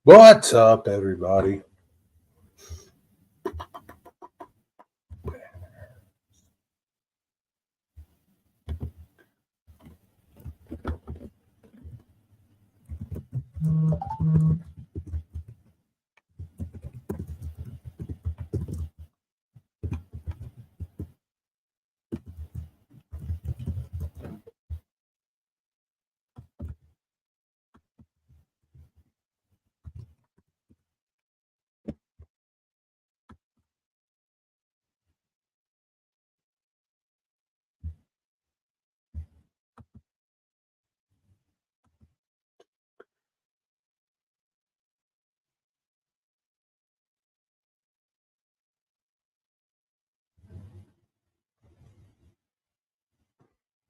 What's up, everybody?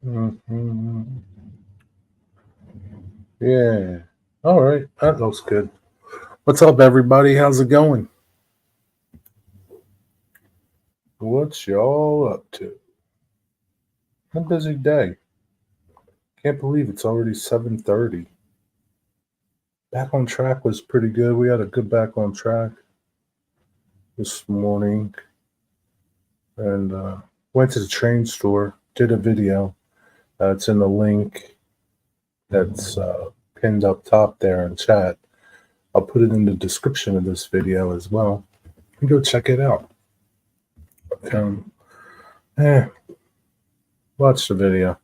Mhm. Yeah. All right. That looks good. What's up, everybody? How's it going? What y'all up to? A busy day. Can't believe it's already 7:30. Back on track was pretty good. We had a good back on track this morning, and went to the train store. Did a video. It's in the link that's pinned up top there in chat. I'll put it in the description of this video as well. You go check it out. Um, eh, watch the video.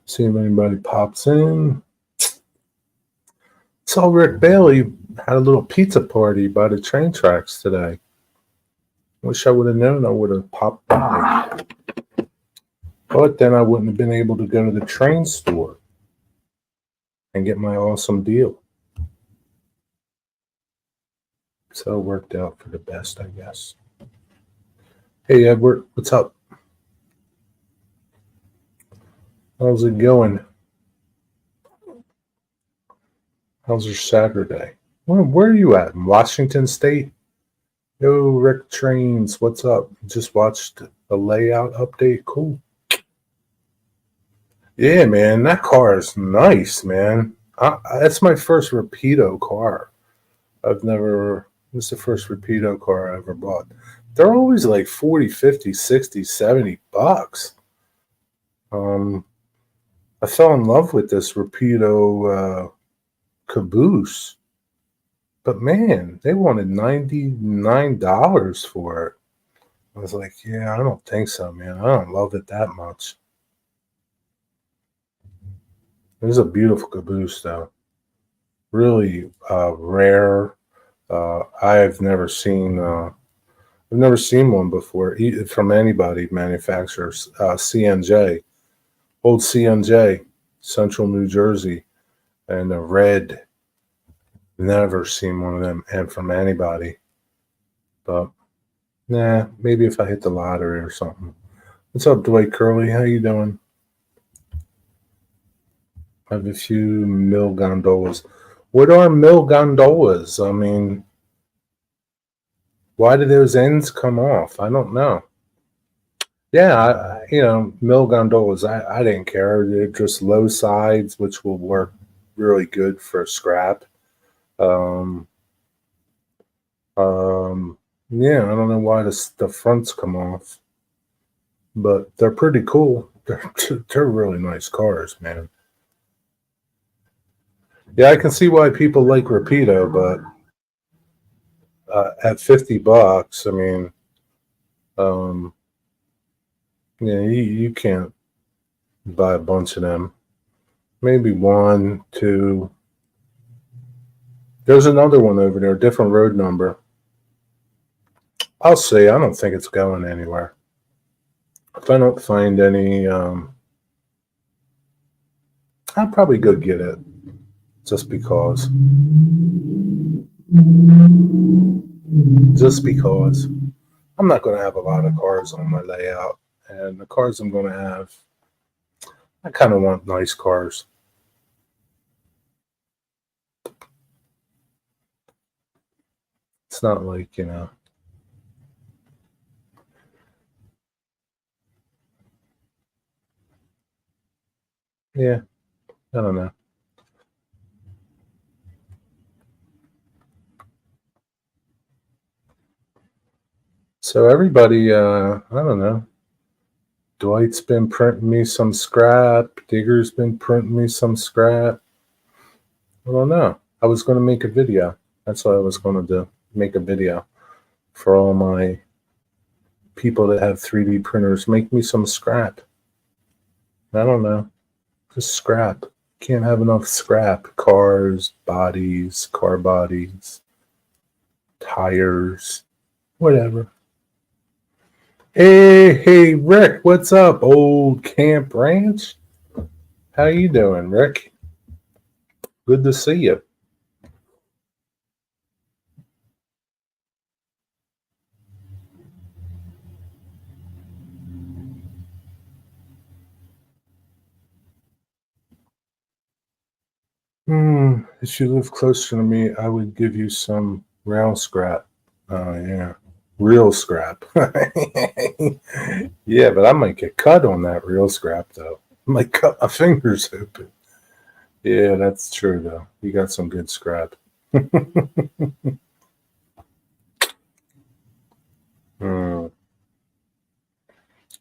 See if anybody pops in. Saw Rick Bailey had a little pizza party by the train tracks today. Wish I would have known. I would have popped by. But then I wouldn't have been able to go to the train store and get my awesome deal. So it worked out for the best, I guess. Hey, Edward, what's up? How's it going? How's your Saturday? Where are you at? In Washington State? Yo, Rick Trains, what's up? Just watched a layout update. Cool. Yeah, man, that car is nice, man. That's my first Rapido car. It's the first Rapido car I ever bought. They're always like 40, 50, 60, 70 bucks. I fell in love with this Rapido caboose. But man, they wanted $99 for it. I was like, yeah, I don't think so, man. I don't love it that much. It was a beautiful caboose, though. Really rare. I've never seen one before from anybody manufacturers. CNJ, old CNJ, Central New Jersey, and a red. Never seen one of them, and from anybody. But nah, maybe if I hit the lottery or something. What's up, Dwight Curley? How you doing? I have a few mill gondolas. What are mill gondolas? I mean, why did those ends come off? I don't know. Yeah, mill gondolas. I didn't care. They're just low sides, which will work really good for scrap. Um, yeah, I don't know why the fronts come off, but they're pretty cool. They're really nice cars, man. Yeah, I can see why people like Rapido, but at $50, I mean, um, yeah, you can't buy a bunch of them. Maybe one, two. There's another one over there, different road number. I'll see. I don't think it's going anywhere. If I don't find any, I'll probably go get it just because. Just because. I'm not going to have a lot of cars on my layout. And the cars I'm going to have, I kind of want nice cars. It's not like, yeah, I don't know. So everybody, I don't know. Dwight's been printing me some scrap. Digger's been printing me some scrap. I don't know. I was going to make a video. That's what I was going to do. Make a video for all my people that have 3D printers. Make me some scrap. I don't know. Just scrap. Can't have enough scrap. Cars, bodies, car bodies, tires, whatever. Hey, Rick, what's up, old Camp Ranch? How you doing, Rick? Good to see you. If you live closer to me, I would give you some rail scrap. Yeah, real scrap. Yeah, but I might get cut on that real scrap, though. I might cut my fingers open. Yeah, that's true, though. You got some good scrap. Hmm.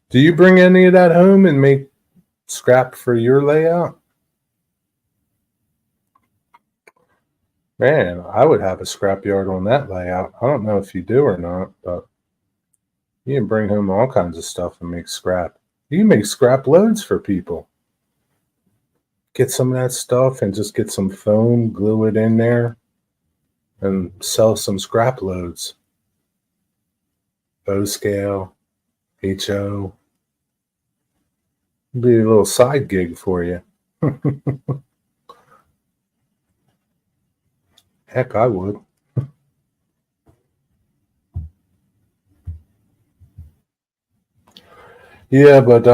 Do you bring any of that home and make scrap for your layout? Man, I would have a scrapyard on that layout. I don't know if you do or not, but you can bring home all kinds of stuff and make scrap. You can make scrap loads for people. Get some of that stuff and just get some foam, glue it in there, and sell some scrap loads. O scale, HO. Be a little side gig for you. Heck, I would. Yeah, but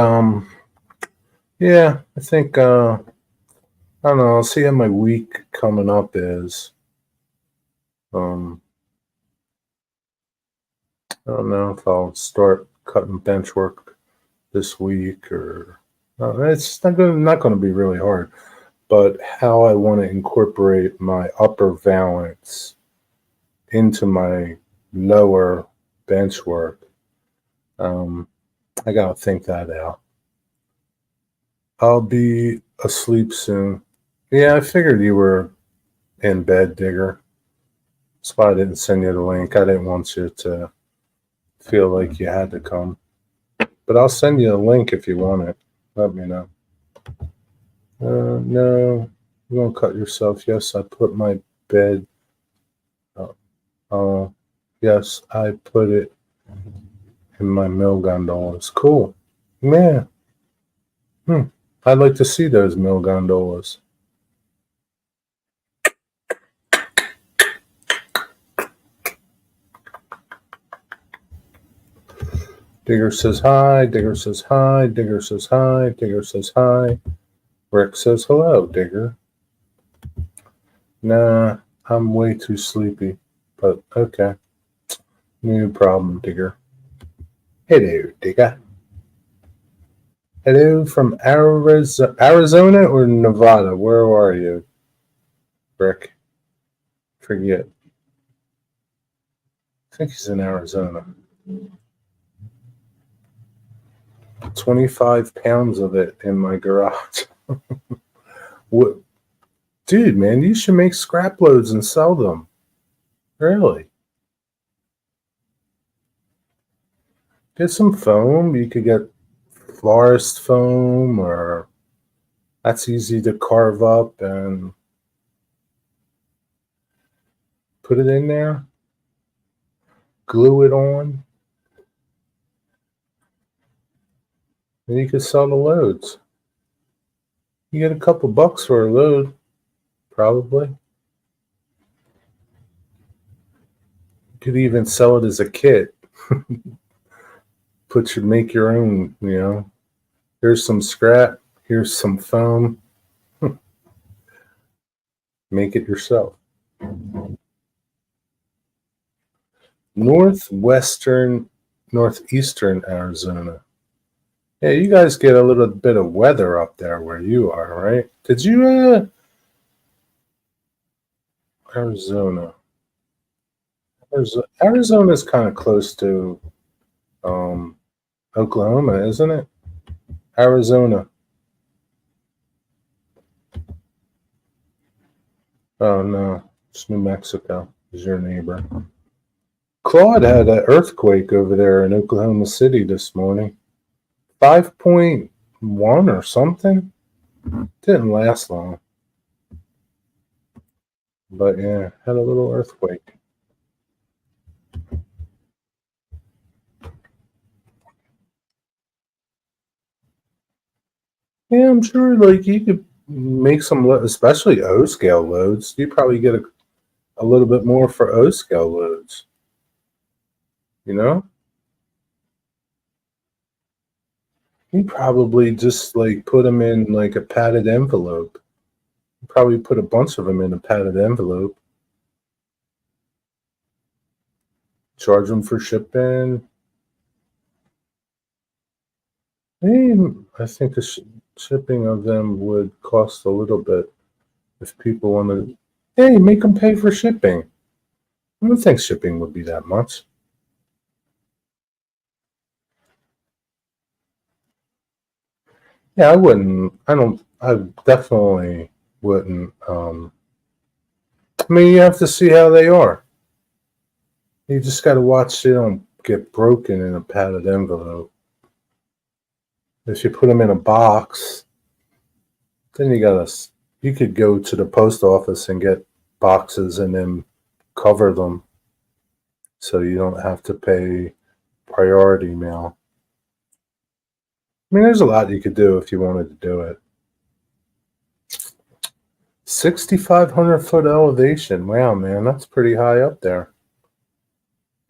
yeah, I think I don't know. I'll see how my week coming up is. I don't know if I'll start cutting bench work this week or it's not going to be really hard. But how I want to incorporate my upper valance into my lower bench work, I got to think that out. I'll be asleep soon. Yeah, I figured you were in bed, Digger. That's why I didn't send you the link. I didn't want you to feel like you had to come. But I'll send you a link if you want it. Let me know. No, you won't cut yourself. Yes, I put my bed. Yes, I put it in my mill gondolas. Cool. Man. I'd like to see those mill gondolas. Digger says hi. Digger says hi. Digger says hi. Digger says hi. Rick says hello, Digger. Nah, I'm way too sleepy. But okay. No problem, Digger. Hello, Digger. Hello from Arizona or Nevada? Where are you, Rick? Forget. I think he's in Arizona. 25 pounds of it in my garage. What? Dude, man, you should make scrap loads and sell them. Really? Get some foam. You could get florist foam, or that's easy to carve up and put it in there. Glue it on. And you could sell the loads. You get a couple bucks for a load, probably. You could even sell it as a kit. Make your own, Here's some scrap, here's some foam. Make it yourself. Northeastern Arizona. Yeah, you guys get a little bit of weather up there where you are, right? Did you, Arizona. Arizona's kind of close to Oklahoma, isn't it? Arizona. Oh no, it's New Mexico. Is your neighbor? Claude had an earthquake over there in Oklahoma City this morning. 5.1 or something. Didn't last long. But yeah, had a little earthquake. Yeah, I'm sure like you could make some, especially O scale loads. You probably get a little bit more for O scale loads. You know? You probably just like put them in like a padded envelope. You probably put a bunch of them in a padded envelope. Charge them for shipping. I think the shipping of them would cost a little bit if people want to. Hey, make them pay for shipping. I don't think shipping would be that much. Yeah, I wouldn't. I don't. I definitely wouldn't. I mean, you have to see how they are. You just got to watch they don't get broken in a padded envelope. If you put them in a box, then you could go to the post office and get boxes and then cover them so you don't have to pay priority mail. I mean, there's a lot you could do if you wanted to do it. 6,500 foot elevation. Wow, man, that's pretty high up there.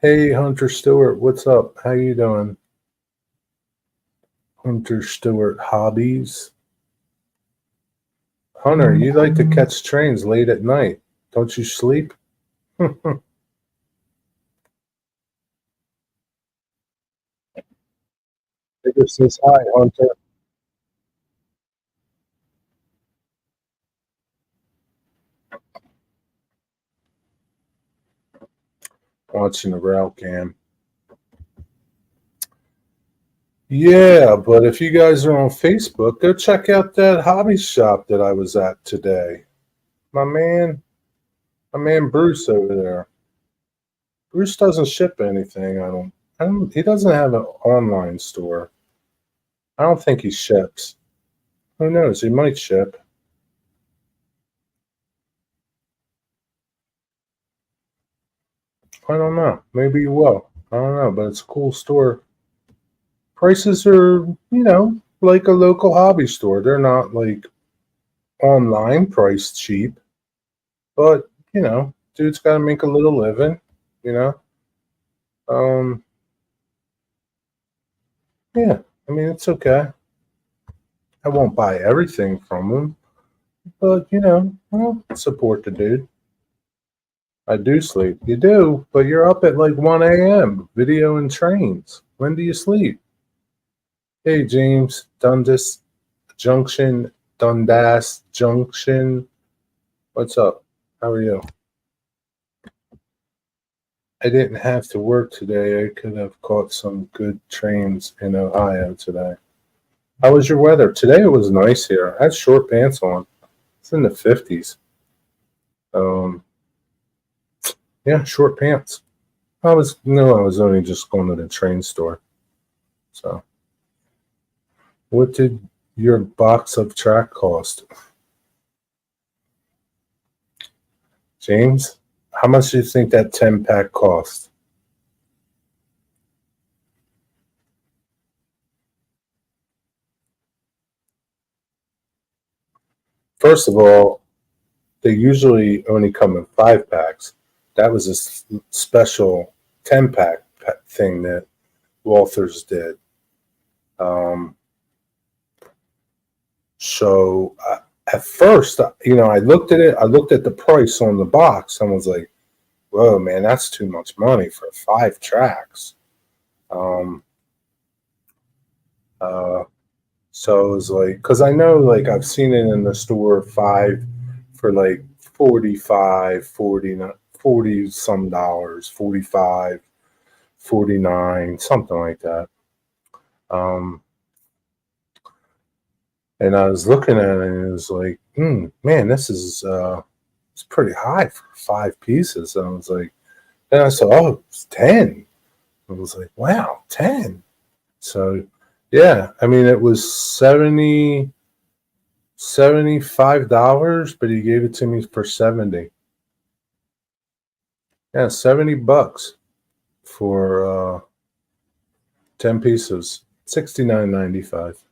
Hey, Hunter Stewart, what's up? How you doing? Hunter Stewart Hobbies. Hunter, you like to catch trains late at night. Don't you sleep? Digger says hi, Hunter. Watching the rail cam. Yeah, but if you guys are on Facebook, go check out that hobby shop that I was at today. My man, my man Bruce over there. Bruce doesn't ship anything. I don't. He doesn't have an online store. I don't think he ships. Who knows? He might ship. I don't know. Maybe he will. I don't know, but it's a cool store. Prices are, like a local hobby store. They're not like online priced cheap, but dude's got to make a little living. You know. Um. Yeah. I mean, it's okay. I won't buy everything from him, but I'll support the dude. I do sleep. You do, but you're up at like 1 a.m. Video and trains. When do you sleep? Hey, James, Dundas Junction, Dundas Junction. What's up? How are you? I didn't have to work today. I could have caught some good trains in Ohio today. How was your weather? Today it was nice here. I had short pants on. It's in the 50s. Um, yeah, short pants. I was only just going to the train store. So, what did your box of track cost? James, how much do you think that 10-pack cost? First of all, they usually only come in 5 packs. That was a special 10-pack thing that Walthers did. Um, so at first, I looked at it. I looked at the price on the box and was like, "Whoa, man, that's too much money for 5 tracks." Um, uh, so it was like, because I know, like, I've seen it in the store 5 for like 45, 40, 40 some dollars, 45, $49, something like that. And I was looking at it and it was like, man, this is it's pretty high for 5 pieces. And I was like, then I saw, oh, it's 10. I was like, wow, 10. So yeah, I mean, it was $75, but he gave it to me for 70. Yeah, $70 for 10 pieces, $69.95.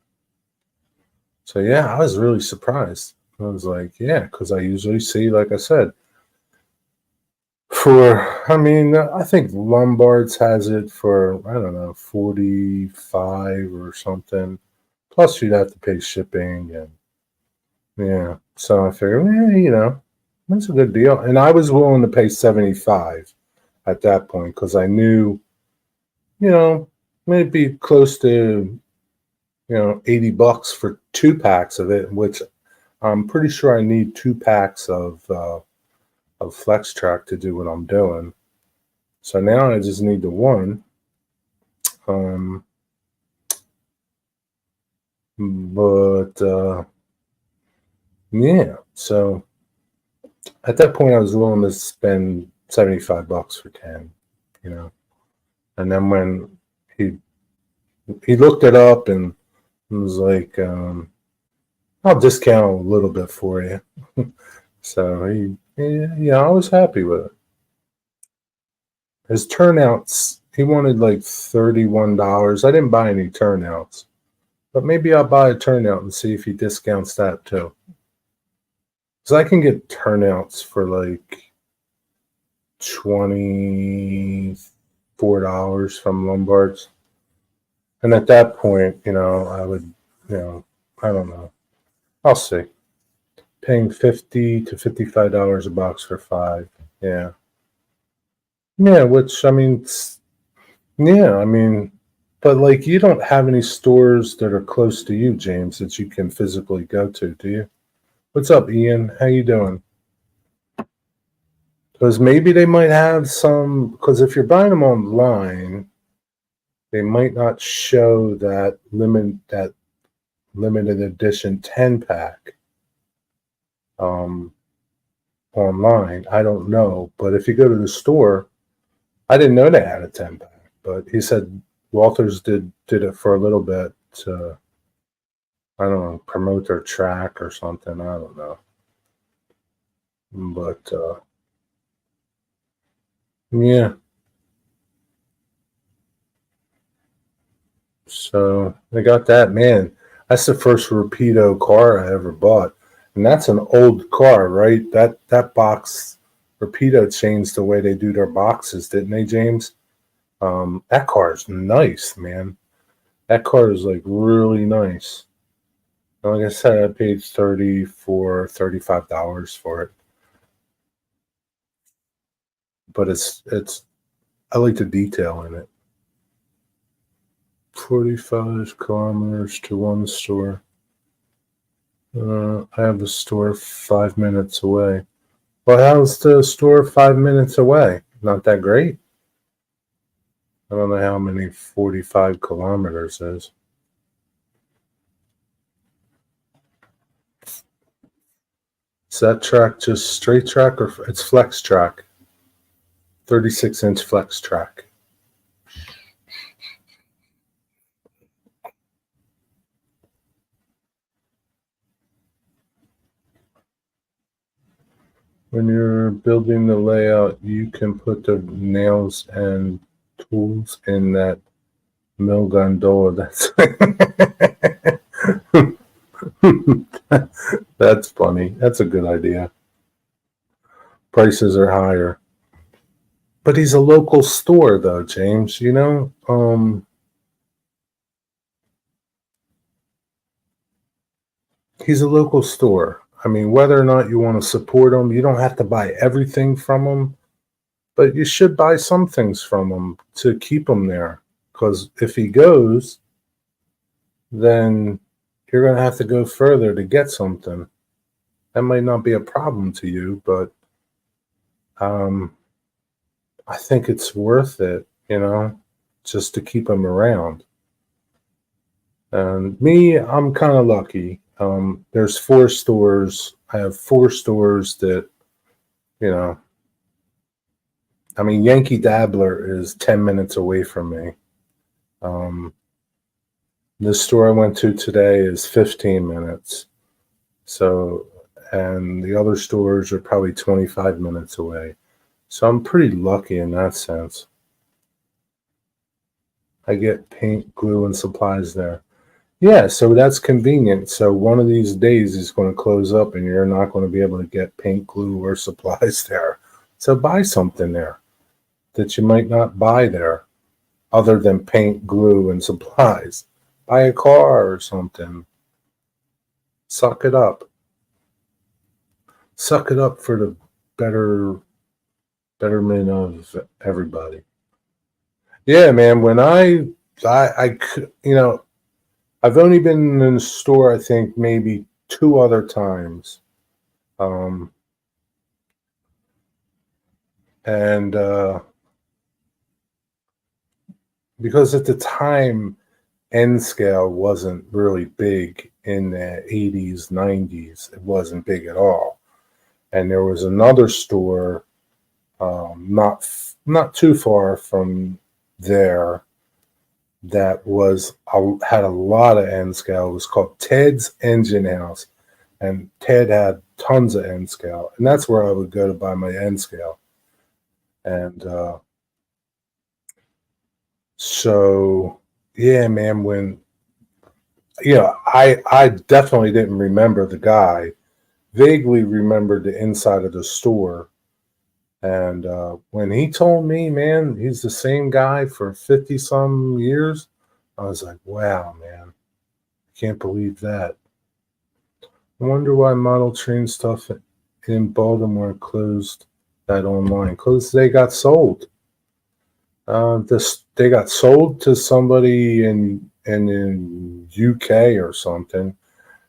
So yeah, I was really surprised. I was like, yeah, because I usually see, like I said, I think Lombard's has it for, I don't know, 45 or something. Plus you'd have to pay shipping and yeah. So I figured, that's a good deal. And I was willing to pay 75 at that point because I knew, maybe close to, $80 for 2 packs of it, which I'm pretty sure I need 2 packs of Flex Track to do what I'm doing. So now I just need the one. Yeah. So at that point, I was willing to spend $75 for 10. And then when he looked it up and was like, I'll discount a little bit for you. So I was happy with it. His turnouts, he wanted like $31. I didn't buy any turnouts, but maybe I'll buy a turnout and see if he discounts that too. Because I can get turnouts for like $24 from Lombard's. And at that point, I would, I don't know. I'll see. Paying $50 to $55 a box for 5. Yeah. Yeah, which, but like you don't have any stores that are close to you, James, that you can physically go to, do you? What's up, Ian? How you doing? Because maybe they might have some, because if you're buying them online, they might not show that limited edition 10-pack online. I don't know. But if you go to the store, I didn't know they had a 10-pack. But he said Walters did it for a little bit to, I don't know, promote their track or something. I don't know. But yeah. So I got that. Man, that's the first Rapido car I ever bought. And that's an old car, right? That box, Rapido changed the way they do their boxes, didn't they, James? That car is nice, man. That car is like really nice. Like I said, I paid $35 for it. But I like the detail in it. 45 kilometers to one store. I have a store 5 minutes away. Well, how's the store 5 minutes away? Not that great. I don't know how many 45 kilometers is. Is that track just straight track or it's flex track? 36-inch flex track. When you're building the layout, you can put the nails and tools in that mill gondola. That's funny. That's a good idea. Prices are higher. But he's a local store, though, James. He's a local store. I mean, whether or not you want to support him, you don't have to buy everything from him, but you should buy some things from him to keep him there. Because if he goes, then you're going to have to go further to get something. That might not be a problem to you, but I think it's worth it, just to keep them around. And me, I'm kind of lucky. There's 4 stores. I have 4 stores that, you know, I mean, Yankee Dabbler is 10 minutes away from me. This store I went to today is 15 minutes. So, and the other stores are probably 25 minutes away. So I'm pretty lucky in that sense. I get paint, glue, and supplies there. Yeah, so that's convenient. So one of these days is going to close up and you're not going to be able to get paint, glue, or supplies there. So buy something there that you might not buy there other than paint, glue, and supplies. Buy a car or something. Suck it up. Suck it up for the betterment of everybody. Yeah, man, when I you know, I've only been in the store, I think, maybe 2 other times. And because at the time, N scale wasn't really big in the 80s, 90s. It wasn't big at all. And there was another store not too far from there that had a lot of N scale. It was called Ted's Engine House, and Ted had tons of N scale, and that's where I would go to buy my N scale. And so, yeah, man, when I definitely didn't remember the guy. Vaguely remembered the inside of the store. And when he told me, man, he's the same guy for 50 some years, I was like, wow, man, I can't believe that. I wonder why Model Train stuff in Baltimore closed that online. Because they got sold. They got sold to somebody in UK or something.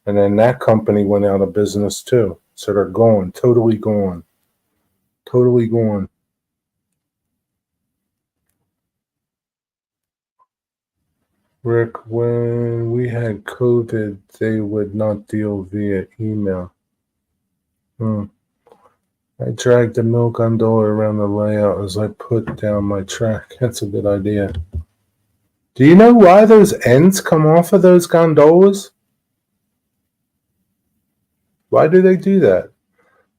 And then that company went out of business too. So they're gone, totally gone. Totally gone. Rick, when we had COVID, they would not deal via email. I dragged the milk gondola around the layout as I put down my track. That's a good idea. Do you know why those ends come off of those gondolas? Why do they do that?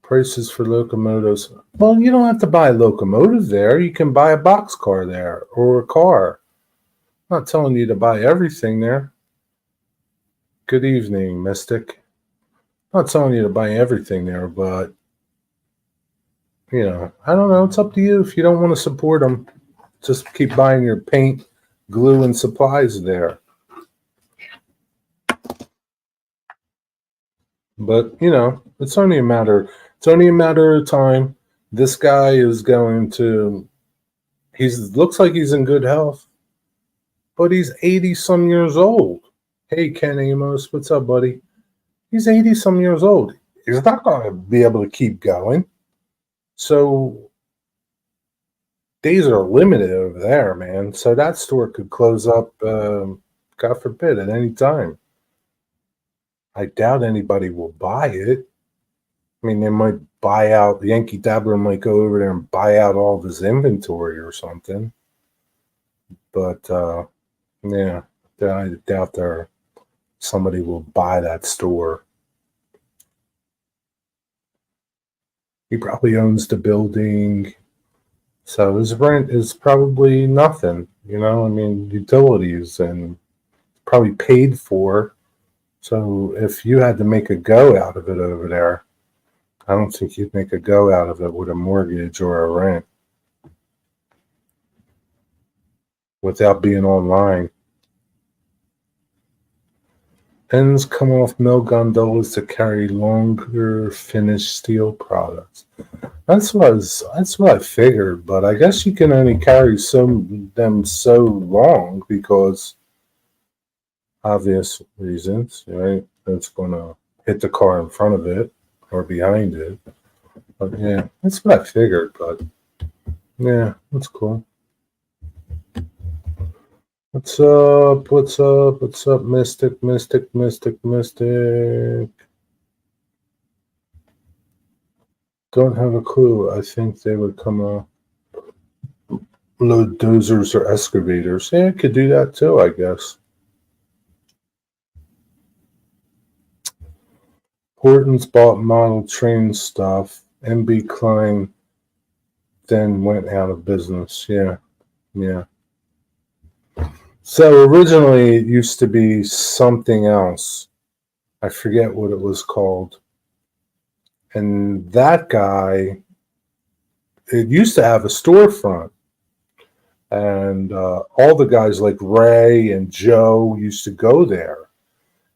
Prices for locomotives. Well, you don't have to buy a locomotive there. You can buy a boxcar there or a car. I'm not telling you to buy everything there. Good evening, Mystic. I'm not telling you to buy everything there, but, I don't know. It's up to you. If you don't want to support them, just keep buying your paint, glue, and supplies there. But, it's only a matter of time. This guy is going to, looks like he's in good health, but he's 80 some years old. Hey, Ken Amos, what's up, buddy? He's 80 some years old. He's not going to be able to keep going. So days are limited over there, man. So that store could close up, God forbid, at any time. I doubt anybody will buy it. I mean, they might buy out, the Yankee Dabbler might go over there and buy out all of his inventory or something. But, yeah, I doubt somebody will buy that store. He probably owns the building. So his rent is probably nothing, utilities and probably paid for. So if you had to make a go out of it over there, I don't think you'd make a go out of it with a mortgage or a rent without being online. Ends come off mill gondolas to carry longer finished steel products. That's what I figured, but I guess you can only carry them so long because obvious reasons, right? It's going to hit the car in front of it or behind it. But yeah, that's what I figured, but yeah, that's cool. What's up? What's up? What's up, Mystic, Mystic, Mystic, Mystic? Don't have a clue. I think they would come load dozers or excavators. Yeah, could do that too, I guess. Horton's bought model train stuff. MB Klein then went out of business. Yeah, yeah. So originally it used to be something else. I forget what it was called. And that guy, it used to have a storefront. And all the guys like Ray and Joe used to go there.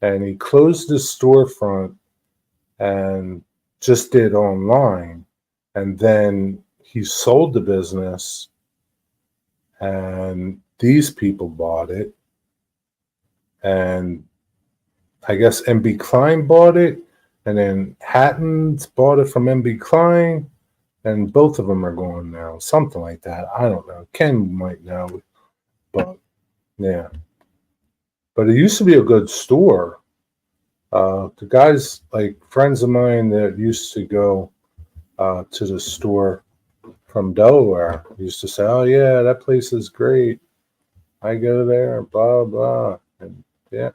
And he closed his storefront and just did online. And then he sold the business, and these people bought it. And I guess MB Klein bought it, and then Hatton's bought it from MB Klein, and both of them are gone now. Something like that. I don't know. Ken might know, but yeah. But it used to be a good store. The guys, like friends of mine that used to go to the store from Delaware, used to say, "Oh yeah, that place is great. I go there, blah blah." And yeah,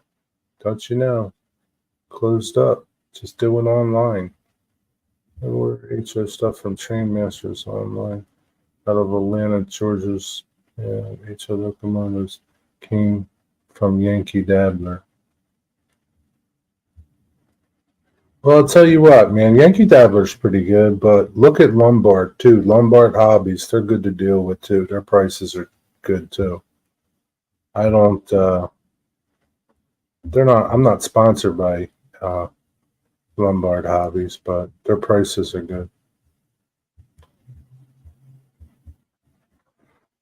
don't you know, closed up. Just doing online. I order HO stuff from Train Masters online out of Atlanta, Georgia's. Yeah, HO locomotives came from Yankee Dabbler. Well, I'll tell you what, man. Yankee Dabbler's pretty good, but look at Lombard too. Lombard Hobbies, they're good to deal with too. Their prices are good too. I don't. They're not. I'm not sponsored by Lombard Hobbies, but their prices are good.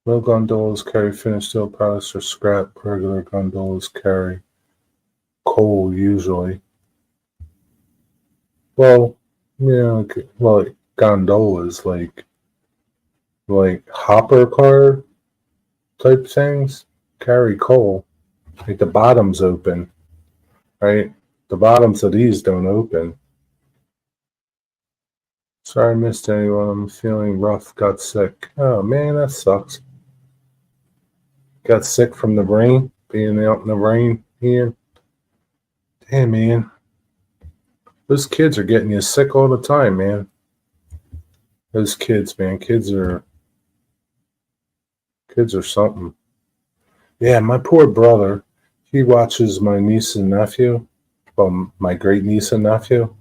No gondolas carry finished steel products or scrap. Regular gondolas carry coal usually. Well, yeah, well, gondolas like hopper car type things carry coal. Like the bottoms open, right? The bottoms of these don't open. Sorry I missed anyone. I'm feeling rough. Got sick. Oh man, that sucks. Got sick from the rain, being out in the rain here. Damn, man. Those kids are getting you sick all the time, man. Those kids, man. Kids are something. Yeah, my poor brother. He watches my niece and nephew. Well, my great niece and nephew.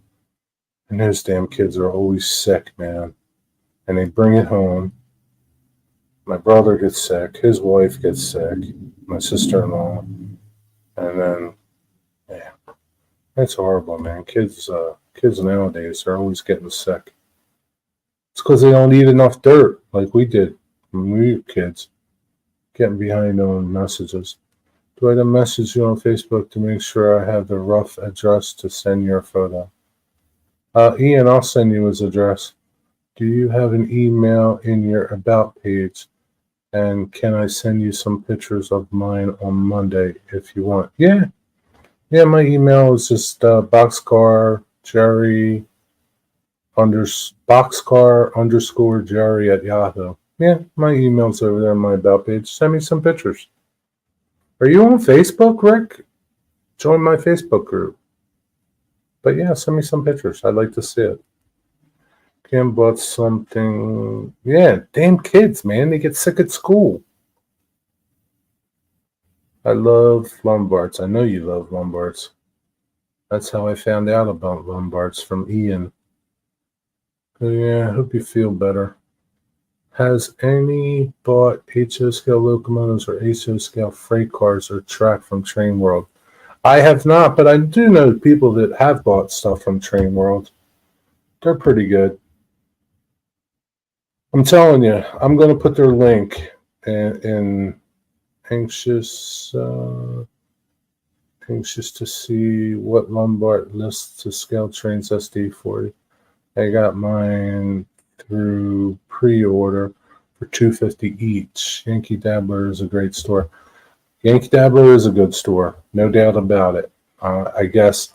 And those damn kids are always sick, man. And they bring it home. My brother gets sick. His wife gets sick. My sister-in-law. And then, yeah, that's horrible, man. Kids nowadays are always getting sick. It's because they don't eat enough dirt like we did when we were kids. Getting behind on messages. Do I message you on Facebook to make sure I have the rough address to send your photo? Ian, I'll send you his address. Do you have an email in your About page? And can I send you some pictures of mine on Monday if you want? Yeah. Yeah, my email is just boxcar Jerry boxcar Jerry at Yahoo. Yeah, my email's over there on my About page. Send me some pictures. Are you on Facebook, Rick? Join my Facebook group. But yeah, send me some pictures. I'd like to see it. Kim bought something. Yeah, damn kids, man. They get sick at school. I love Lombards. I know you love Lombards. That's how I found out about Lombards from Ian. Yeah, I hope you feel better. Has any bought HO scale locomotives or HO scale freight cars or track from Train World? I have not, but I do know people that have bought stuff from Train World. They're pretty good. I'm telling you, I'm going to put their link in anxious to see what Lombard lists to scale trains SD40. I got mine through pre-order for $250 each. Yankee Dabbler is a great store. Yankee Dabbler is a good store, no doubt about it. I guess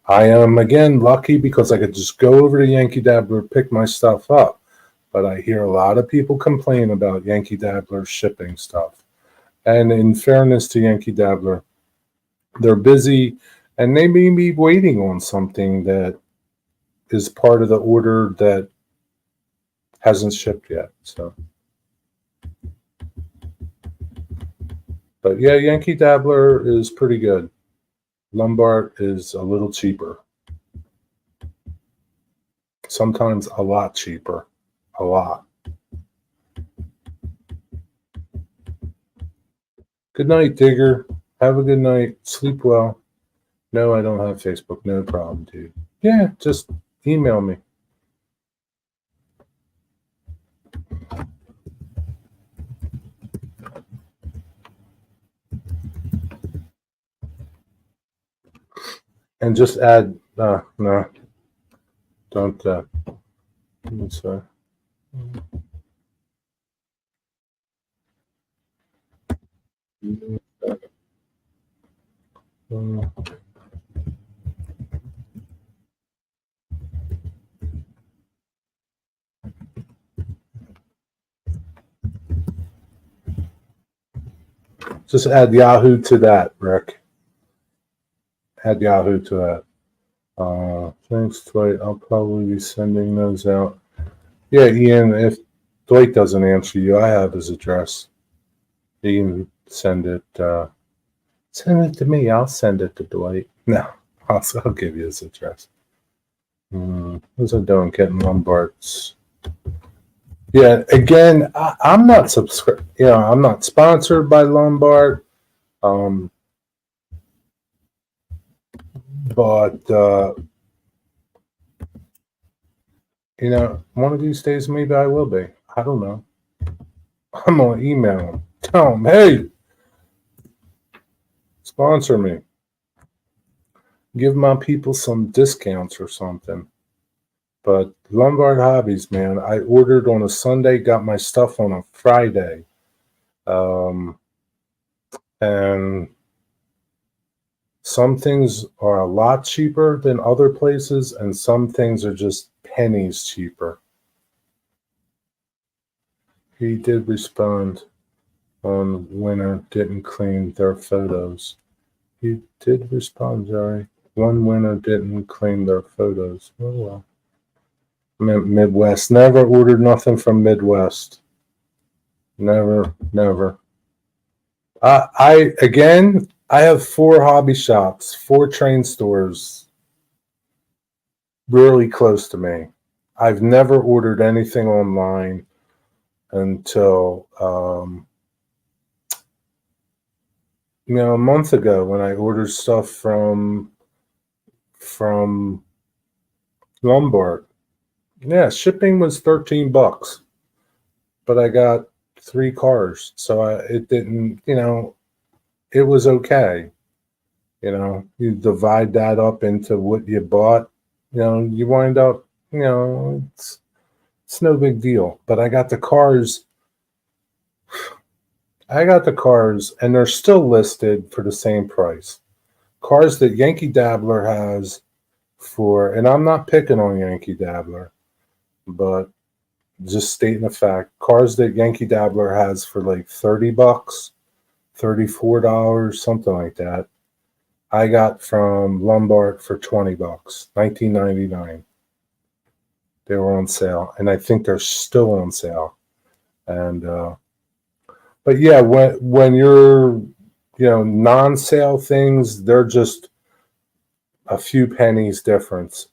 I am, again, lucky because I could just go over to Yankee Dabbler, pick my stuff up. But I hear a lot of people complain about Yankee Dabbler shipping stuff. And in fairness to Yankee Dabbler, they're busy and they may be waiting on something that is part of the order that hasn't shipped yet. So, but yeah, Yankee Dabbler is pretty good. Lombard is a little cheaper. Sometimes a lot cheaper. A lot. Good night, Digger. Have a good night. Sleep well. No, I don't have Facebook. No problem, dude. Yeah, just email me. And just add, no, don't, sorry. Just add Yahoo to that, Rick. Add Yahoo to that. Thanks, Dwight. I'll probably be sending those out. Yeah, Ian, if Dwight doesn't answer you, I have his address. You can send it to me. I'll send it to Dwight. No, I'll give you his address. Those are doing getting Lombards. Yeah, again, I'm not subscribed. I'm not sponsored by Lombard. But one of these days maybe I will be. I don't know. I'm gonna email them. Tell them, hey, sponsor me. Give my people some discounts or something. But Lombard Hobbies, man, I ordered on a Sunday, got my stuff on a Friday. And some things are a lot cheaper than other places, and some things are just pennies cheaper. He did respond on winner didn't clean their photos. He did respond, Jerry. One winner didn't clean their photos. Oh, well. Midwest. Never ordered nothing from Midwest. Never. I have 4 hobby shops, 4 train stores really close to me. I've never ordered anything online until a month ago when I ordered stuff from Lombard. Yeah, shipping was $13, but I got 3 cars, so it didn't. It was okay. You divide that up into what you bought. You wind up. It's no big deal. But I got the cars. And they're still listed for the same price. Cars that Yankee Dabbler has and I'm not picking on Yankee Dabbler, but just stating the fact, cars that Yankee Dabbler has for like $30, $34, something like that, I got from Lombard for $20, $19.99. They were on sale, and I think they're still on sale. And but yeah, when you're non-sale things, they're just a few pennies difference.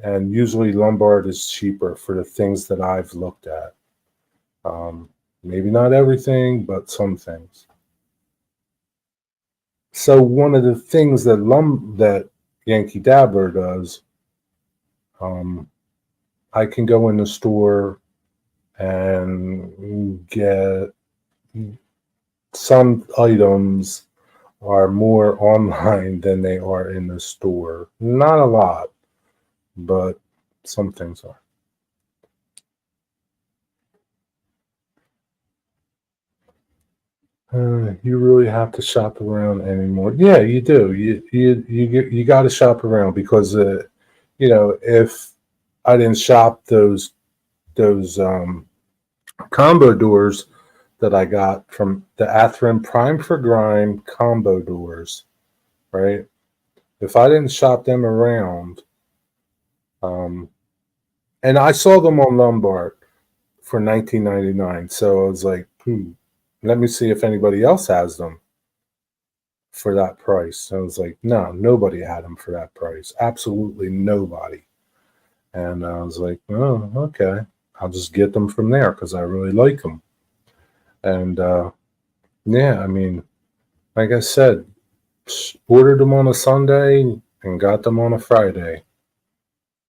And usually Lombard is cheaper for the things that I've looked at. Maybe not everything, but some things. So one of the things that Yankee Dabbler does, I can go in the store and get some items are more online than they are in the store. Not a lot, but some things are. You really have to shop around anymore. Yeah, you do. You got to shop around because if I didn't shop those combo doors that I got from the Atherin Prime for Grime combo doors, right? If I didn't shop them around, um, and I saw them on Lombard for $19.99, so I was like, let me see if anybody else has them for that price. I was like, no, nobody had them for that price. Absolutely nobody. And I was like, oh, okay. I'll just get them from there because I really like them. And yeah, I mean, like I said, ordered them on a Sunday and got them on a Friday.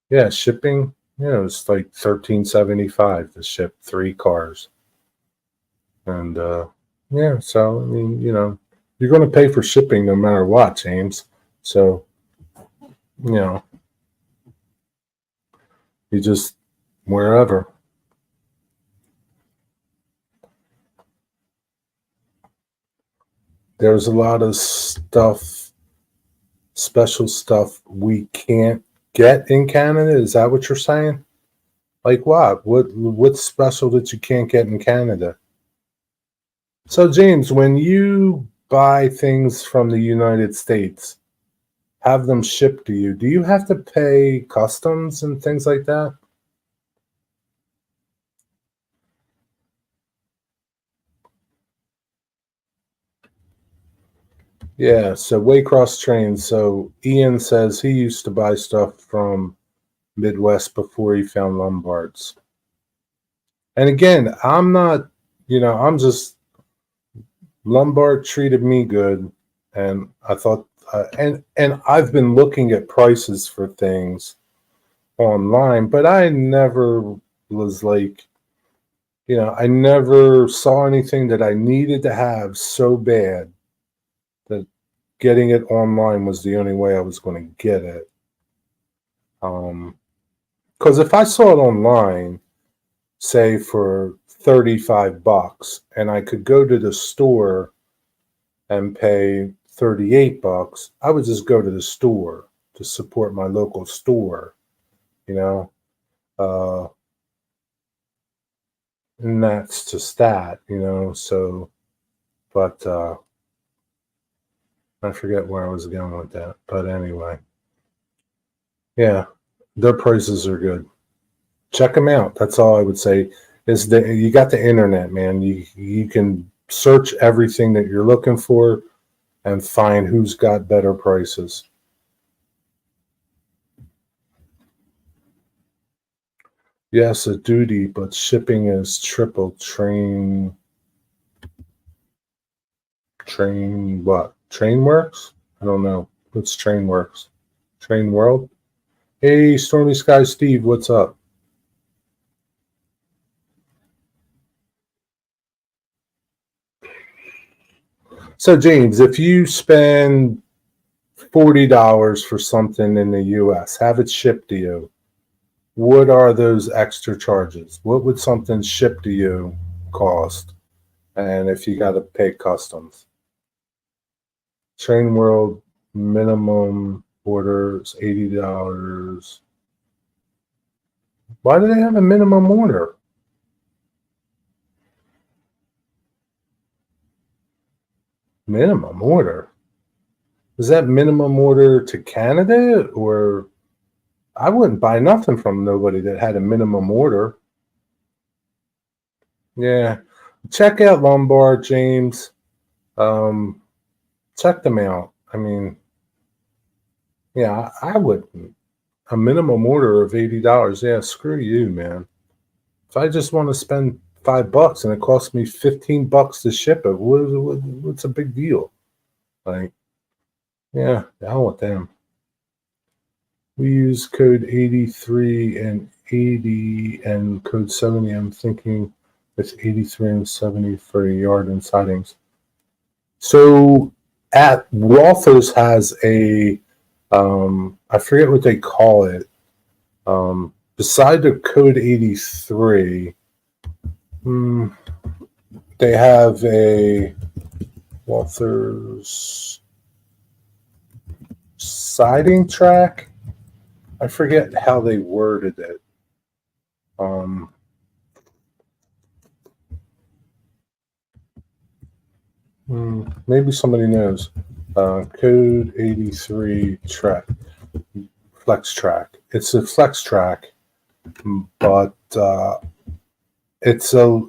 Yeah, shipping, it's like $13.75 to ship 3 cars. And yeah, so I mean, you're going to pay for shipping no matter what, James. So, you just wherever. There's a lot of stuff, special stuff we can't get in Canada. Is that what you're saying? Like what? What's special that you can't get in Canada? So, James, when you buy things from the United States, have them shipped to you, do you have to pay customs and things like that? Yeah, so Waycross trains. So Ian says he used to buy stuff from Midwest before he found Lombards. And again, I'm not, I'm just Lombard treated me good, and I thought, and I've been looking at prices for things online, but I never was like, I never saw anything that I needed to have so bad that getting it online was the only way I was going to get it. Because if I saw it online, say for $35, and I could go to the store and pay $38, I would just go to the store to support my local store, you know. And that's just that, So, but I forget where I was going with that. But anyway, yeah, their prices are good. Check them out. That's all I would say. Is that you got the internet, man? You can search everything that you're looking for and find who's got better prices. Yes, a duty, but shipping is triple. Train what? Train Works? I don't know. What's Train Works? Train World? Hey, Stormy Sky Steve, what's up? So, James, if you spend $40 for something in the US, have it shipped to you, what are those extra charges? What would something shipped to you cost? And if you got to pay customs? Train World minimum orders $80. Why do they have a minimum order? Minimum order? Is that minimum order to Canada, or I wouldn't buy nothing from nobody that had a minimum order. Yeah. Check out Lombard, James. Check them out. I mean, yeah, I wouldn't. A minimum order of $80. Yeah, screw you, man. If I just want to spend $5 and it costs me $15 to ship it, what's a big deal? Like, yeah, the hell with them. We use code 83 and 80 and code 70. I'm thinking it's 83 and 70 for yard and sidings. So at Walthers has a, I forget what they call it. Beside the code 83, they have a Walther's siding track. I forget how they worded it. Maybe somebody knows. Code 83 track, flex track. It's a flex track, but it's a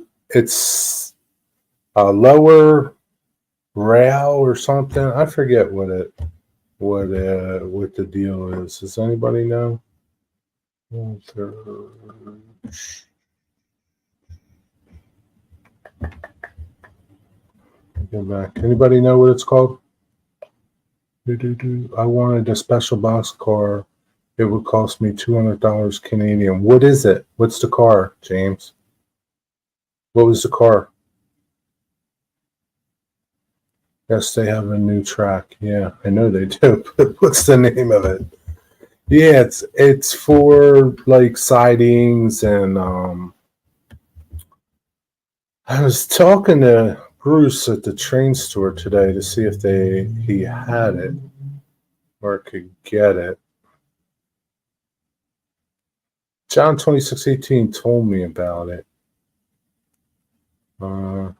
lower rail or something. I forget what the deal is. Does anybody know? Go back. Anybody know what it's called? I wanted a special box car. It would cost me $200 Canadian. What is it? What's the car, James? What was the car? Yes, they have a new track. Yeah, I know they do. But what's the name of it? Yeah, it's for like sidings and I was talking to Bruce at the train store today to see if he had it or could get it. John 26:18 told me about it. I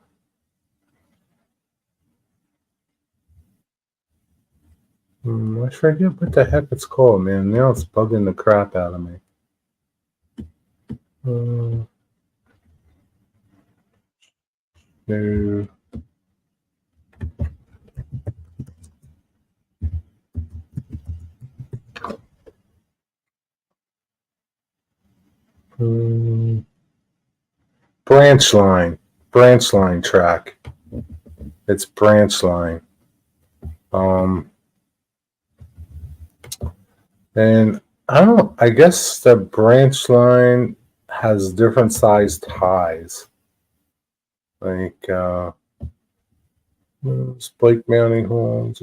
forget what the heck it's called, man. Now it's bugging the crap out of me. No. Branch line track. It's branch line. And I guess the branch line has different sized ties. Like spike mounting holes.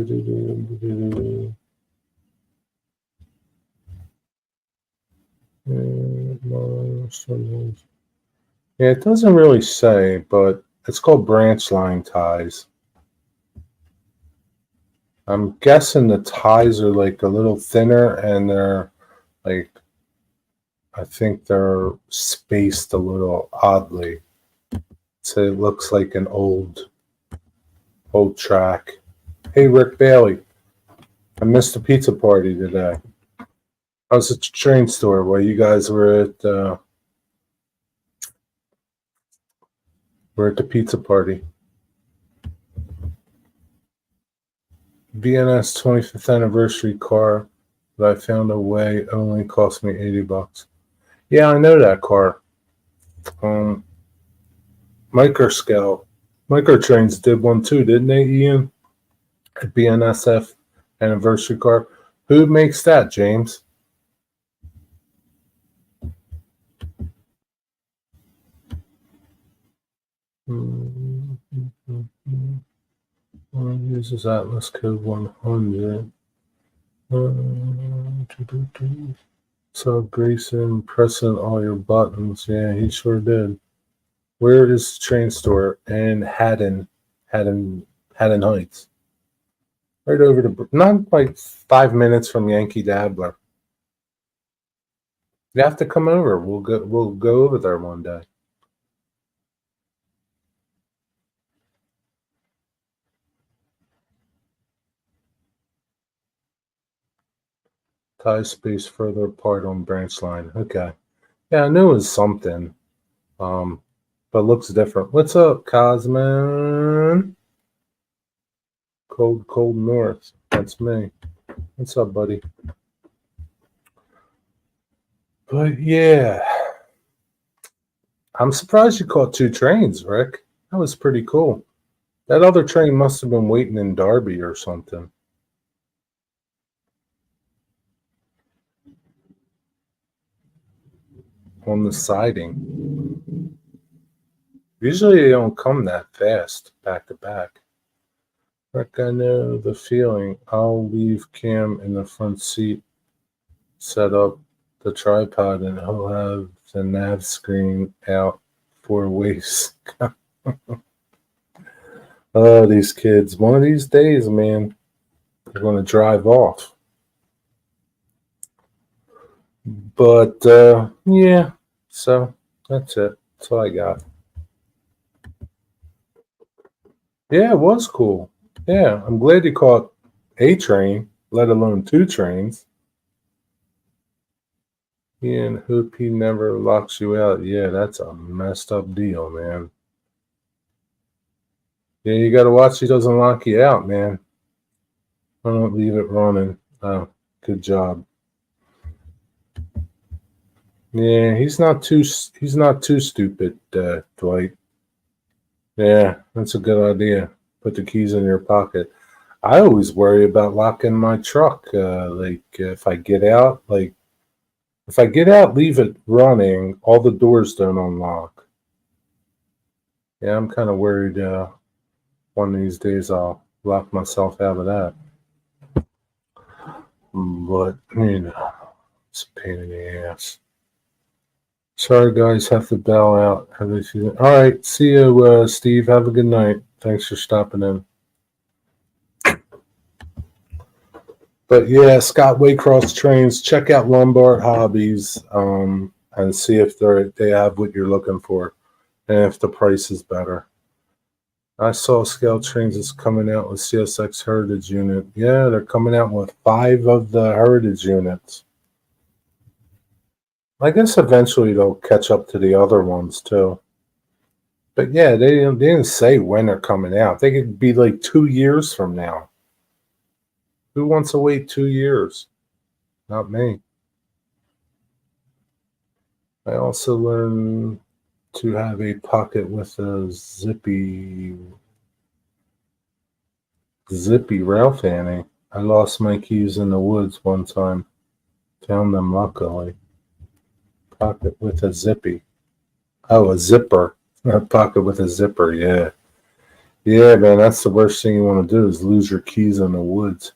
Yeah, it doesn't really say, but it's called branch line ties. I'm guessing the ties are like a little thinner and they're like, I think they're spaced a little oddly. So it looks like an old track. Hey, Rick Bailey. I missed the pizza party today. I was at the train store while you guys were at the pizza party. BNS 25th anniversary car that I found a way only cost me $80. Yeah, I know that car. Microtrains did one too, didn't they, Ian? A BNSF anniversary car. Who makes that, James? Uses Atlas code 100. So Grayson pressing all your buttons. Yeah, he sure did. Where is the train store? In Haddon Heights. Right over to, not like 5 minutes from Yankee Dabbler. You have to come over. We'll go over there one day. Tie space further apart on branch line. Okay. Yeah, I knew it was something. But looks different. What's up, Cosman? Cold North. That's me. What's up, buddy? But yeah. I'm surprised you caught 2 trains, Rick. That was pretty cool. That other train must have been waiting in Derby or something. On the siding. Usually they don't come that fast, back to back. Rick, I know the feeling. I'll leave Cam in the front seat, set up the tripod, and he'll have the nav screen out for waves. These kids, one of these days, man, they're going to drive off. But, yeah, so that's it. That's all I got. Yeah, it was cool. Yeah, I'm glad you caught a train, let alone 2 trains. Yeah, and hope he never locks you out. Yeah, that's a messed up deal, man. Yeah, you got to watch he doesn't lock you out, man. I don't leave it running. Oh, good job. Yeah, he's not too stupid, Dwight. Yeah, that's a good idea. Put the keys in your pocket. I always worry about locking my truck. If I get out, leave it running, all the doors don't unlock. Yeah, I'm kind of worried. One of these days I'll lock myself out of that. But it's a pain in the ass. Sorry, guys, have to bow out. All right, see you, Steve. Have a good night. Thanks for stopping in. But yeah, Scott Waycross trains. Check out Lombard Hobbies and see if they have what you're looking for, and if the price is better. I saw Scale Trains is coming out with CSX Heritage Unit. Yeah, they're coming out with 5 of the Heritage units. I guess eventually they'll catch up to the other ones too. But yeah, they didn't say when they're coming out. They could be like 2 years from now. Who wants to wait 2 years? Not me. I also learned to have a pocket with a zippy rail fanny. I lost my keys in the woods one time. Found them luckily. Pocket with a zippy. Oh, a zipper. A pocket with a zipper, yeah. Yeah, man, that's the worst thing you want to do is lose your keys in the woods.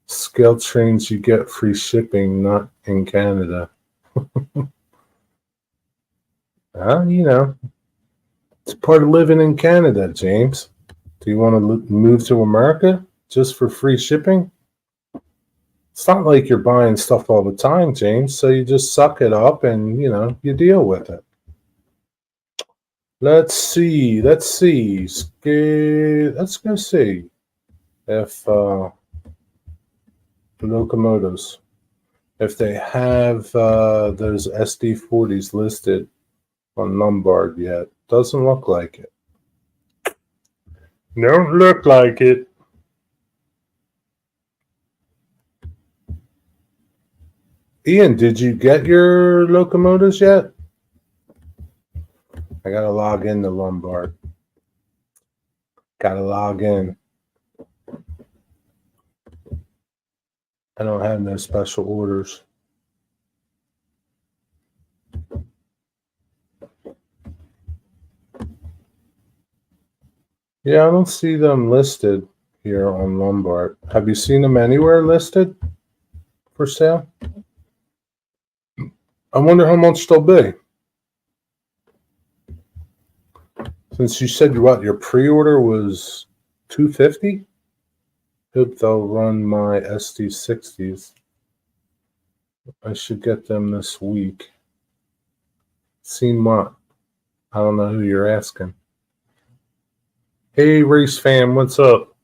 Scale Trains, you get free shipping, not in Canada. It's part of living in Canada, James. Do you want to move to America just for free shipping? It's not like you're buying stuff all the time, James, so you just suck it up and, you deal with it. Let's see. Let's go see if the locomotives, if they have those SD40s listed on Lombard yet. Doesn't look like it. Don't look like it. Ian, did you get your locomotives yet? I gotta log into Lombard. Gotta log in. I don't have no special orders. Yeah, I don't see them listed here on Lombard. Have you seen them anywhere listed for sale? I wonder how much they'll be. Since you said your pre-order was $250, hope they'll run my SD60s. I should get them this week. Seen what? I don't know who you're asking. Hey, Race Fam, what's up?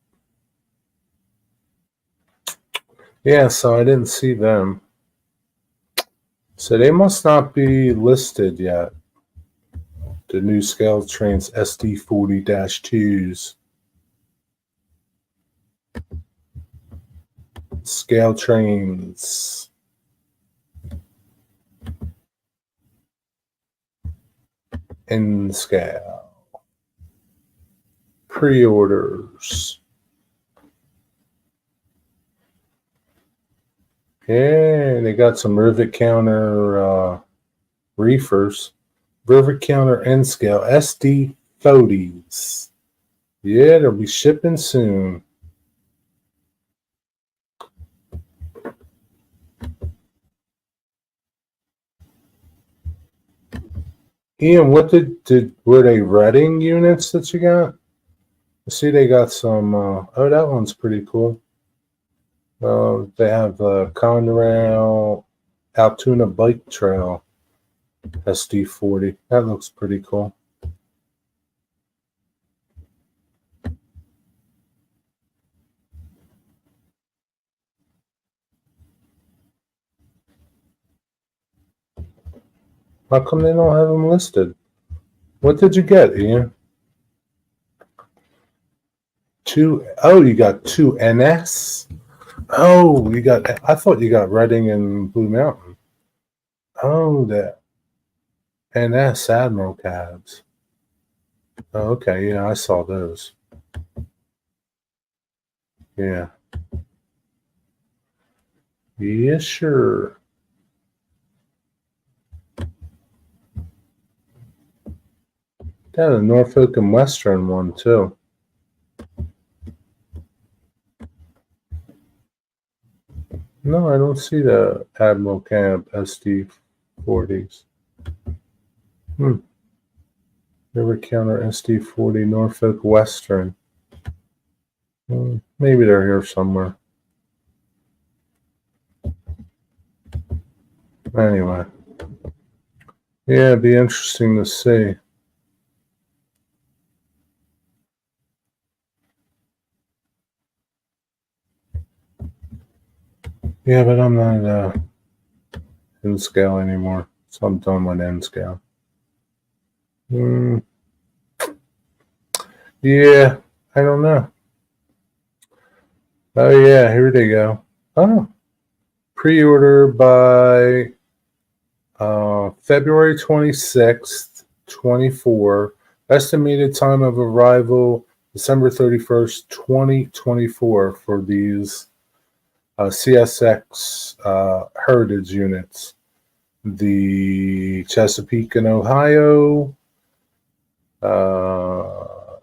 Yeah, so I didn't see them. So they must not be listed yet. The new Scale Trains SD40-2s. Scale Trains. In scale. Pre-orders. Yeah, they got some rivet counter reefers. Rivet counter N scale SD40s. Yeah, they'll be shipping soon. Ian, what were they Reading units that you got? See, they got some. Oh, that one's pretty cool. They have Conrail Altoona Bike Trail SD40. That looks pretty cool. How come they don't have them listed? What did you get, Ian? You got two NS? Oh, you got. I thought you got Reading and Blue Mountain. Oh, the NS Admiral cabs. Oh, okay, yeah, I saw those. Yeah. Yeah, sure. Got a Norfolk and Western one too. No, I don't see the Admiral Camp SD40s. River Counter SD40 Norfolk Western. Maybe they're here somewhere. Anyway. Yeah, it'd be interesting to see. Yeah, but I'm not in scale anymore. So I'm done with N scale. Yeah, I don't know. Oh yeah, here they go. Oh, pre-order by February 26th, 24. Estimated time of arrival December 31st, 2024 for these CSX Heritage units. The Chesapeake and Ohio,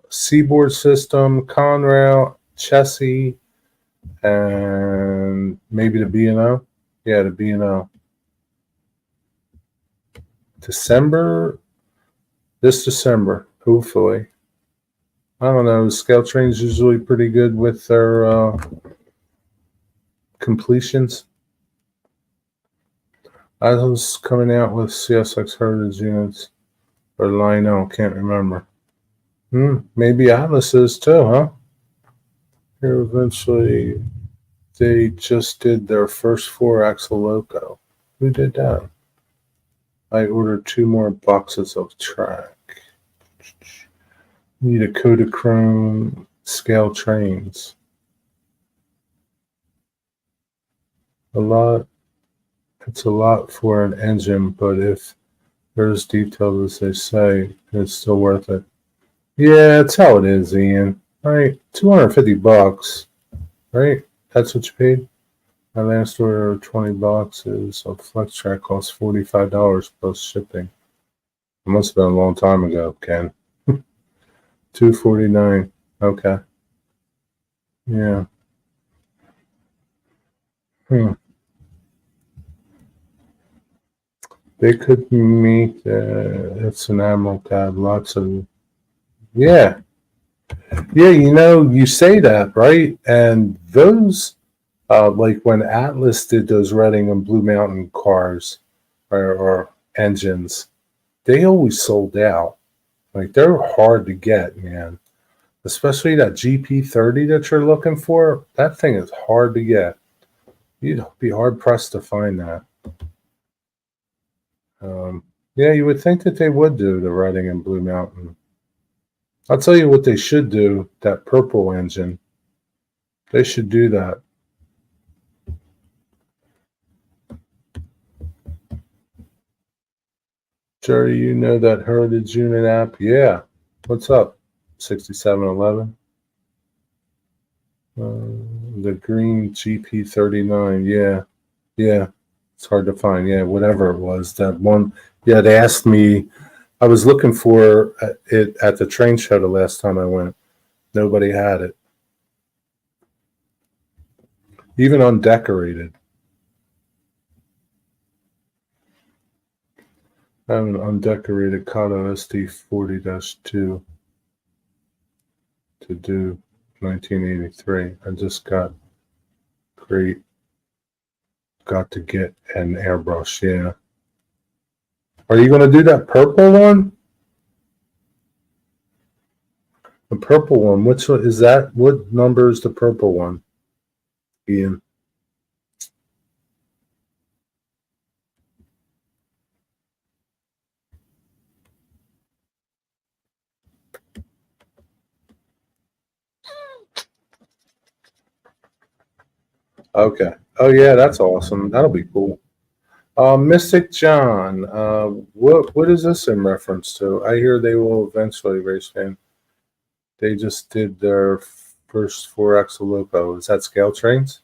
Seaboard System, Conrail, Chessie, and maybe the B&O. Yeah, the B&O. This December, hopefully. I don't know. The Scout Train's usually pretty good with their completions. I was coming out with CSX Heritage units or Lionel, can't remember. Maybe Atlas is too, huh? Here eventually they just did their first 4-axle loco. Who did that? I ordered 2 more boxes of track. Need a Kodachrome scale trains. It's a lot for an engine, but if they're as detailed as they say, it's still worth it. Yeah, that's how it is, Ian. Right, $250, right? That's what you paid. My last order of 20 boxes of Flex Track cost $45 plus shipping. It must have been a long time ago, Ken. $249. Okay. Yeah. They could meet. It's an Admiral cab. Lots of. Yeah. Yeah, you say that, right? And those, like when Atlas did those Reading and Blue Mountain cars or engines, they always sold out. Like they're hard to get, man. Especially that GP30 that you're looking for. That thing is hard to get. You'd be hard pressed to find that. Yeah, you would think that they would do the Reading and Blue Mountain. I'll tell you what they should do, that purple engine. They should do that. Jerry, you know that Heritage Unit app? Yeah. What's up? 6711. The green GP39. Yeah. Yeah. It's hard to find. Yeah, whatever it was. That one. Yeah, they asked me. I was looking for it at the train show the last time I went. Nobody had it. Even undecorated. I have an undecorated Kato SD40-2 to to do 1983. I just got to get an airbrush, yeah. Are you going to do that purple one? The purple one, which one is that? What number is the purple one, Ian? Okay. Oh yeah, that's awesome. That'll be cool. Mystic John, what is this in reference to? I hear they will eventually race fan. They just did their first 4X Loco. Is that Scale Trains?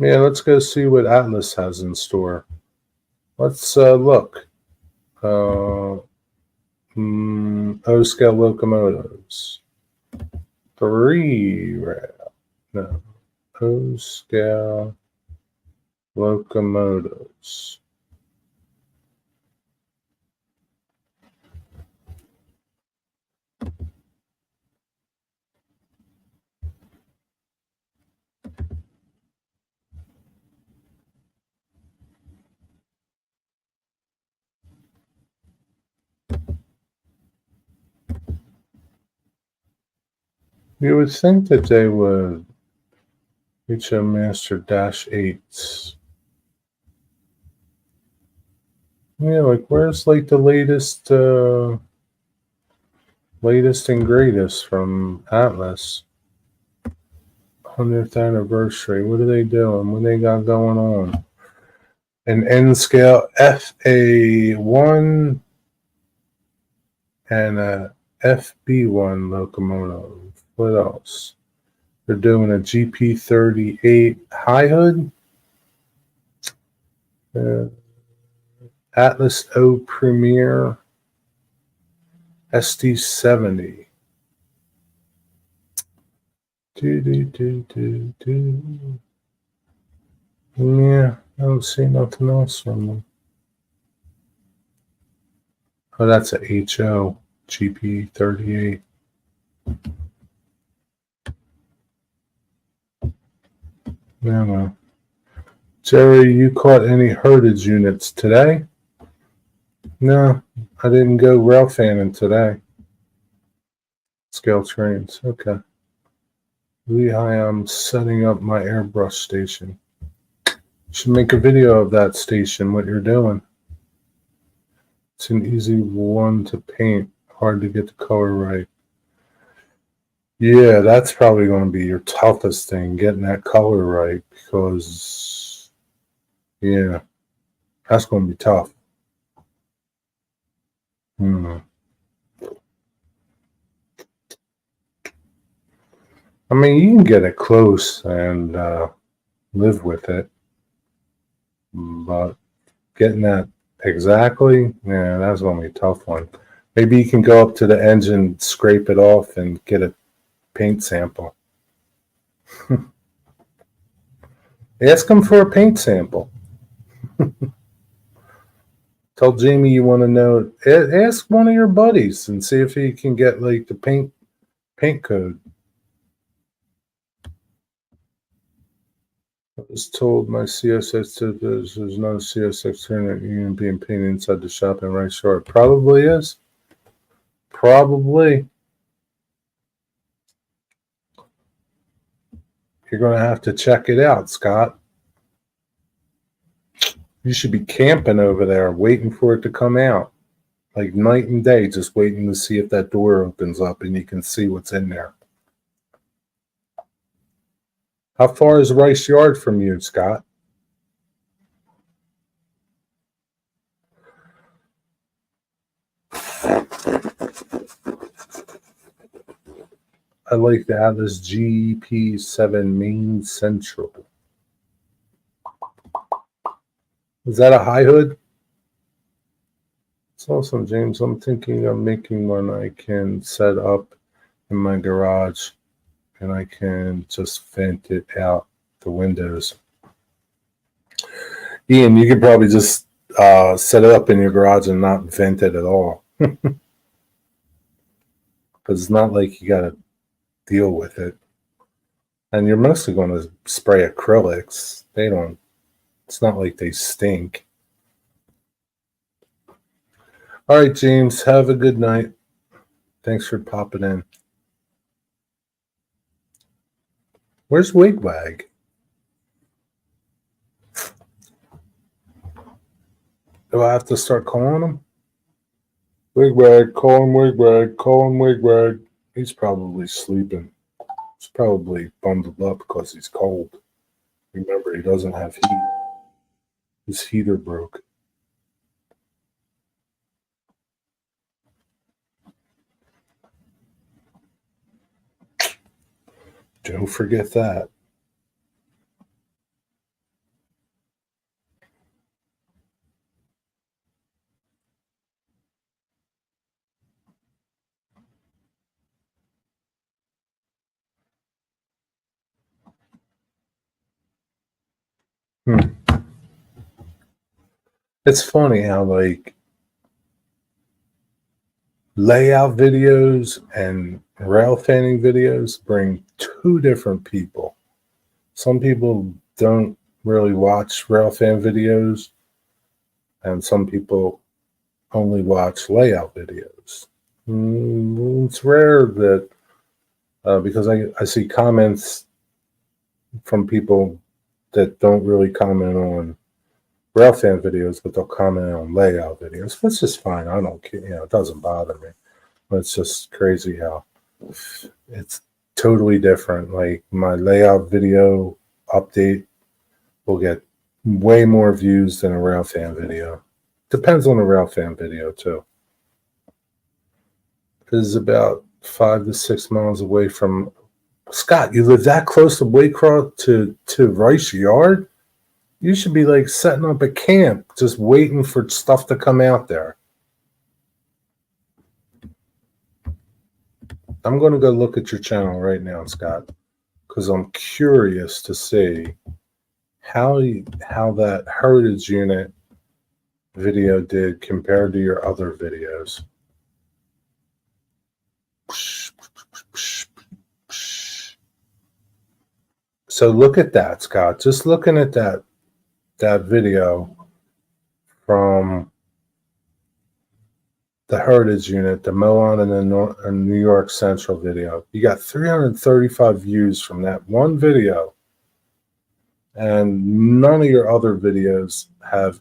Yeah, let's go see what Atlas has in store. Let's look. O-scale locomotives. 3 rail. No. O-scale locomotives. You would think that they would HO Master -8s. Yeah, like where's like the latest and greatest from Atlas? 100th anniversary. What are they doing? What they got going on? An N scale FA1 and a FB1 locomotive. What else? They're doing a GP38 high hood. Atlas O Premier SD70. Yeah, I don't see nothing else from them. Oh, that's a HO GP38. No. Jerry, you caught any heritage units today? No, I didn't go rail fanning today. Scale trains, okay. Lehigh, I'm setting up my airbrush station. Should make a video of that station, what you're doing. It's an easy one to paint, hard to get the color right. Yeah, that's probably going to be your toughest thing, getting that color right, because, yeah, that's going to be tough. I mean, you can get it close and live with it, but getting that exactly, yeah, that's going to be a tough one. Maybe you can go up to the engine, scrape it off, and get a paint sample. Ask them for a paint sample. Tell Jamie you want to know. Ask one of your buddies and see if he can get like the paint code. I was told my CSX there's no CSX tournament union being painted inside the shop in Rice Yard. Probably is. Probably. You're going to have to check it out, Scott. You should be camping over there, waiting for it to come out. Like night and day, just waiting to see if that door opens up and you can see what's in there. How far is Rice Yard from you, Scott? I like the Atlas GP7 Main Central. Is that a high hood? It's awesome, James. I'm thinking of making one I can set up in my garage. and I can just vent it out the windows. Ian, you could probably just set it up in your garage and not vent it at all. Because it's not like you got to deal with it. And you're mostly going to spray acrylics. They don't, it's not like they stink. All right, James, have a good night. Thanks for popping in. Where's Wigwag? Do I have to start calling him? Wigwag, call him Wigwag, call him Wigwag. He's probably sleeping. He's probably bundled up because he's cold. Remember, he doesn't have heat. His heater broke. Don't forget that. It's funny how, like, layout videos and rail fanning videos bring two different people. Some people don't really watch rail fan videos, and some people only watch layout videos. It's rare that, because I see comments from people that don't really comment on rail fan videos, but they'll comment on layout videos, which is fine. I don't care. It doesn't bother me. But it's just crazy how it's totally different. Like, my layout video update will get way more views than a rail fan video. Depends on the rail fan video too. This is about 5 to 6 miles away from Scott. You live that close to Waycross to Rice Yard? You should be like setting up a camp, just waiting for stuff to come out there. I'm going to go look at your channel right now, Scott, because I'm curious to see how that Heritage Unit video did compared to your other videos. So look at that, Scott. Just looking at that video from the Heritage Unit, the Milan and the New York Central video. You got 335 views from that one video, and none of your other videos have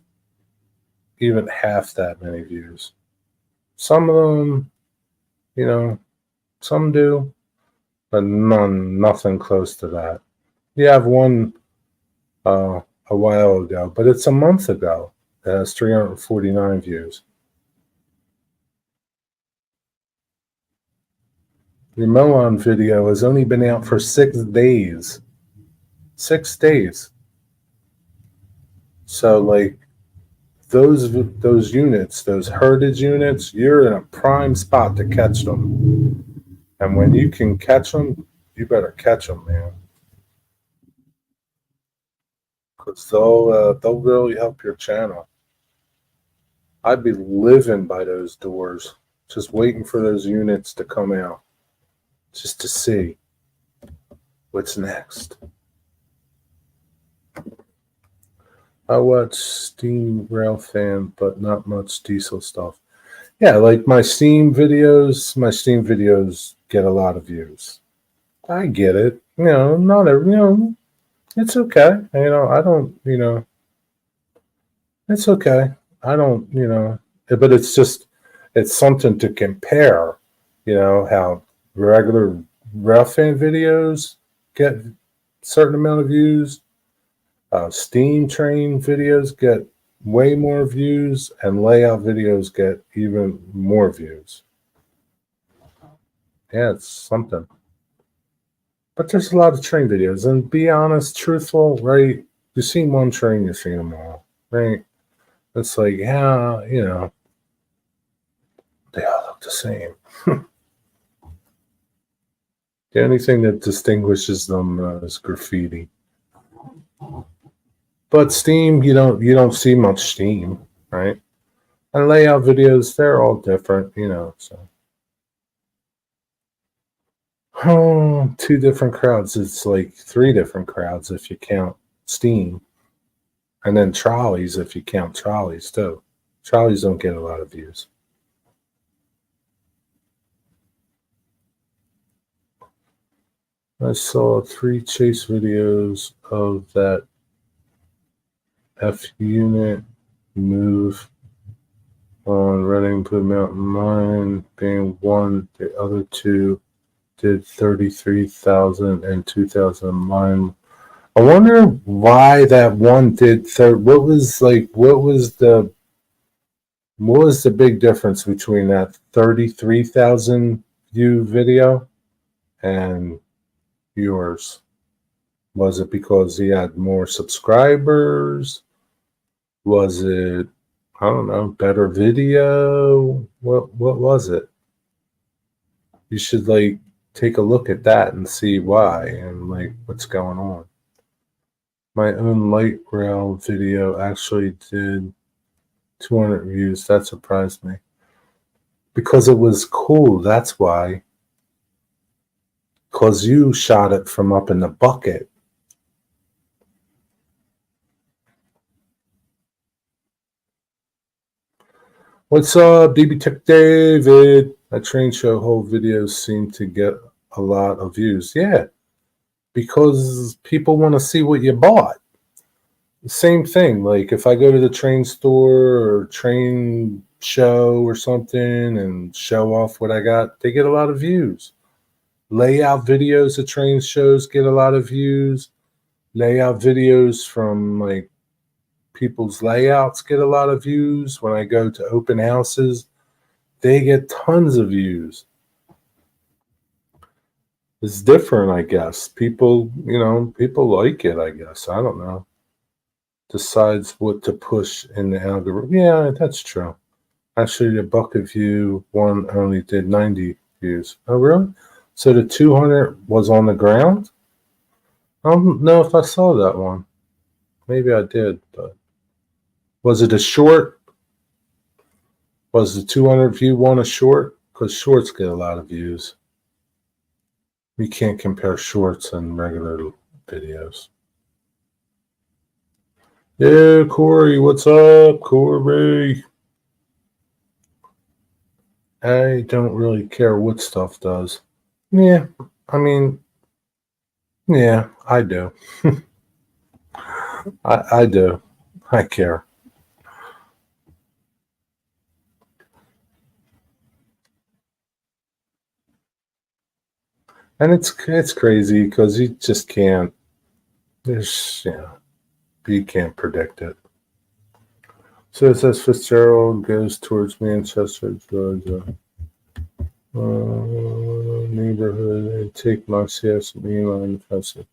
even half that many views. Some of them, some do, but nothing close to that. You have one a while ago, but it's a month ago. It has 349 views. Your Milan video has only been out for 6 days. 6 days. So, like, those units, those Heritage units, you're in a prime spot to catch them. And when you can catch them, you better catch them, man. Because they'll really help your channel. I'd be living by those doors, just waiting for those units to come out, just to see what's next. I watch Steam Railfan, but not much diesel stuff. Yeah, like my Steam videos get a lot of views. I get it. Not every, it's okay. I don't, it's okay. I don't, but it's something to compare, how regular Railfan videos get a certain amount of views. Steam train videos get way more views, and layout videos get even more views. Yeah, it's something. But there's a lot of train videos, and be honest, truthful, right? You've seen one train, you've seen them all, right? It's like, yeah, they all look the same. The only thing that distinguishes them is graffiti. But Steam, you don't see much Steam, right? And layout videos, they're all different, So, two different crowds. It's like three different crowds if you count Steam, and then trolleys if you count trolleys too. Trolleys don't get a lot of views. I saw 3 chase videos of that F unit move on Reading Blue Mountain Mine being one. The other 2 did 33,000 and 2,000 mine. I wonder why that one did what was the big difference between that 33,000 view video and yours? Was it because he had more subscribers? Was it, I don't know, better video? What was it? You should take a look at that and see why and what's going on. My own light rail video actually did 200 views. That surprised me. Because it was cool, that's why. Because you shot it from up in the bucket. What's up, DB Tech David? That train show whole videos seem to get a lot of views. Yeah, because people want to see what you bought. Same thing. Like if I go to the train store or train show or something and show off what I got, they get a lot of views. Layout videos at train shows get a lot of views. Layout videos from people's layouts get a lot of views. When I go to open houses, they get tons of views. It's different, I guess. People like it, I guess. I don't know. Decides what to push in the algorithm. Yeah, that's true. Actually, the bucket view one only did 90 views. Oh, really? So the 200 was on the ground? I don't know if I saw that one. Maybe I did, but was it a short? Was the 200 view one a short? Because shorts get a lot of views. We can't compare shorts and regular videos. Yeah, Corey, what's up, Corey? I don't really care what stuff does. Yeah, I mean, yeah, I do. I do. I care. And it's crazy because you just can't. You can't predict it. So it says Fitzgerald goes towards Manchester, Georgia. Neighborhood and take Marcia's mainline offensive.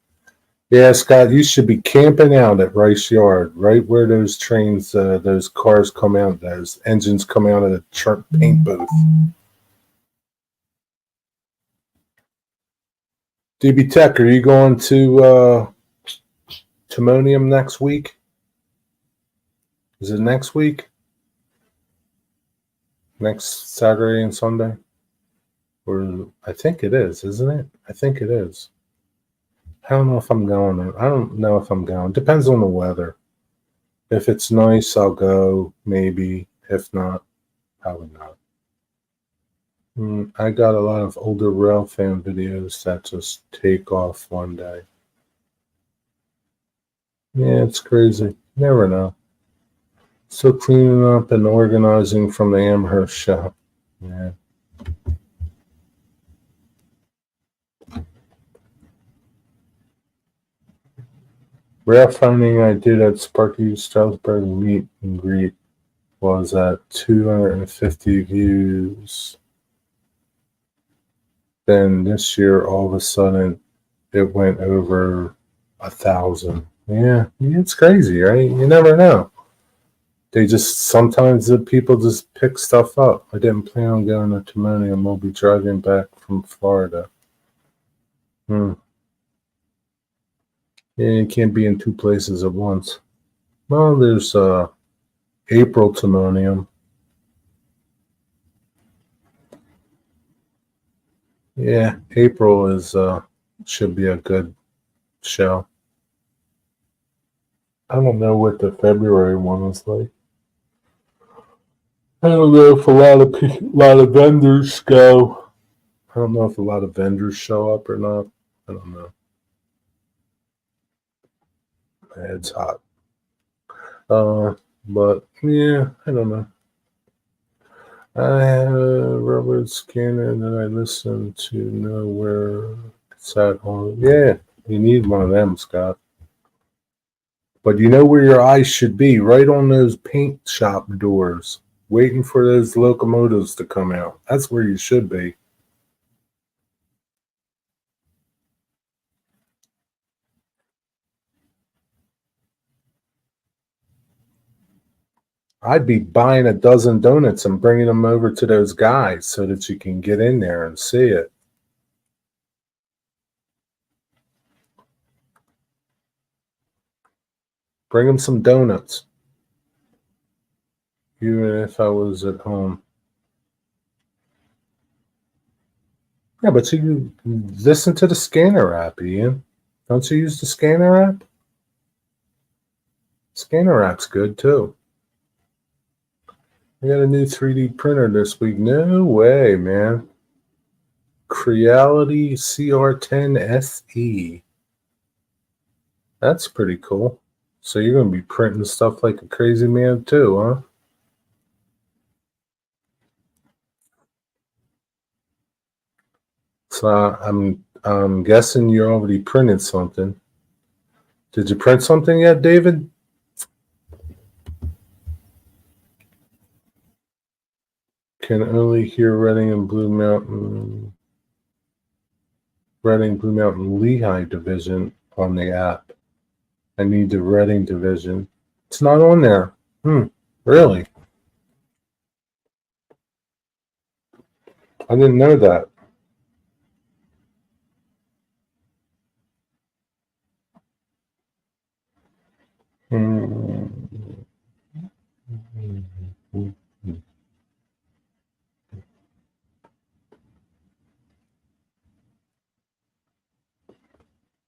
Yeah, Scott, you should be camping out at Rice Yard, right where those trains, those cars come out, those engines come out of the paint booth. DB Tech, are you going to Timonium next week? Is it next week? Next Saturday and Sunday? Or I think it is, isn't it? I think it is. I don't know if I'm going. I don't know if I'm going. Depends on the weather. If it's nice, I'll go, maybe. If not, probably not. I got a lot of older rail fan videos that just take off one day. Yeah, it's crazy. Never know. So cleaning up and organizing from the Amherst shop. Yeah. Rare finding I did at Sparky Strasburg meet and greet was at 250 views. Then this year, all of a sudden, it went over 1,000. Yeah, it's crazy, right? You never know. Sometimes the people just pick stuff up. I didn't plan on going to Timonium. We'll be driving back from Florida. Yeah, you can't be in two places at once. Well, there's April Timonium. Yeah, April is should be a good show. I don't know what the February one is like. I don't know if a lot of vendors go. I don't know if a lot of vendors show up or not. I don't know. It's hot. But yeah, I don't know. I have a rubber scanner that I listen to know where it's at on. Yeah, you need one of them, Scott. But you know where your eyes should be, right on those paint shop doors, waiting for those locomotives to come out. That's where you should be. I'd be buying a dozen donuts and bringing them over to those guys so that you can get in there and see it. Bring them some donuts, even if I was at home. Yeah, but you listen to the scanner app, Ian. Don't you use the scanner app? Scanner app's good too. I got a new 3D printer this week. No way, man. Creality CR10 SE. That's pretty cool. So you're going to be printing stuff like a crazy man too, huh? So I'm guessing you already printed something. Did you print something yet, David? Can only hear Reading, Blue Mountain Lehigh division on the app. I need the Reading division. It's not on there. Really? I didn't know that.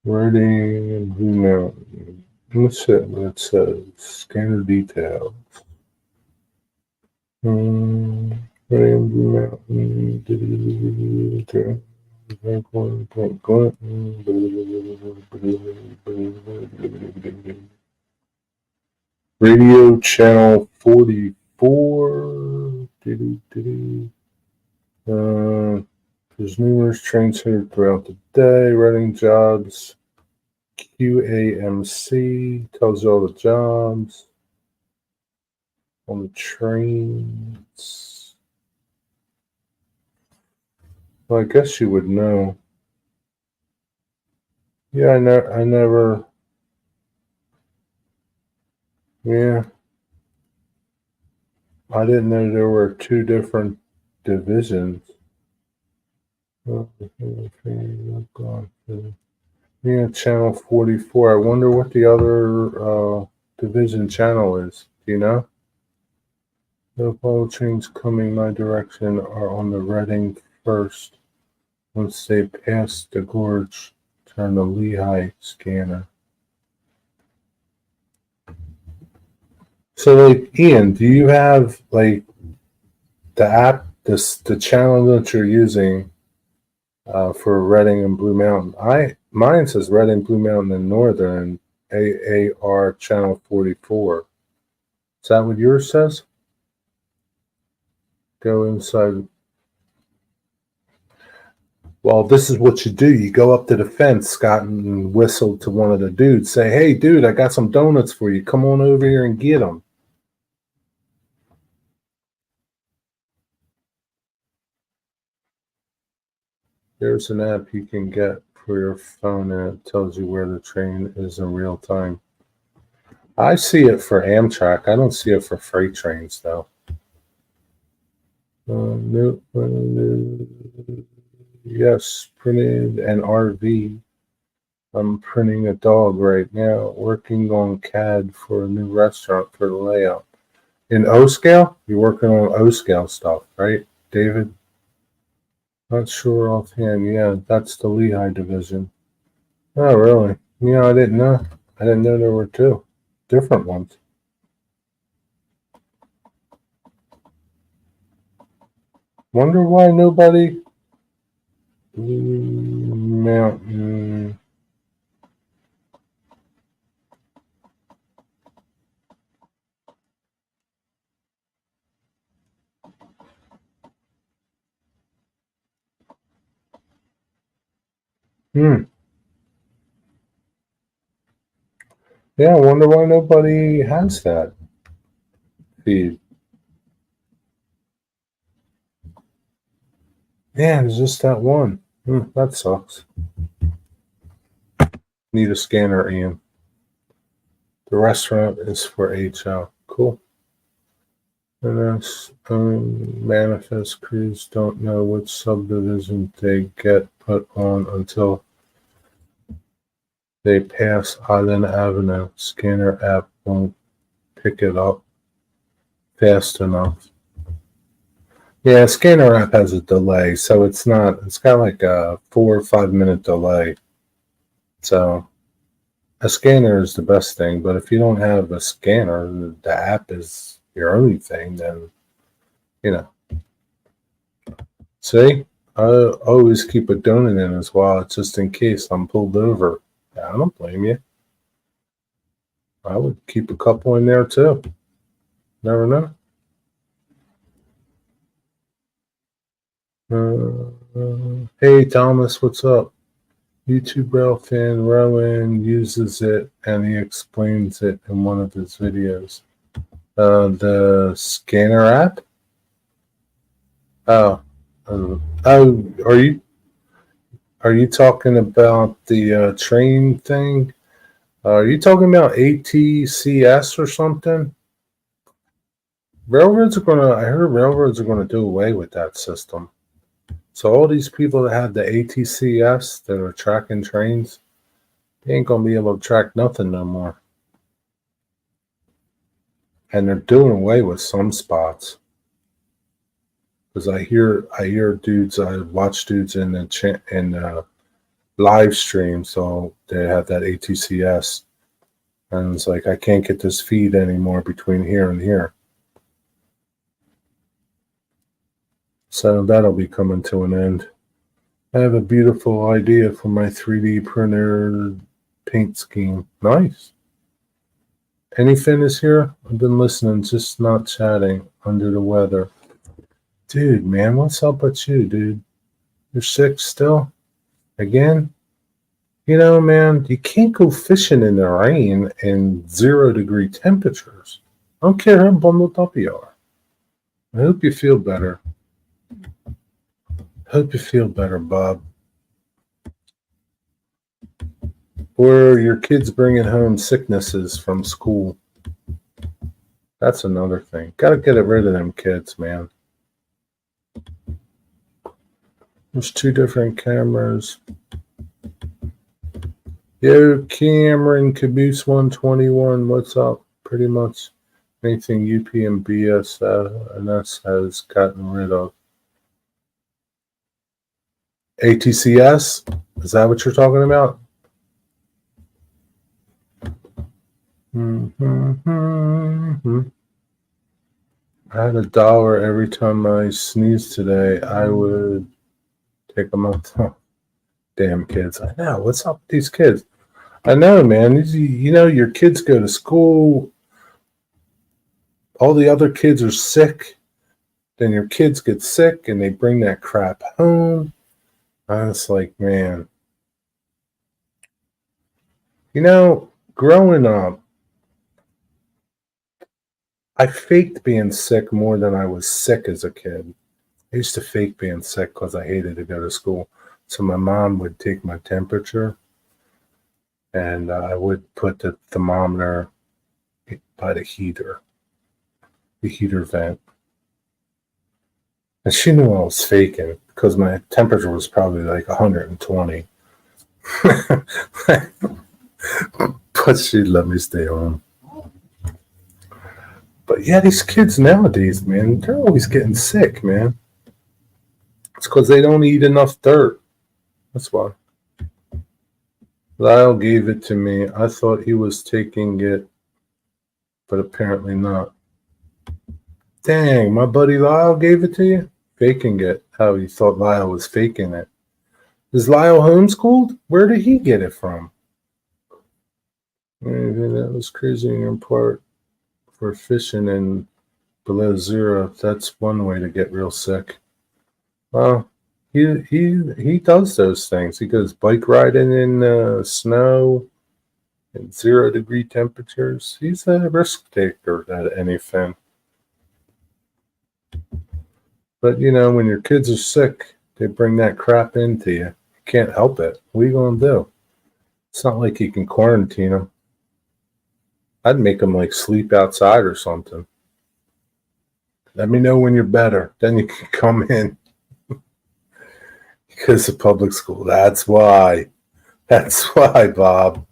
Reading and Blue Mountain. Let's see what it says. Scanner details. Reading and Blue Mountain. Radio channel 44. There's numerous trains here throughout the day. Writing jobs. QAMC tells you all the jobs on the trains. Well, I guess you would know. Yeah, I never. Yeah, I didn't know there were two different divisions. Yeah, channel 44. I wonder what the other division channel is. Do you know? The all trains coming my direction are on the Reading first. Once they pass the gorge, turn the Lehigh scanner. So, like, Ian, do you have like the app, the channel that you're using for Reading and Blue Mountain? Mine says Reading, Blue Mountain, and Northern AAR channel 44. Is that what yours says? Go inside. Well, this is what you do. You go up to the fence, Scott, and whistle to one of the dudes. Say, hey, dude, I got some donuts for you. Come on over here and get them. There's an app you can get for your phone, and it tells you where the train is in real time. I see it for Amtrak. I don't see it for freight trains, though. Yes, printed an RV. I'm printing a dog right now, working on CAD for a new restaurant for the layout. In O scale? You're working on O scale stuff, right, David? Not sure offhand. Yeah, that's the Lehigh division. Oh, really? Yeah, I didn't know. I didn't know there were two different ones. Wonder why nobody. Mountain. Hmm. Yeah, I wonder why nobody has that feed. Yeah, it's just that one. That sucks. Need a scanner, Ian. The restaurant is for HL. Cool. And that's manifest crews don't know which subdivision they get put on until they pass Island Avenue. Scanner app won't pick it up fast enough. Yeah, scanner app has a delay, so it's got like a 4 or 5 minute delay. So a scanner is the best thing, but if you don't have a scanner, the app is your only thing, then, you know. See, I always keep a donut in his wallet just in case I'm pulled over. I don't blame you. I would keep a couple in there too. Never know. Hey Thomas, what's up? YouTube Rail fan Rowan uses it and he explains it in one of his videos. The scanner app? Oh, are you talking about the train thing? Are you talking about ATCS or something? I heard railroads are gonna do away with that system. So all these people that have the ATCS that are tracking trains, they ain't gonna be able to track nothing no more. And they're doing away with some spots. Because I watch dudes in the live stream, so they have that ATCS, and it's like I can't get this feed anymore between here and here. So that'll be coming to an end. I have a beautiful idea for my 3D printer paint scheme. Nice. Anything is here? I've been listening, just not chatting. Under the weather. Dude, man, what's up with you, dude? You're sick still? Again? You know, man, you can't go fishing in the rain and 0-degree temperatures. I don't care how bundled up you are. I hope you feel better. Hope you feel better, Bob. Or your kids bringing home sicknesses from school. That's another thing. Got to get rid of them kids, man. There's 2 different cameras. Yo, Cameron, Caboose 121, what's up? Pretty much anything UP and BS and S has gotten rid of. ATCS? Is that what you're talking about? I had $1 every time I sneezed today. I would take a month. Damn kids. I know. What's up with these kids? I know, man. Your kids go to school. All the other kids are sick. Then your kids get sick and they bring that crap home. I was like, man. Growing up, I faked being sick more than I was sick as a kid. I used to fake being sick because I hated to go to school. So my mom would take my temperature and I would put the thermometer by the heater vent. And she knew I was faking because my temperature was probably like 120. But she let me stay home. But yeah, these kids nowadays, man, they're always getting sick, man. It's because they don't eat enough dirt. That's why. Lyle gave it to me. I thought he was taking it, but apparently not. Dang, my buddy Lyle gave it to you? Faking it. How you thought Lyle was faking it. Is Lyle homeschooled? Where did he get it from? Maybe that was crazy in part for fishing and below zero. That's one way to get real sick. Well, he does those things. He goes bike riding in snow and 0-degree temperatures. He's a risk taker at anything. But you know, when your kids are sick, they bring that crap into you. You can't help it. What are you gonna do? It's not like you can quarantine them. I'd make them like sleep outside or something. Let me know when you're better. Then you can come in. Because of public school. That's why. That's why, Bob.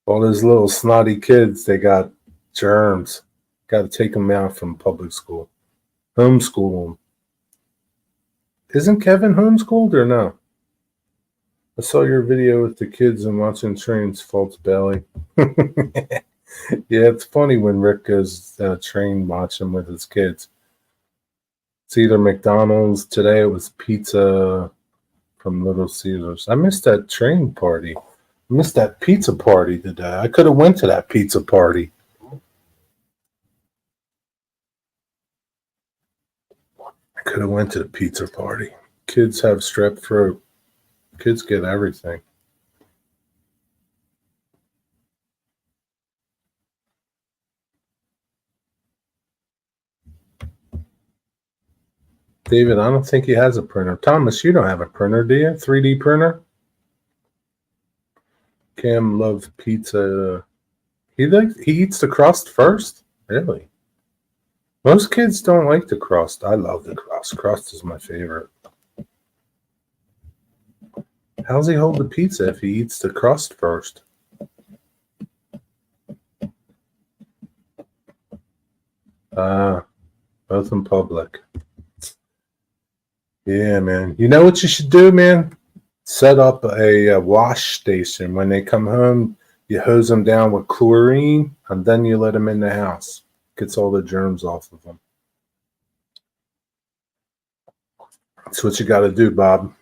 All those little snotty kids, they got germs. Got to take them out from public school. Homeschool them. Isn't Kevin homeschooled or no? I saw your video with the kids and watching trains false belly. Yeah, it's funny when Rick goes train watching with his kids. It's either McDonald's. Today it was pizza from Little Caesars. I missed that train party. I missed that pizza party today. I could have went to that pizza party. I could have went to the pizza party. Kids have strep throat. Kids get everything. David, I don't think he has a printer. Thomas, you don't have a printer, do you? 3D printer? Cam loves pizza. He eats the crust first? Really? Most kids don't like the crust. I love the crust. Crust is my favorite. How's he hold the pizza if he eats the crust first? Both in public. Yeah, man. You know what you should do, man? Set up a wash station. When they come home, you hose them down with chlorine, and then you let them in the house. Gets all the germs off of them. That's what you got to do, Bob.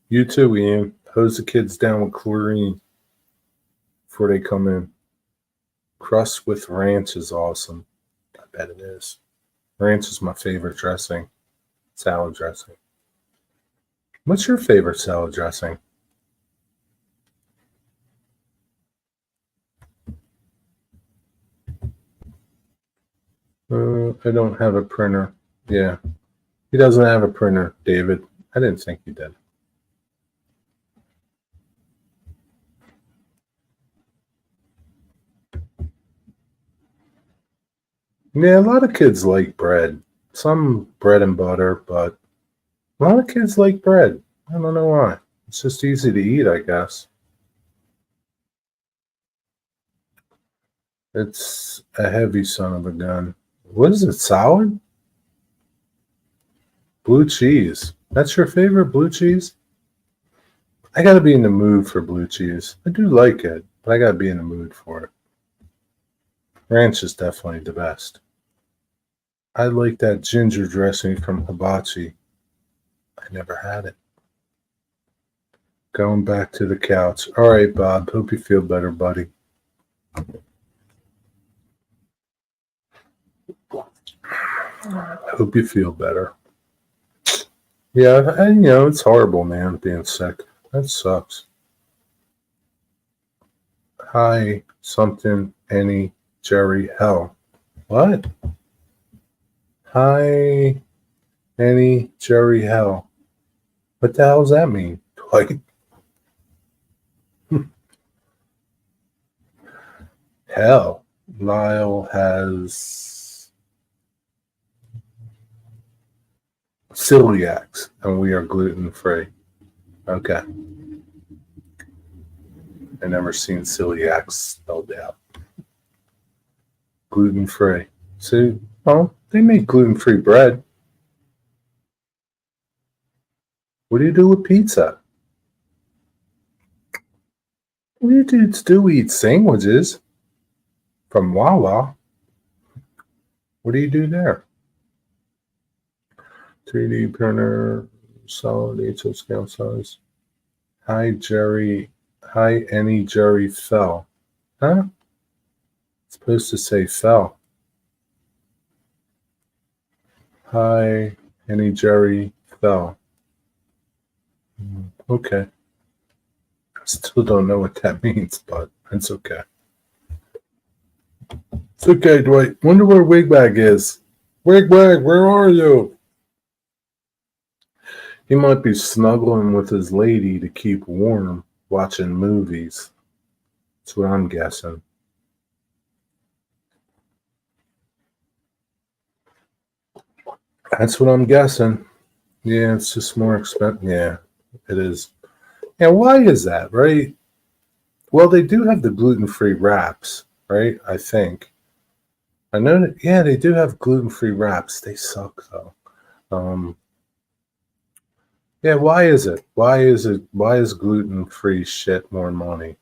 You too, Ian. Hose the kids down with chlorine before they come in. Crust with ranch is awesome. I bet it is. Ranch is my favorite dressing. Salad dressing. What's your favorite salad dressing? I don't have a printer. Yeah. He doesn't have a printer, David. I didn't think he did. Yeah, a lot of kids like bread. Some bread and butter, but a lot of kids like bread. I don't know why. It's just easy to eat, I guess. It's a heavy son of a gun. What is it, solid? Blue cheese. That's your favorite, blue cheese? I gotta be in the mood for blue cheese. I do like it, but I gotta be in the mood for it. Ranch is definitely the best. I like that ginger dressing from Hibachi. I never had it. Going back to the couch. All right, Bob. Hope you feel better, buddy. Hope you feel better. Yeah, and it's horrible, man, being sick. That sucks. Hi, something, any, Jerry, hell. What? Hi, any, Jerry, hell. What the hell does that mean? Like, hell. Lyle has Celiacs, and we are gluten-free. Okay. I never seen celiacs spelled out. Gluten-free. See, oh, they make gluten-free bread. What do you do with pizza? What do you dudes do? Eat sandwiches from Wawa. What do you do there? 3D printer, solid HO scale size. Hi, Jerry. Hi, any Jerry fell. Huh? It's supposed to say fell. Hi, any Jerry fell. Okay. I still don't know what that means, but it's okay. It's okay, Dwight. Wonder where Wigbag is. Wigbag, where are you? He might be snuggling with his lady to keep warm, watching movies. That's what I'm guessing. That's what I'm guessing. Yeah, it's just more expensive. Yeah, it is. Yeah, why is that, right? Well, they do have the gluten-free wraps, right? I think. I know that, yeah, they do have gluten-free wraps. They suck, though. Yeah, why is it? Why is gluten-free shit more money?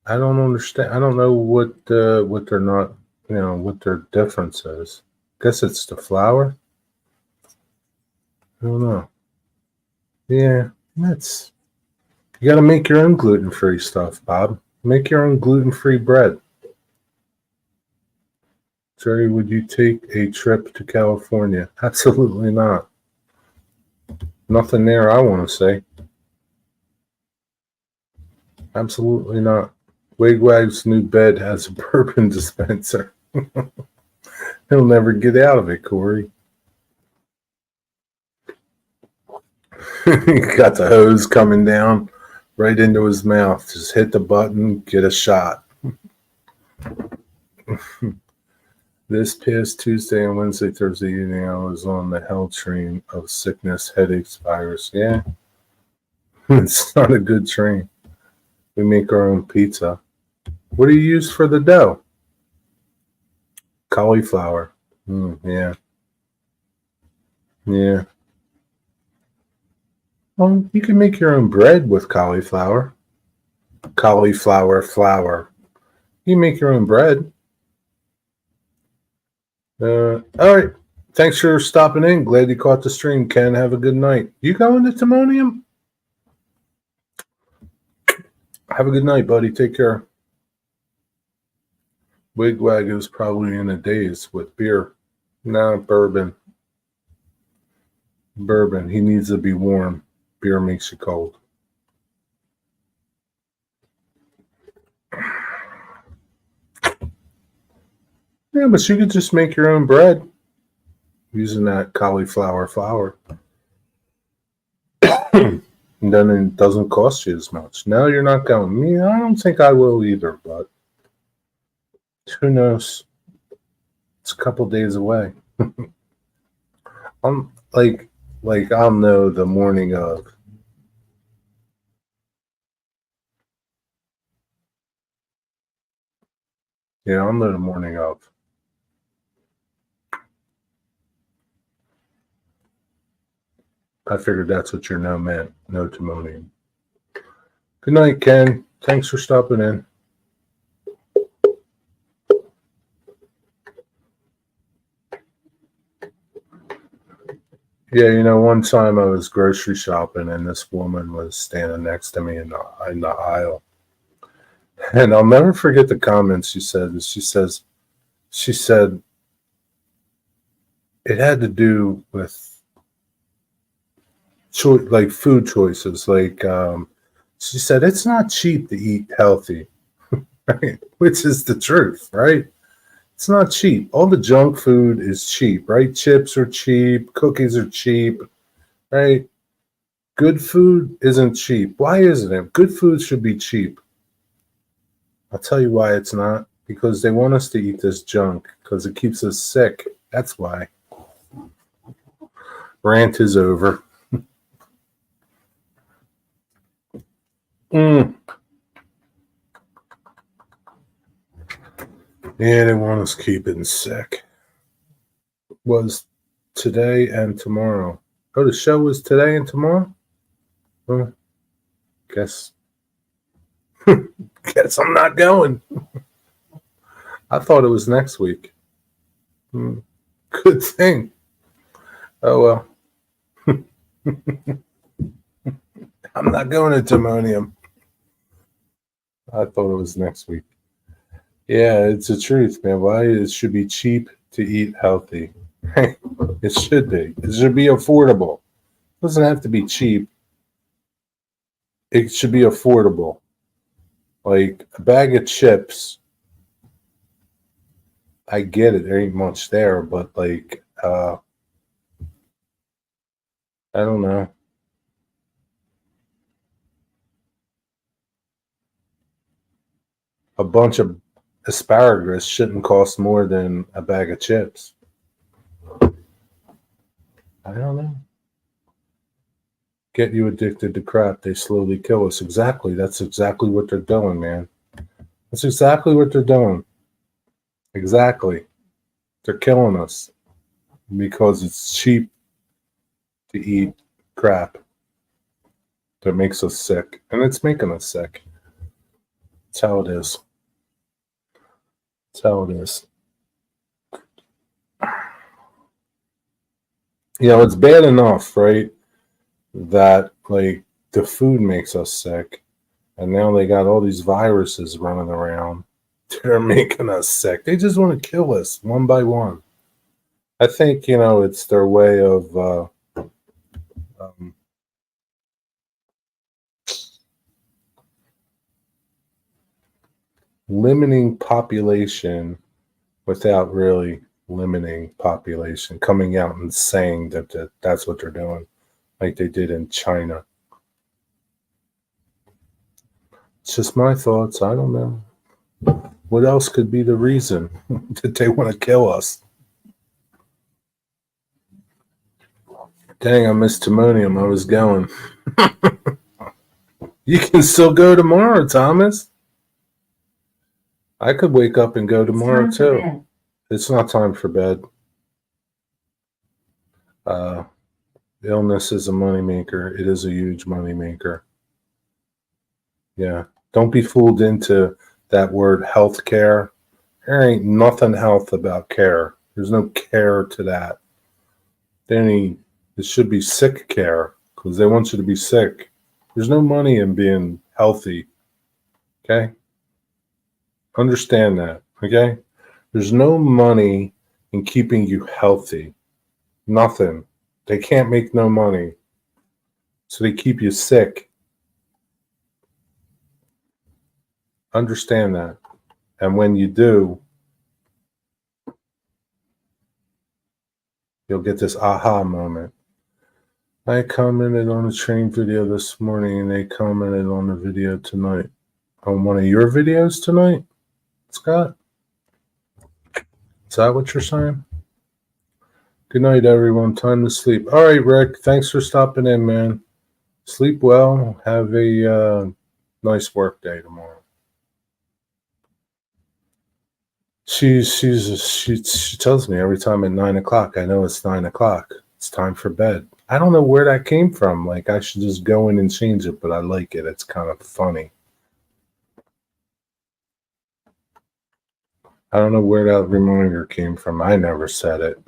I don't understand. I don't know what they're not, what their difference is. Guess it's the flour. I don't know. Yeah, you got to make your own gluten-free stuff, Bob. Make your own gluten-free bread. Jerry, would you take a trip to California? Absolutely not. Nothing there I want to say. Absolutely not. Wigwag's new bed has a bourbon dispenser. He'll never get out of it, Corey. He got the hose coming down right into his mouth. Just hit the button, get a shot. This past Tuesday and Wednesday, Thursday evening, I was on the hell train of sickness, headaches, virus. Yeah, it's not a good train. We make our own pizza. What do you use for the dough? Cauliflower. Yeah. Yeah. Well, you can make your own bread with cauliflower. Cauliflower flour. You make your own bread. All right. Thanks for stopping in. Glad you caught the stream, Ken. Have a good night. You going to Timonium? Have a good night, buddy. Take care. Wigwag is probably in a daze with beer. No, bourbon. Bourbon. He needs to be warm. Beer makes you cold. Yeah, but you could just make your own bread using that cauliflower flour. And then it doesn't cost you as much. Now you're not going. Yeah, I don't think I will either, but who knows? It's a couple days away. I'm like I'll know the morning of. Yeah, I'll know the morning of. I figured that's what your no meant. No timonium. Good night, Ken. Thanks for stopping in. Yeah, one time I was grocery shopping and this woman was standing next to me in the aisle. And I'll never forget the comments she said. She said it had to do with like food choices. Like she said, it's not cheap to eat healthy, right? Which is the truth, right? It's not cheap. All the junk food is cheap, right? Chips are cheap. Cookies are cheap, right? Good food isn't cheap. Why isn't it? Good food should be cheap. I'll tell you why it's not. Because they want us to eat this junk because it keeps us sick. That's why. Rant is over. Yeah, they want us keeping sick. Was today and tomorrow. Oh, the show was today and tomorrow? Well, guess I'm not going. I thought it was next week. Good thing. Oh well. I'm not going to Timonium. I thought it was next week. Yeah, it's the truth, man. Why it should be cheap to eat healthy. It should be. It should be affordable. It doesn't have to be cheap. It should be affordable. Like a bag of chips. I get it. There ain't much there, but like I don't know. A bunch of asparagus shouldn't cost more than a bag of chips. I don't know. Get you addicted to crap. They slowly kill us. Exactly. That's exactly what they're doing, man. That's exactly what they're doing. Exactly. They're killing us because it's cheap to eat crap that makes us sick. And it's making us sick. That's how it is. That's how it is. You know, it's bad enough, right? That like the food makes us sick. And now they got all these viruses running around. They're making us sick. They just want to kill us one by one. I think, you know, it's their way of limiting population without really limiting population, coming out and saying that that's what they're doing, like they did in China. It's just my thoughts. I don't know. What else could be the reason that they want to kill us? Dang, I missed Timonium. I was going. You can still go tomorrow, Thomas. I could wake up and go tomorrow too. It's not time for bed. Illness is a moneymaker. It is a huge moneymaker. Yeah. Don't be fooled into that word healthcare. There ain't nothing health about care. There's no care to that. It should be sick care because they want you to be sick. There's no money in being healthy. Okay? Understand that. Okay? There's no money in keeping you healthy. Nothing. They can't make no money. So they keep you sick. Understand that. And when you do, you'll get this aha moment. I commented on the train video this morning and they commented on the video tonight. On one of your videos tonight, Scott? Is that what you're saying? Good night, everyone. Time to sleep. All right, Rick. Thanks for stopping in, man. Sleep well. Have a nice work day tomorrow. She tells me every time at 9 o'clock. I know it's 9 o'clock. It's time for bed. I don't know where that came from. Like I should just go in and change it, but I like it. It's kind of funny. I don't know where that reminder came from. I never said it.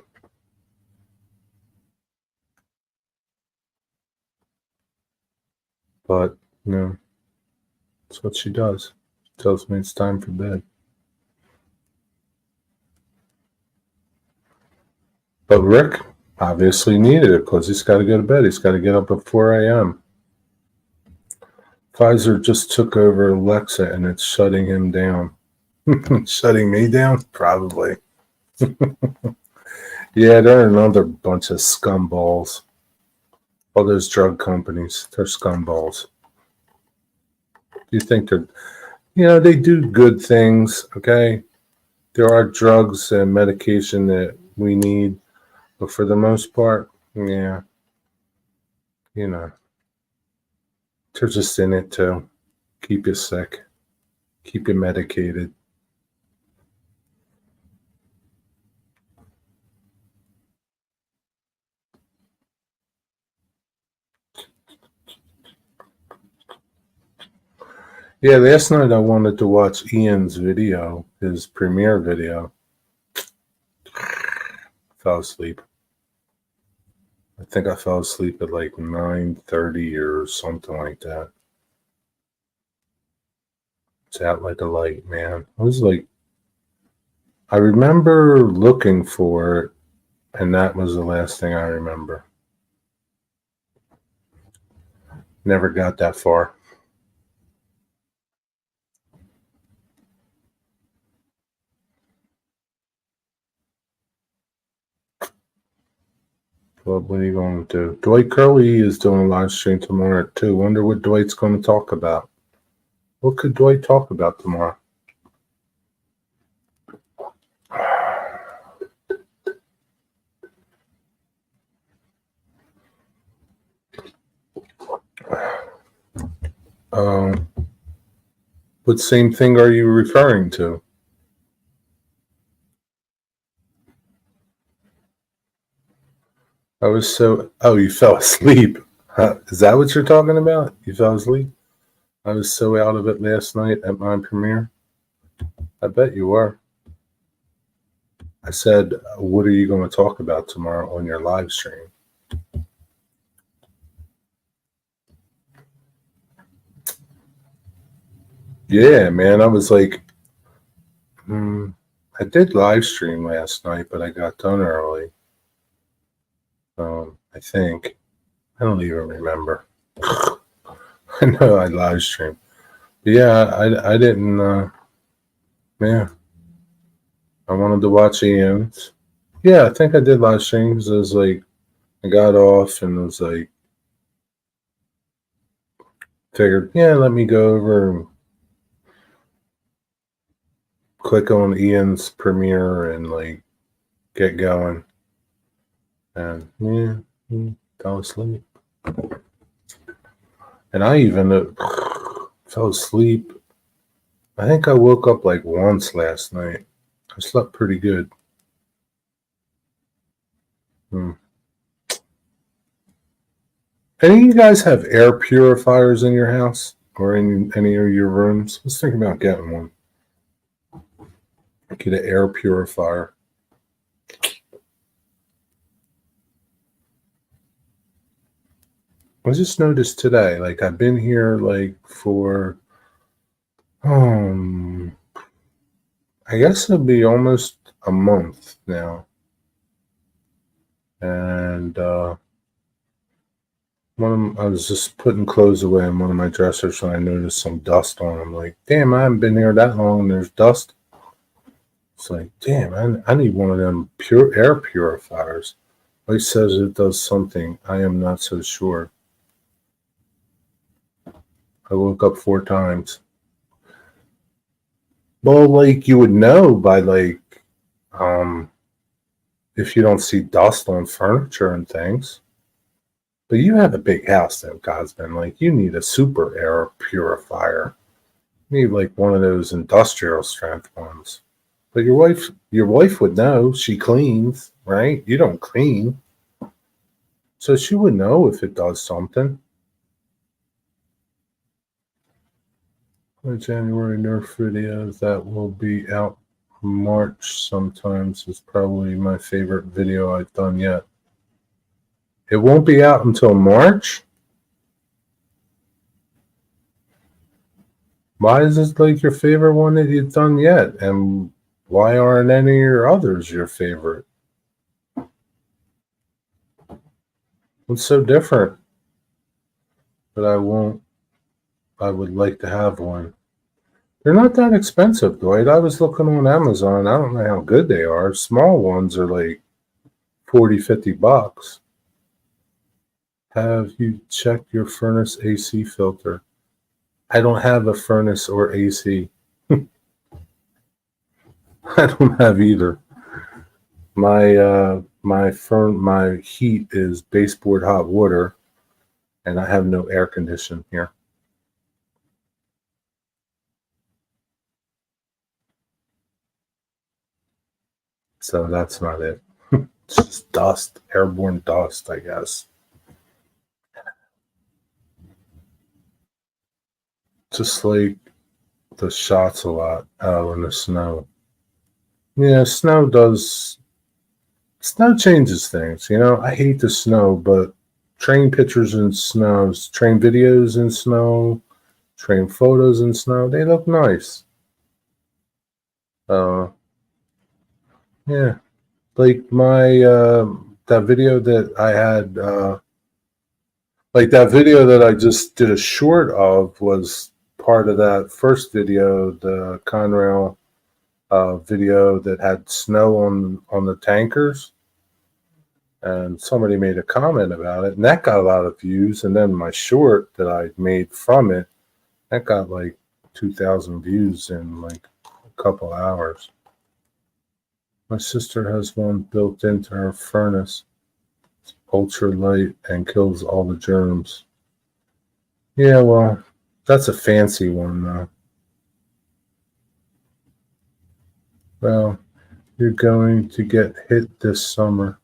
But, you know, that's what she does. She tells me it's time for bed. But Rick obviously needed it because he's got to go to bed. He's got to get up at 4 a.m. Pfizer just took over Alexa and it's shutting him down. Shutting me down? Probably. Yeah, they're another bunch of scumballs. All those drug companies, they're scumballs. Do you think they're, they do good things, okay? There are drugs and medication that we need, but for the most part, Yeah, you know, they're just in it to keep you sick, keep you medicated. Yeah, last night I wanted to watch Ian's video, his premiere video. Fell asleep. I think I fell asleep at like 9:30 or something like that. It's out like a light, man. I was like, I remember looking for it, and that was the last thing I remember. Never got that far. What are you going to do? Dwight Curley is doing a live stream tomorrow too. Wonder what Dwight's going to talk about. What could Dwight talk about tomorrow? What same thing are you referring to? I was so. Oh, you fell asleep. Is that what you're talking about? You fell asleep? I was so out of it last night at my premiere. I bet you were. I said, what are you going to talk about tomorrow on your live stream? Yeah, man. I was like, I did live stream last night, but I got done early. I think. I don't even remember. I know I live streamed. But yeah, I didn't, yeah. I wanted to watch Ian's. Yeah, I think I did live stream because I was like, I got off and was like, figured, yeah, let me go over and click on Ian's premiere and like get going. And yeah, fell asleep. And I even fell asleep. I think I woke up like once last night. I slept pretty good. Any of you guys have air purifiers in your house or in any of your rooms? Let's think about getting one. Get an air purifier. I just noticed today, like I've been here like for, I guess it'll be almost a month now. And I was just putting clothes away in one of my dressers and I noticed some dust on them. Like, damn, I haven't been here that long and there's dust. It's like, damn, I need one of them pure air purifiers. It says it does something. I am not so sure. I woke up 4 times. Well, like you would know by like, if you don't see dust on furniture and things. But you have a big house though, Cosman. Like you need a super air purifier. You need like one of those industrial strength ones. But your wife would know. She cleans, right? You don't clean. So she would know if it does something. The January Nerf videos that will be out March sometimes is probably my favorite video I've done yet. It won't be out until March? Why is this like your favorite one that you've done yet? And why aren't any of your others your favorite? What's so different? But I would like to have one. They're not that expensive, Dwight. I was looking on Amazon. I don't know how good they are. Small ones are like 40, 50 bucks. Have you checked your furnace AC filter? I don't have a furnace or AC. I don't have either. My my heat is baseboard hot water, and I have no air conditioning here. So that's not it. It's just dust, airborne dust, I guess. Just like the shots a lot out in the snow. Yeah, snow changes things, I hate the snow, but train pictures in snow, train videos in snow, train photos in snow, they look nice. Yeah. Like my that video that I had like that video that I just did a short of was part of that first video, the Conrail video that had snow on the tankers, and somebody made a comment about it, and that got a lot of views. And then my short that I made from it, that got like 2,000 views in like a couple hours. My sister has one built into her furnace. It's ultra light and kills all the germs. Yeah, well, that's a fancy one though. Well, you're going to get hit this summer.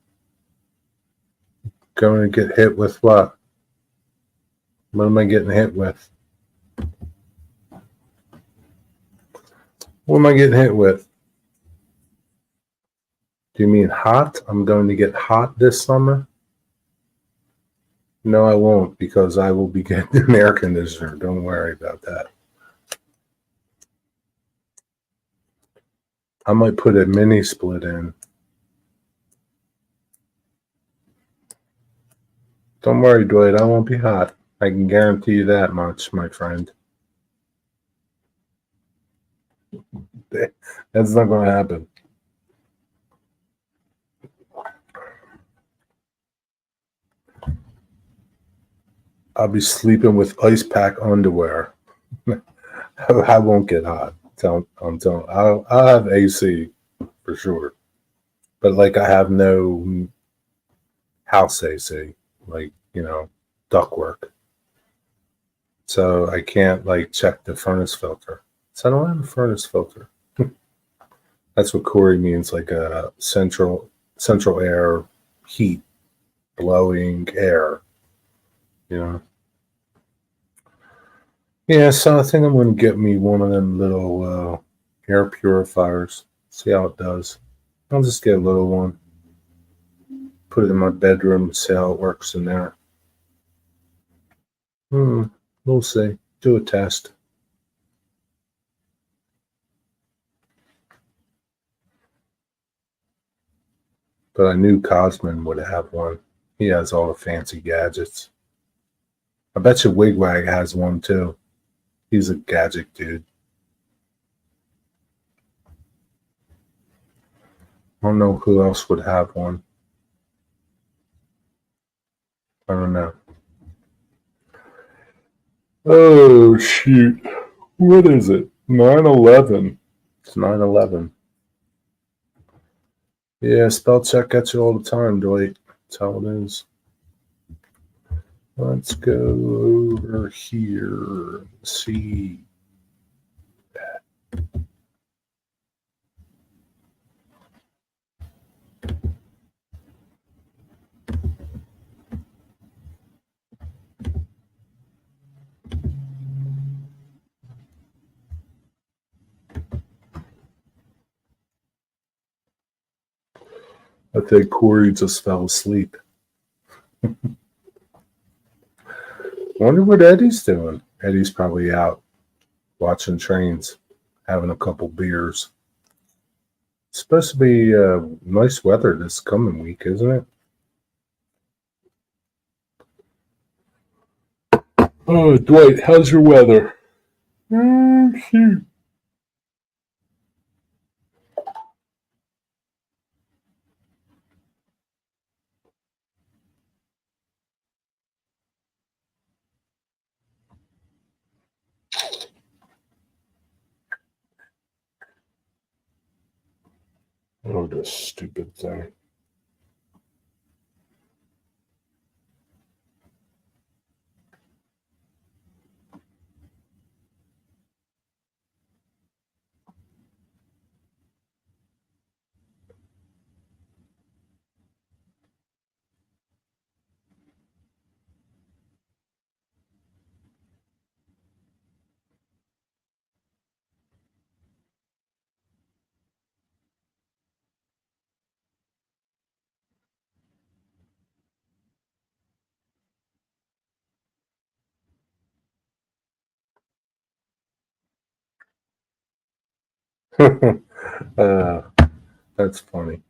Going to get hit with what? What am I getting hit with? What am I getting hit with? Do you mean hot? I'm going to get hot this summer? No, I won't, because I will be getting an air conditioner. Don't worry about that. I might put a mini split in. Don't worry, Dwight. I won't be hot. I can guarantee you that much, my friend. That's not going to happen. I'll be sleeping with ice pack underwear. I won't get hot. I'm telling. I'll have AC for sure, but like I have no house AC, like ductwork, so I can't like check the furnace filter. So I don't have a furnace filter. That's what Corey means, like a central air heat blowing air. Yeah, so I think I'm going to get me one of them little air purifiers. See how it does. I'll just get a little one. Put it in my bedroom. See how it works in there. We'll see. Do a test. But I knew Cosman would have one. He has all the fancy gadgets. I bet you Wigwag has one too. He's a gadget dude. I don't know who else would have one. I don't know. Oh, shoot. What is it? 9/11. It's 9/11. Yeah, spell check gets you all the time, Dwight. That's how it is. Let's go over here and see. I think Corey just fell asleep. Wonder what Eddie's doing. Eddie's probably out watching trains, having a couple beers. It's supposed to be nice weather this coming week, isn't it? Oh, Dwight, how's your weather? Oh, shoot. Oh, this stupid thing. uh, that's funny.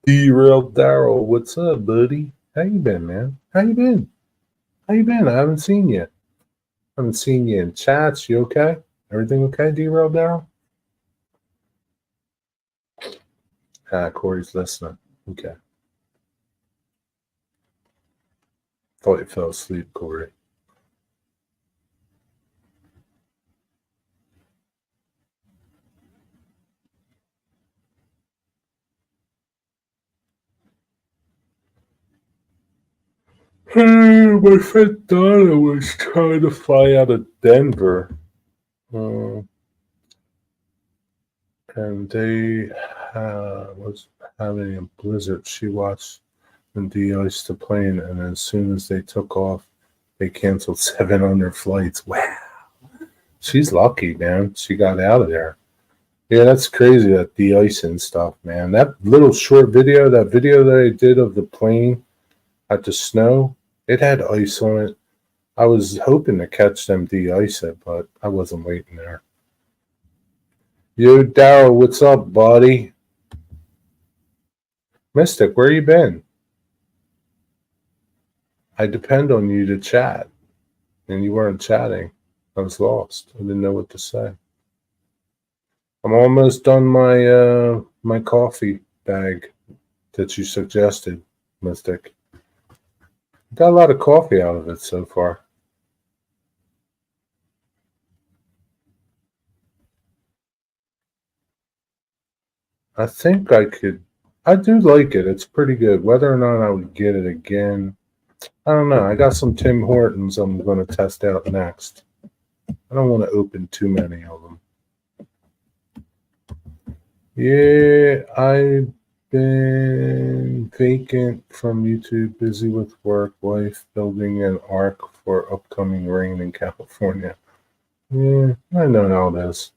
Derailed Daryl, what's up, buddy? How you been, man? How you been? How you been? I haven't seen you. I haven't seen you in chats. You okay? Everything okay, Derailed Daryl? Corey's listening. Okay. Thought you fell asleep, Corey. My friend Donna was trying to fly out of Denver. And they was having a blizzard. She watched them de-ice the plane, and as soon as they took off, they canceled 700 flights. Wow. She's lucky, man. She got out of there. Yeah, that's crazy, that de-icing stuff, man. That little short video, that video that I did of the plane at the snow, it had ice on it. I was hoping to catch them de-ice it, but I wasn't waiting there. Yo, Daryl, what's up, buddy? Mystic, where you been? I depend on you to chat, and you weren't chatting. I was lost. I didn't know what to say. I'm almost done my my coffee bag that you suggested, Mystic. Got a lot of coffee out of it so far. I think I could. I do like it. It's pretty good. Whether or not I would get it again, I don't know. I got some Tim Hortons I'm going to test out next. I don't want to open too many of them. Yeah, I've been vacant from YouTube, busy with work, wife building an ark for upcoming rain in California. Yeah, I know how it is.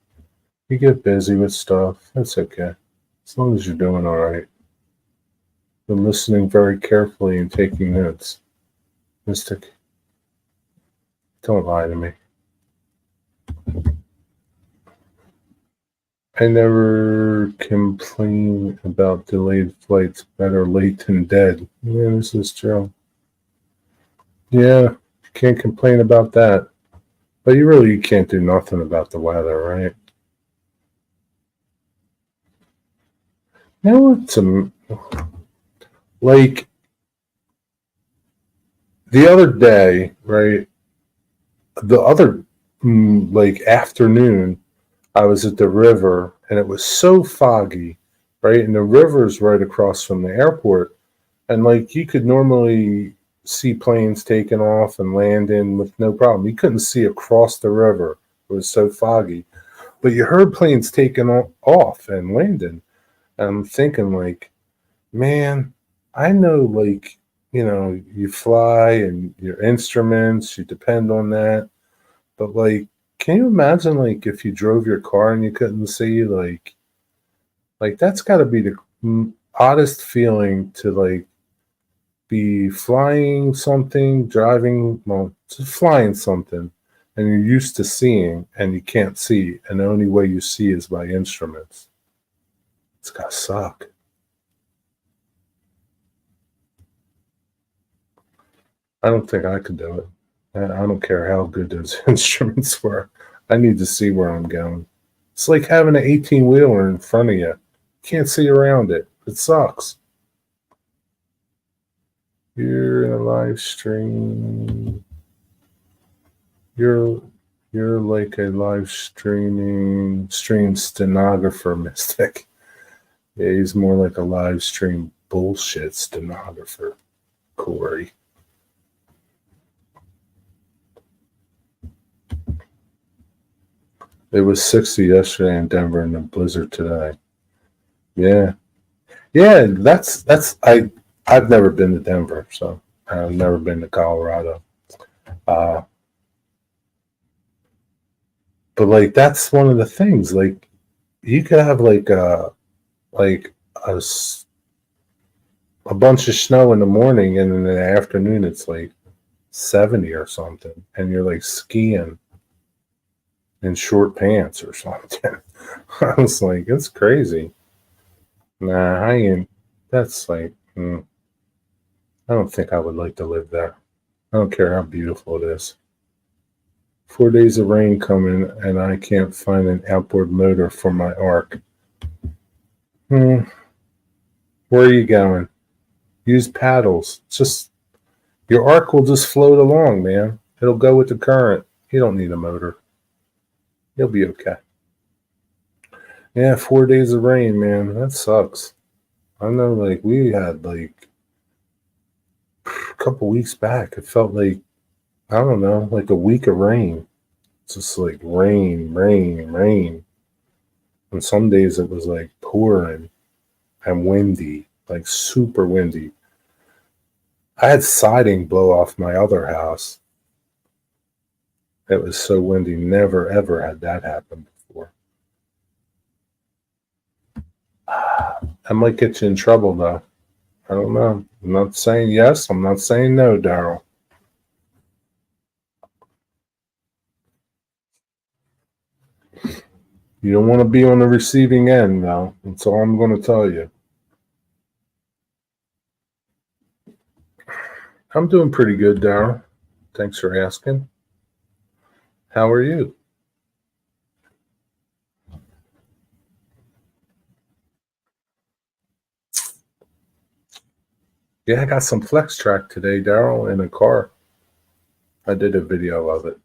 You get busy with stuff. That's okay. As long as you're doing all right. Been listening very carefully and taking notes. Mystic, don't lie to me. I never complain about delayed flights. Better late than dead. Yeah, this is true. Yeah, can't complain about that. But you really can't do nothing about the weather, right? Now it's like the other day, right? The other like afternoon, I was at the river and it was so foggy, right? And the river's right across from the airport. And like you could normally see planes taking off and landing with no problem. You couldn't see across the river. It was so foggy. But you heard planes taking off and landing. And I'm thinking like, man, I know like, you fly and your instruments, you depend on that. But like, can you imagine like if you drove your car and you couldn't see like that's got to be the oddest feeling to like be flying something, driving, well, just flying something, and you're used to seeing and you can't see, and the only way you see is by instruments. It's got to suck. I don't think I could do it. I don't care how good those instruments were. I need to see where I'm going. It's like having an 18 wheeler in front of you. Can't see around it. It sucks. You're in a live stream. You're like a live stream stenographer, Mystic. Yeah, he's more like a live stream bullshit stenographer, Corey. It was 60 yesterday in Denver and a blizzard today. Yeah. Yeah, I've never been to Denver, so I've never been to Colorado. But like that's one of the things. Like you could have like like a, a bunch of snow in the morning, and in the afternoon it's like 70 or something, and you're like skiing. in short pants or something. I was like, it's crazy. Nah, I ain't. That's like, I don't think I would like to live there. I don't care how beautiful it is. 4 days of rain coming, and I can't find an outboard motor for my ark. Where are you going? Use paddles. Your ark will just float along, man. It'll go with the current. You don't need a motor. You'll be okay. Yeah, 4 days of rain, man. That sucks. I know, like, we had, like, a couple weeks back, it felt like, I don't know, like a week of rain. Just like rain, rain, rain. And some days it was like pouring and windy, like super windy. I had siding blow off my other house. It was so windy. Never, ever had that happen before. I might get you in trouble, though. I don't know. I'm not saying yes. I'm not saying no, Daryl. You don't want to be on the receiving end, though. That's all I'm going to tell you. I'm doing pretty good, Daryl. Thanks for asking. How are you? Yeah, I got some flex track today, Daryl, in a car. I did a video of it.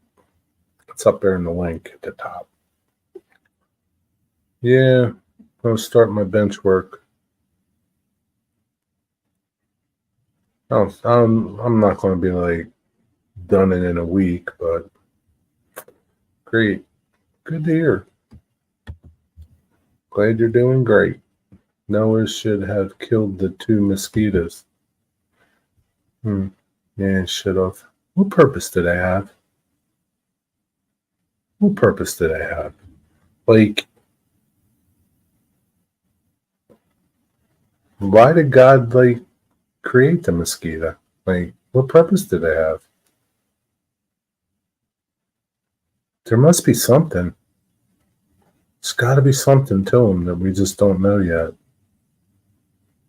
It's up there in the link at the top. Yeah, I'm going to start my bench work. I'm not going to be like done it in a week, but great. Good to hear. Glad you're doing great. Noah should have killed the 2 mosquitoes. Yeah, should have. What purpose did I have? What purpose did I have? Like, why did God, like, create the mosquito? Like, what purpose did I have? There must be something. There's got to be something to them that we just don't know yet.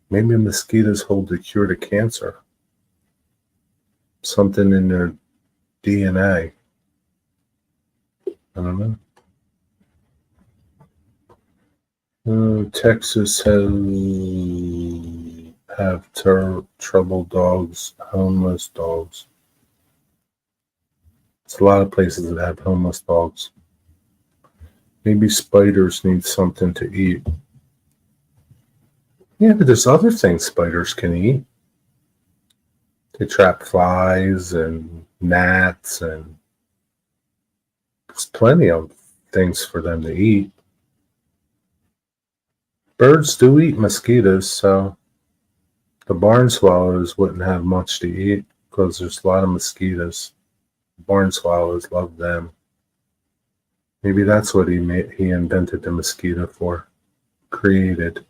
Maybe mosquitoes hold the cure to cancer. Something in their DNA. I don't know. Texas have trouble dogs, homeless dogs. It's a lot of places that have homeless dogs. Maybe spiders need something to eat. Yeah, but there's other things spiders can eat. They trap flies and gnats, and there's plenty of things for them to eat. Birds do eat mosquitoes, so the barn swallows wouldn't have much to eat because there's a lot of mosquitoes. Barn swallows love them. Maybe that's what he invented the mosquito for. Created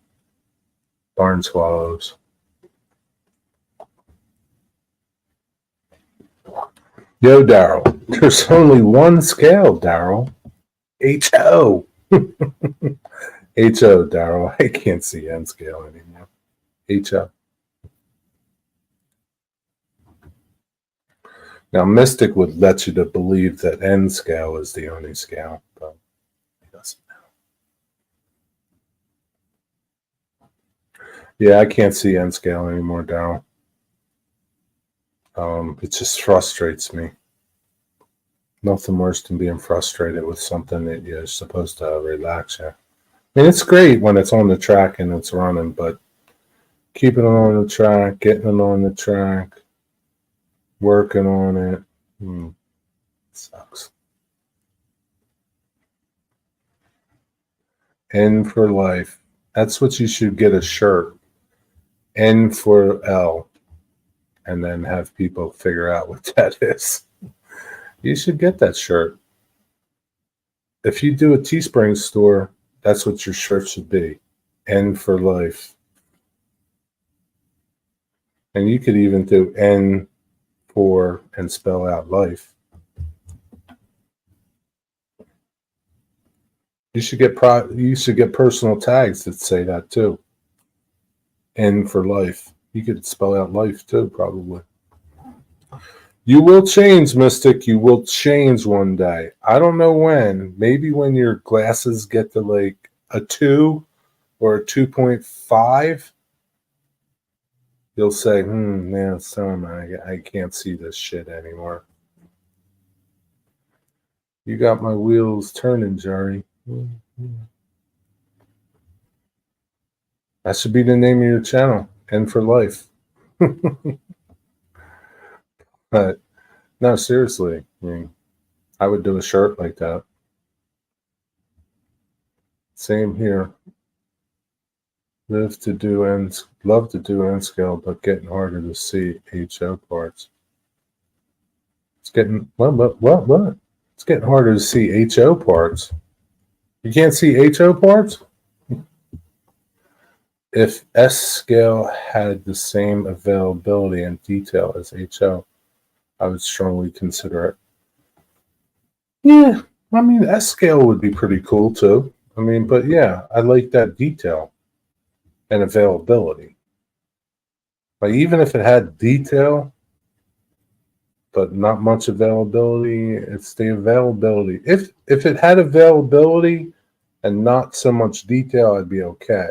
barn swallows. Yo, Daryl, there's only one scale, Daryl. H-O. H-O, Daryl. I can't see N scale anymore. H-O. Now, Mystic would let you to believe that N scale is the only scale, but he doesn't know. Yeah, I can't see N scale anymore, Daryl. It just frustrates me. Nothing worse than being frustrated with something that you're supposed to relax you. I mean, it's great when it's on the track and it's running, but keeping it on the track, getting it on the track, working on it, sucks. N for life. That's what you should get a shirt. N for L. And then have people figure out what that is. You should get that shirt. If you do a Teespring store, that's what your shirt should be. N for life. And you could even do N for and spell out life. You should get personal tags that say that too. N for life. You could spell out life too, probably. You will change, Mystic. You will change one day. I don't know when. Maybe when your glasses get to like a 2 or a 2.5, you'll say, man, it's time. I can't see this shit anymore. You got my wheels turning, Jerry. That should be the name of your channel, N for life. But no, seriously, I mean, I would do a shirt like that. Same here. Love to do N scale, but getting harder to see HO parts. It's getting what? It's getting harder to see HO parts. You can't see HO parts? If S scale had the same availability and detail as HO, I would strongly consider it. Yeah, I mean, S scale would be pretty cool too. I mean, but yeah, I like that detail and availability. Like, even if it had detail, but not much availability, it's the availability. If it had availability and not so much detail, I'd be okay.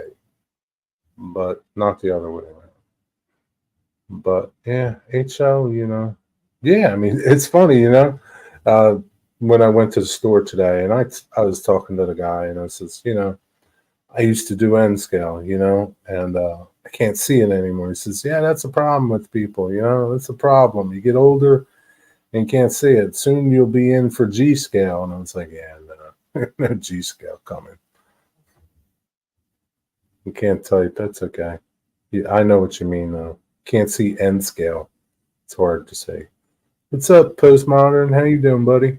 But not the other way around. But yeah, HO, yeah, I mean, it's funny, when I went to the store today and I was talking to the guy and I says, I used to do N scale, and I can't see it anymore. He says, yeah, that's a problem with people, that's a problem. You get older and can't see it. Soon you'll be in for G scale. And I was like, yeah, no G scale coming. You can't type. That's okay. Yeah, I know what you mean, though. Can't see N scale. It's hard to say. What's up, Postmodern? How you doing, buddy?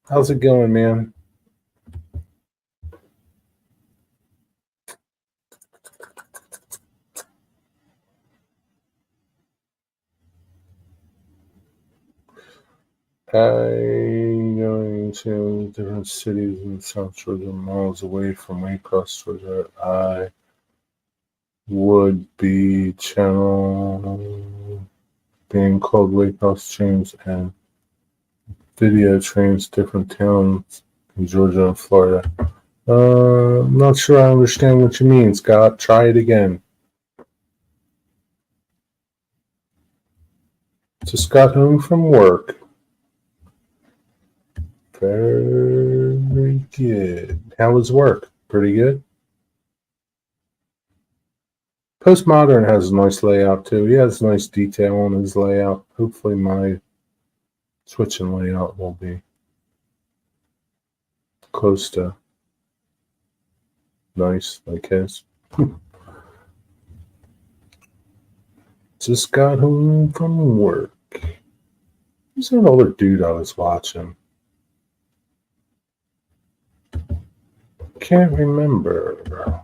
How's it going, man? I'm going to different cities in South Georgia, miles away from Waycross, Georgia. I would be channel being called Waycross Trains and video trains, different towns in Georgia and Florida. I'm not sure I understand what you mean, Scott. Try it again. Just got home from work. Very good. How was work? Pretty good? Postmodern has a nice layout too. He has nice detail on his layout. Hopefully my switching layout will be close to nice like his. Just got home from work. Who's that other dude I was watching? Can't remember.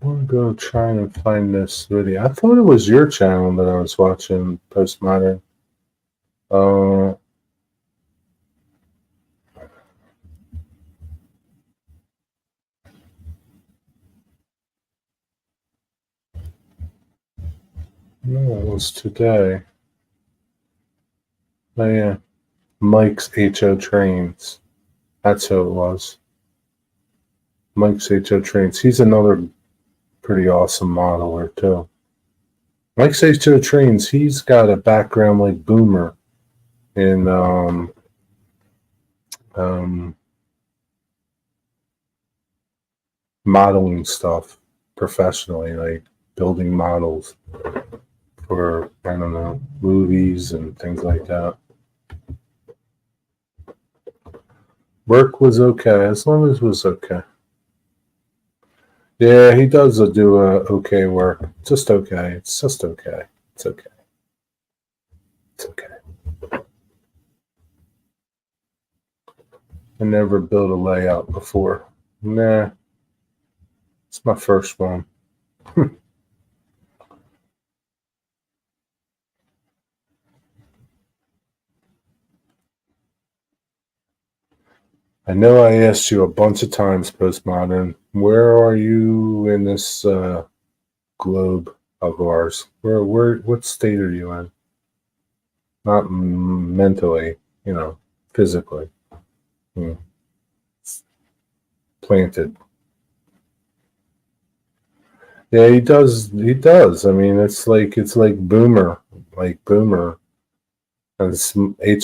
I'm going to try and find this video. I thought it was your channel that I was watching, Postmodern. No, it was today. Oh, yeah. Mike's HO Trains. That's who it was. Mike's HO Trains. He's another pretty awesome modeler, too. Mike's HO Trains, he's got a background like Boomer in modeling stuff professionally, like building models for, I don't know, movies and things like that. Work was okay, as long as it was okay. Yeah, he does do okay work. Just okay. It's just okay. It's okay. It's okay. I never built a layout before. Nah. It's my first one. I know I asked you a bunch of times, Postmodern, where are you in this globe of ours? What state are you in? Not mentally, physically. Planted. Yeah, he does. He does. I mean, it's like Boomer, and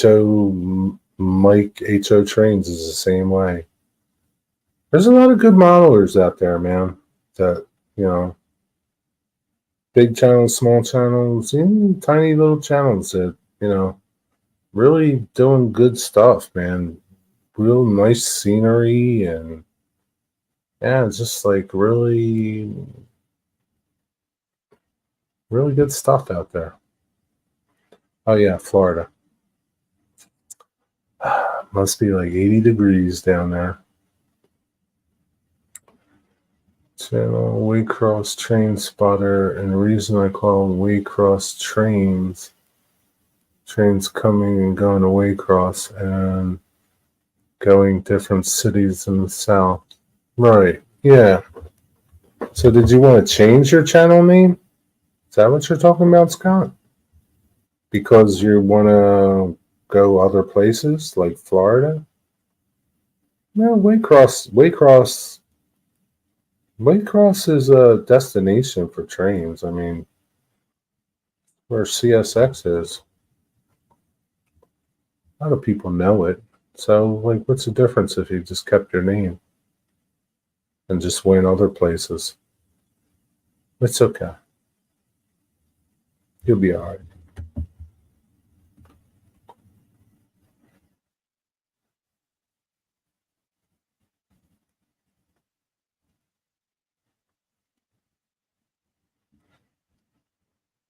Ho Mike Ho Trains is the same way. There's a lot of good modelers out there, man. That big channels, small channels, even tiny little channels that really doing good stuff, man. Real nice scenery and yeah, it's just like really, really good stuff out there. Oh yeah, Florida. Must be like 80 degrees down there. Channel Waycross Train Spotter, and the reason I call them Waycross trains coming and going to Waycross and going different cities in the south. Right, yeah. So did you want to change your channel name? Is that what you're talking about, Scott? Because you want to go other places like Florida? No, Waycross is a destination for trains. I mean, where CSX is. A lot of people know it. So, like, what's the difference if you just kept your name and just went other places? It's okay. You'll be all right.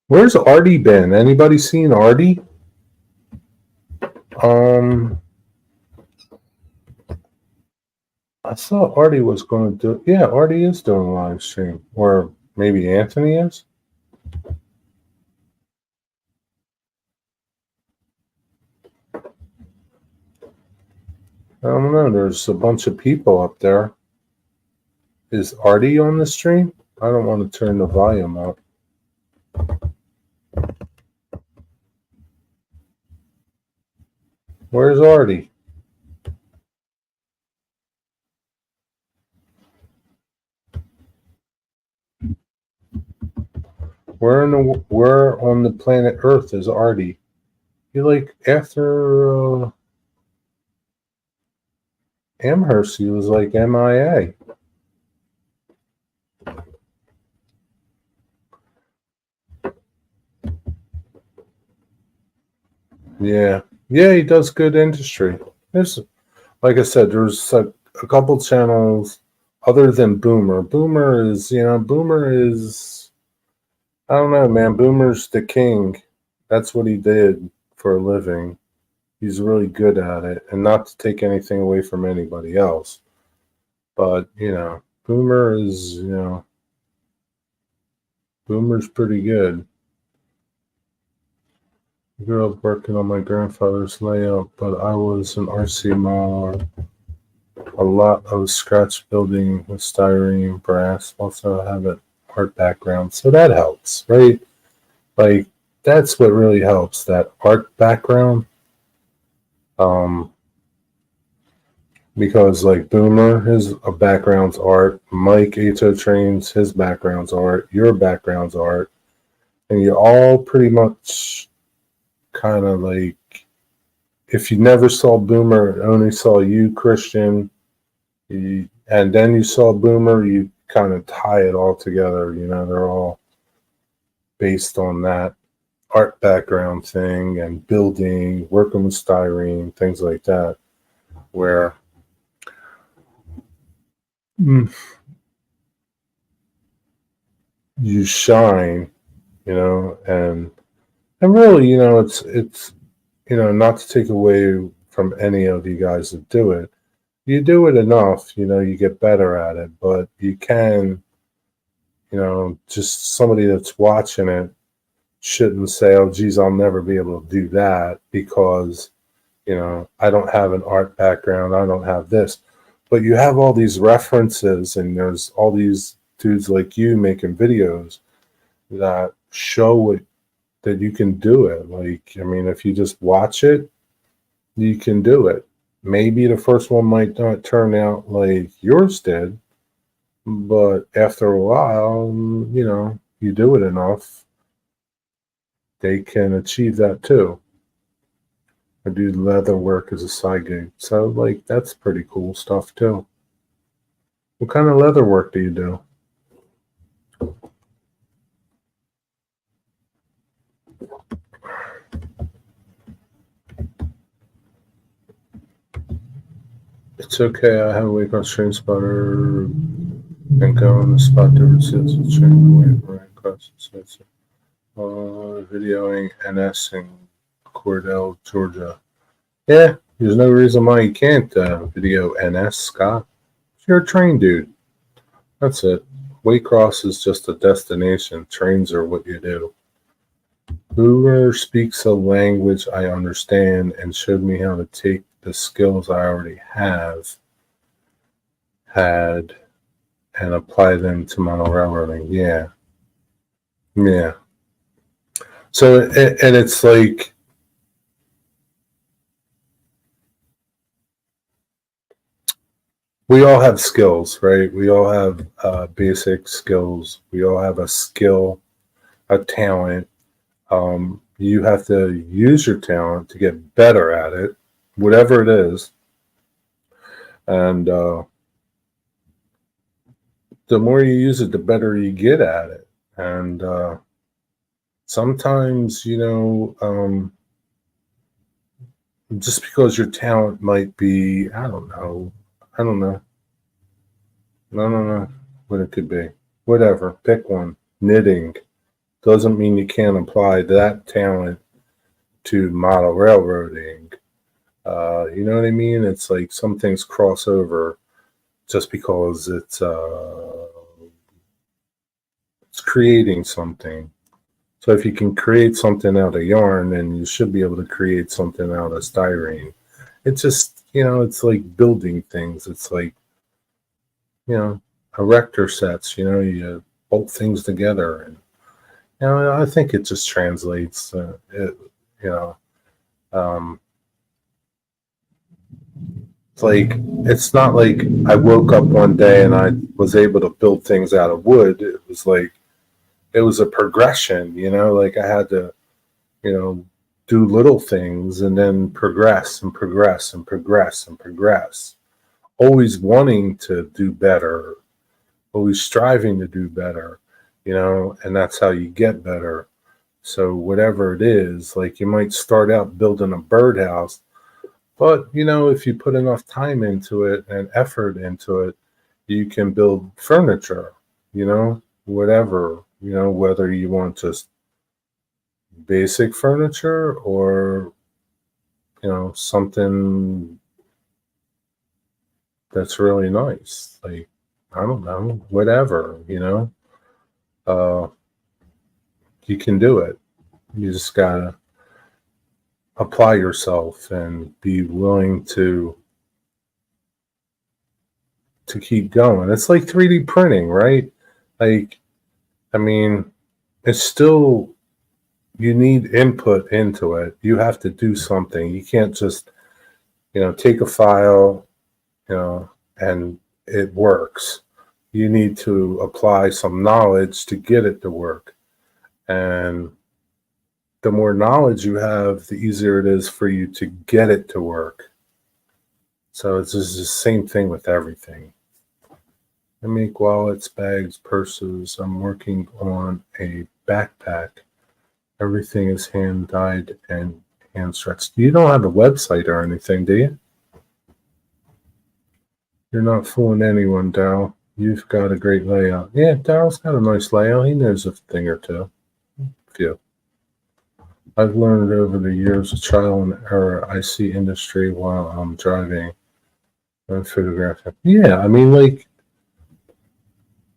Where's Artie been? Anybody seen Artie? I thought Artie was going to do. Yeah, Artie is doing a live stream, or maybe Anthony is. I don't know. There's a bunch of people up there. Is Artie on the stream? I don't want to turn the volume up. Where's Artie? Where on the planet Earth is Artie? You like after Amherst, he was like MIA. Yeah, he does good industry. There's, like I said, there's a couple channels other than Boomer. Boomer is, I don't know, man. Boomer's the king. That's what he did for a living. He's really good at it, and not to take anything away from anybody else, but Boomer is, Boomer's pretty good. I grew up working on my grandfather's layout, but I was an RC modeler. A lot of scratch building with styrene, brass. Also, I have an art background, so that helps, right? Like, that's what really helps, that art background. Because like Boomer, his background's art. Mike Ho Trains, his background's art. Your background's art, and you all pretty much kind of like, if you never saw Boomer, only saw you, Christian, and then you saw Boomer, you kind of tie it all together. They're all based on that art background thing and building, working with styrene, things like that, where you shine, and really, it's not to take away from any of you guys that do it. You do it enough, you get better at it, but you can, just somebody that's watching it shouldn't say, oh, geez, I'll never be able to do that, because I don't have an art background. I don't have this. But you have all these references, and there's all these dudes like you making videos that show it, that you can do it. Like, I mean, if you just watch it, you can do it. Maybe the first one might not turn out like yours did, but after a while, you do it enough, they can achieve that too. I do leather work as a side gig. So, like, that's pretty cool stuff too. What kind of leather work do you do? It's okay. I have a week on stream spotter and go on the spot differences and stream away right across the sites. Videoing NS in Cordell, Georgia. Yeah, there's no reason why you can't video NS, Scott. You're a train dude. That's it. Waycross is just a destination. Trains are what you do. Whoever speaks a language I understand and showed me how to take the skills I already had and apply them to model railroading. Yeah. Yeah. So, and it's like, we all have skills, right? We all have basic skills. We all have a skill, a talent. You have to use your talent to get better at it, whatever it is. And the more you use it, the better you get at it. And sometimes, just because your talent might be, I don't know what it could be. Whatever, pick one. Knitting doesn't mean you can't apply that talent to model railroading. You know what I mean? It's like some things cross over just because it's creating something. So if you can create something out of yarn, then you should be able to create something out of styrene. It's just, it's like building things. It's like, erector sets, you bolt things together. And, I think it just translates, it's like, it's not like I woke up one day and I was able to build things out of wood. It was like, it was a progression, like I had to, do little things and then progress and progress and progress and progress. Always wanting to do better, always striving to do better, and that's how you get better. So whatever it is, like you might start out building a birdhouse, but if you put enough time into it and effort into it, you can build furniture, whatever, whether you want just basic furniture or, something that's really nice. Like, I don't know, whatever, you can do it. You just gotta apply yourself and be willing to keep going. It's like 3D printing, right? Like, I mean, it's still, you need input into it. You have to do something. You can't just, take a file, and it works. You need to apply some knowledge to get it to work. And the more knowledge you have, the easier it is for you to get it to work. So it's just the same thing with everything. I make wallets, bags, purses. I'm working on a backpack. Everything is hand dyed and hand stretched. You don't have a website or anything, do you? You're not fooling anyone, Daryl. You've got a great layout. Yeah, Daryl's got a nice layout. He knows a thing or two. A few. I've learned over the years of trial and error. I see industry while I'm driving and photographing. Yeah, I mean, like,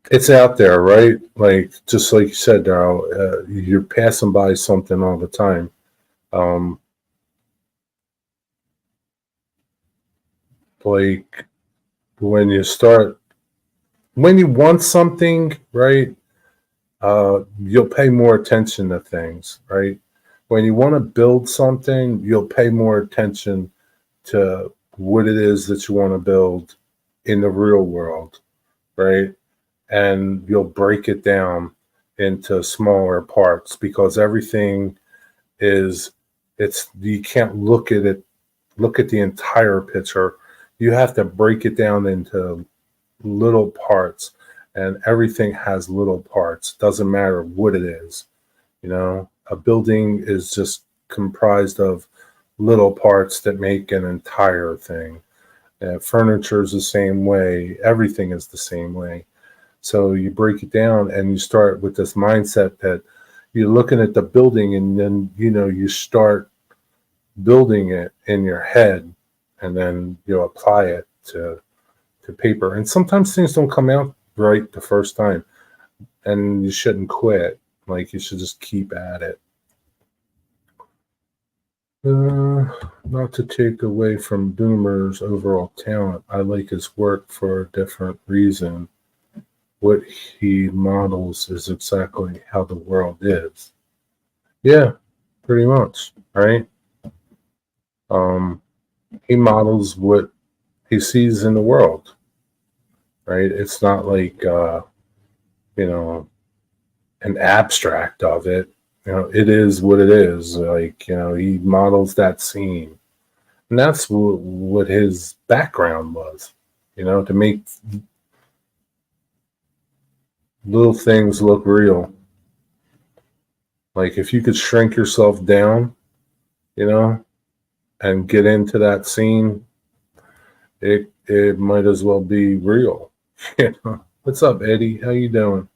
it's out there, right? Like, just like you said, Daryl, you're passing by something all the time. like when you want something, right? You'll pay more attention to things, right? When you want to build something, you'll pay more attention to what it is that you want to build in the real world, right? And you'll break it down into smaller parts because everything is you can't look at the entire picture. You have to break it down into little parts, and everything has little parts. Doesn't matter what it is. A building is just comprised of little parts that make an entire thing. Furniture is the same way. Everything is the same way. So you break it down and you start with this mindset that you're looking at the building, and then you start building it in your head, and then you apply it to paper. And sometimes things don't come out right the first time, and you shouldn't quit. Like, you should just keep at it. Not to take away from Boomer's overall talent, I like his work for a different reason. What he models is exactly how the world is. Yeah, pretty much, right? He models what he sees in the world, right? It's not like an abstract of it. It is what it is. Like, he models that scene, and that's what his background was. To make little things look real. Like, if you could shrink yourself down, and get into that scene, it might as well be real. What's up, Eddie? How you doing?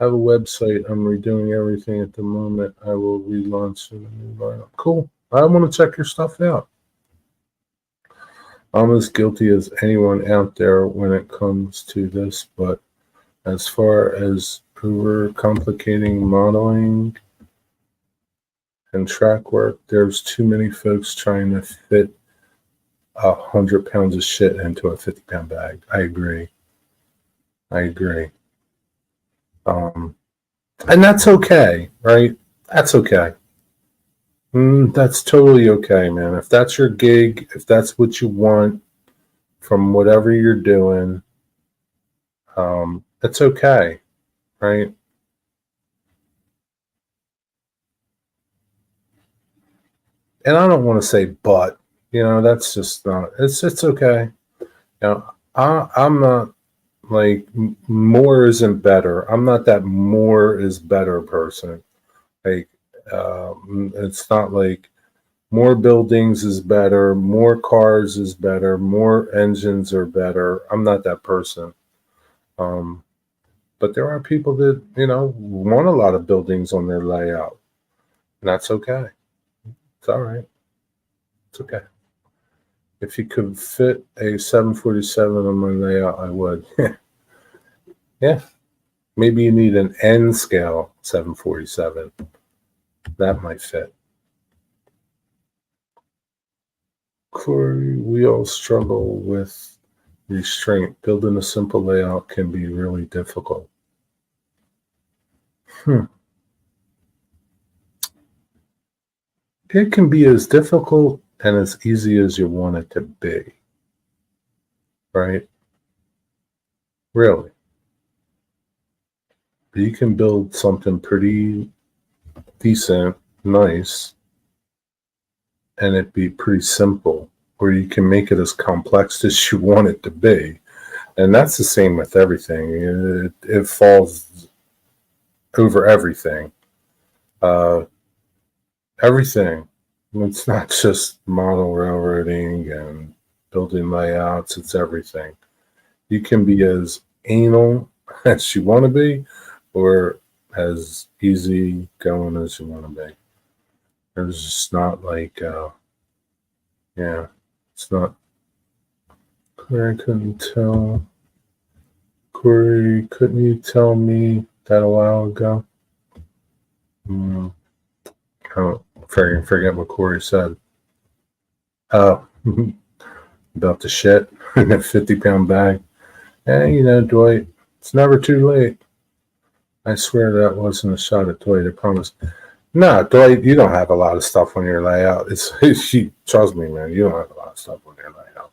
I have a website. I'm redoing everything at the moment. I will relaunch a new lineup. Cool. I want to check your stuff out. I'm as guilty as anyone out there when it comes to this, but as far as over complicating modeling and track work, there's too many folks trying to fit 100 pounds of shit into a 50-pound bag. I agree. And that's okay, right? That's okay. That's totally okay, man. If that's your gig, if that's what you want from whatever you're doing, it's okay, right? And I don't want to say but, that's just not, it's okay. I'm not like more isn't better. I'm not that more is better person. Like, it's not like more buildings is better, more cars is better, more engines are better. I'm not that person. But there are people that, want a lot of buildings on their layout. And that's okay. It's all right. It's okay. If you could fit a 747 on my layout, I would. Yeah. Maybe you need an N scale 747. That might fit. Corey, we all struggle with restraint. Building a simple layout can be really difficult. It can be as difficult and as easy as you want it to be. Right? Really. You can build something pretty decent, nice, and it be pretty simple, or you can make it as complex as you want it to be. And that's the same with everything. It falls over everything. Everything. It's not just model railroading and building layouts, it's everything. You can be as anal as you want to be, or as easy going as you want to be. There's just not like, it's not. Corey, couldn't you tell me that a while ago? I don't forget what Corey said. Oh, about the shit in a 50-pound bag. Hey, Dwight, it's never too late. I swear that wasn't a shot at Dwight, I promise. No, Dwight, you don't have a lot of stuff on your layout. Trust me, man, you don't have a lot of stuff on your layout.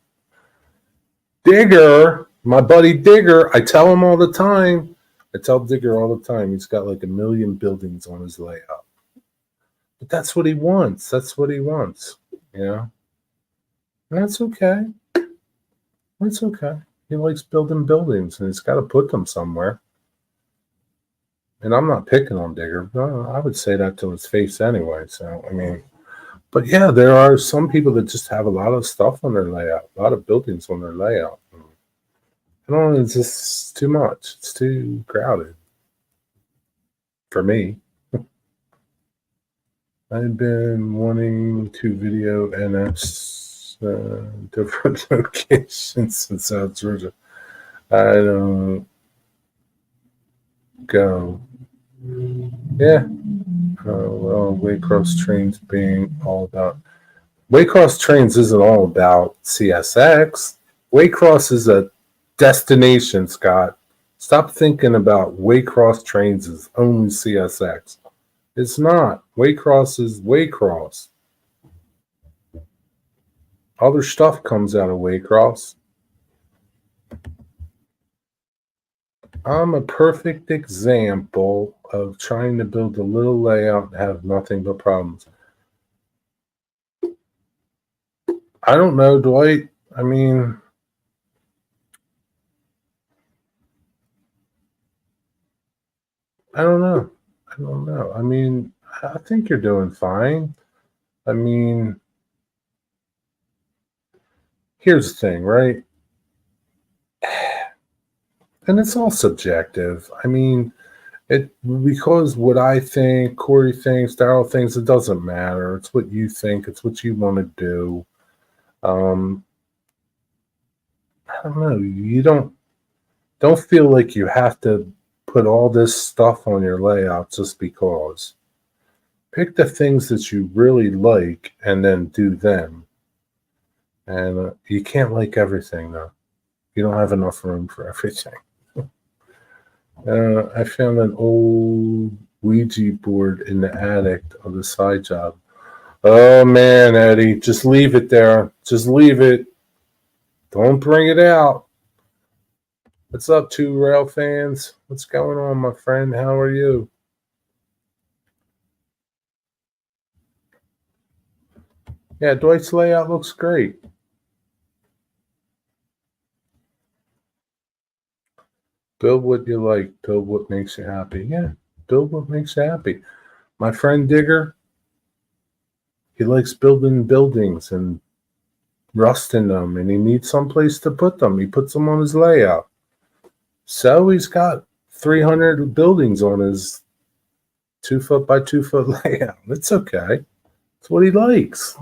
Digger, my buddy Digger, I tell him all the time. I tell Digger all the time, he's got like 1 million buildings on his layout. But that's what he wants. That's what he wants, And that's okay. That's okay. He likes building buildings, and he's got to put them somewhere. And I'm not picking on Digger. No, I would say that to his face anyway. So, but yeah, there are some people that just have a lot of stuff on their layout, a lot of buildings on their layout. I don't know, it's just too much. It's too crowded for me. I've been wanting to video NS different locations in South Georgia. I don't go. Yeah. Well, Waycross Trains being all about. Waycross Trains isn't all about CSX. Waycross is a destination, Scott. Stop thinking about Waycross Trains as only CSX. It's not. Waycross is Waycross. Other stuff comes out of Waycross. I'm a perfect example of trying to build a little layout and have nothing but problems. I don't know, Dwight. I don't know. I think you're doing fine. Here's the thing, right? And it's all subjective. Because what I think, Corey thinks, Daryl thinks, it doesn't matter. It's what you think. It's what you want to do. I don't know. You don't feel like you have to put all this stuff on your layout just because. Pick the things that you really like and then do them. And you can't like everything, though. You don't have enough room for everything. I found an old Ouija board in the attic of the side job. Oh, man, Eddie, just leave it there. Just leave it. Don't bring it out. What's up, Two Rail fans? What's going on, my friend? How are you? Yeah, Dwight's layout looks great. Build what you like. Build what makes you happy. Yeah, build what makes you happy. My friend Digger, he likes building buildings and rusting them, and he needs someplace to put them. He puts them on his layout. So he's got 300 buildings on his 2 foot by 2 foot layout. It's okay. It's what he likes.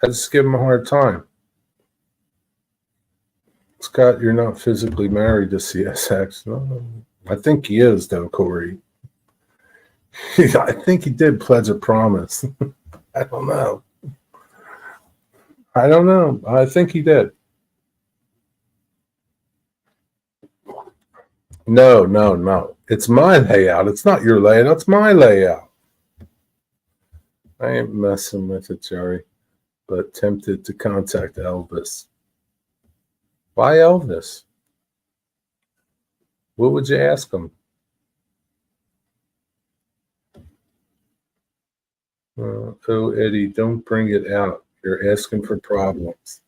I just give him a hard time. Scott, you're not physically married to CSX. No, I think he is, though, Corey. I think he did pledge a promise. I don't know. I think he did. No. It's my layout. It's not your layout. It's my layout. I ain't messing with it, Jerry, but tempted to contact Elvis. Why Elvis? What would you ask him? Oh, Eddie, don't bring it out. You're asking for problems.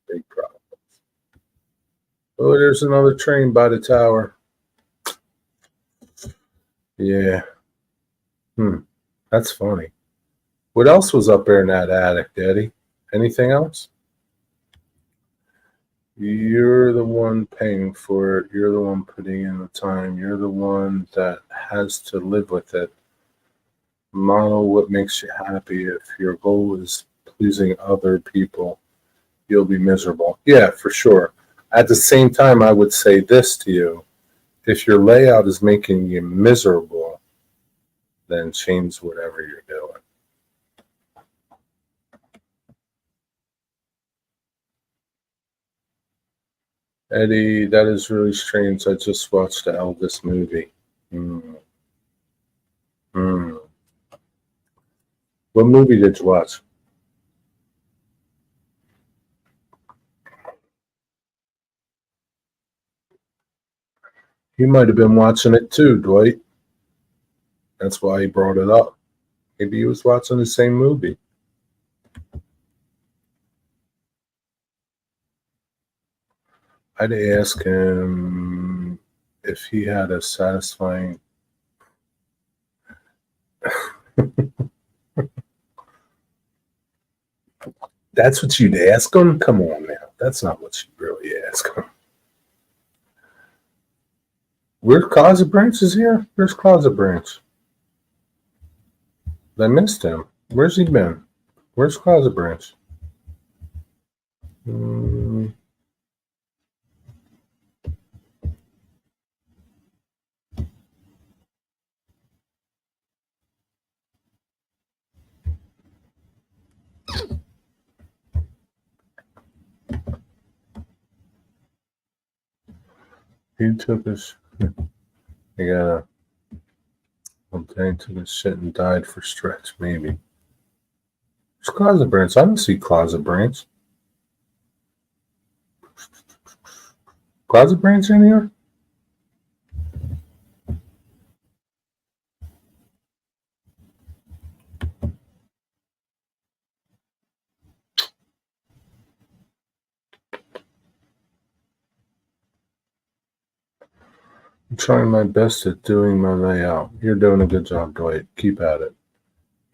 Big problems. Oh, there's another train by the tower. Yeah. That's funny. What else was up there in that attic, Daddy? Anything else? You're the one paying for it. You're the one putting in the time. You're the one that has to live with it. Model what makes you happy. If your goal is pleasing other people, you'll be miserable. Yeah, for sure. At the same time, I would say this to you. If your layout is making you miserable, then change whatever you're doing. Eddie, that is really strange. I just watched the Elvis movie. Hmm. Hmm. What movie did you watch? He might have been watching it too, Dwight. That's why he brought it up. Maybe he was watching the same movie. I'd ask him if he had a satisfying. That's what you'd ask him? Come on now. That's not what you'd really ask him. Where's Closet Branch is here? Where's Closet Branch? I missed him. Where's he been? Where's Closet Branch? Hmm. He took his. I gotta. I'm saying took his shit and died for stretch, maybe. Where's Closet Branch? I don't see Closet Branch. Closet Branch in here? I'm trying my best at doing my layout. You're doing a good job, Dwight. Keep at it.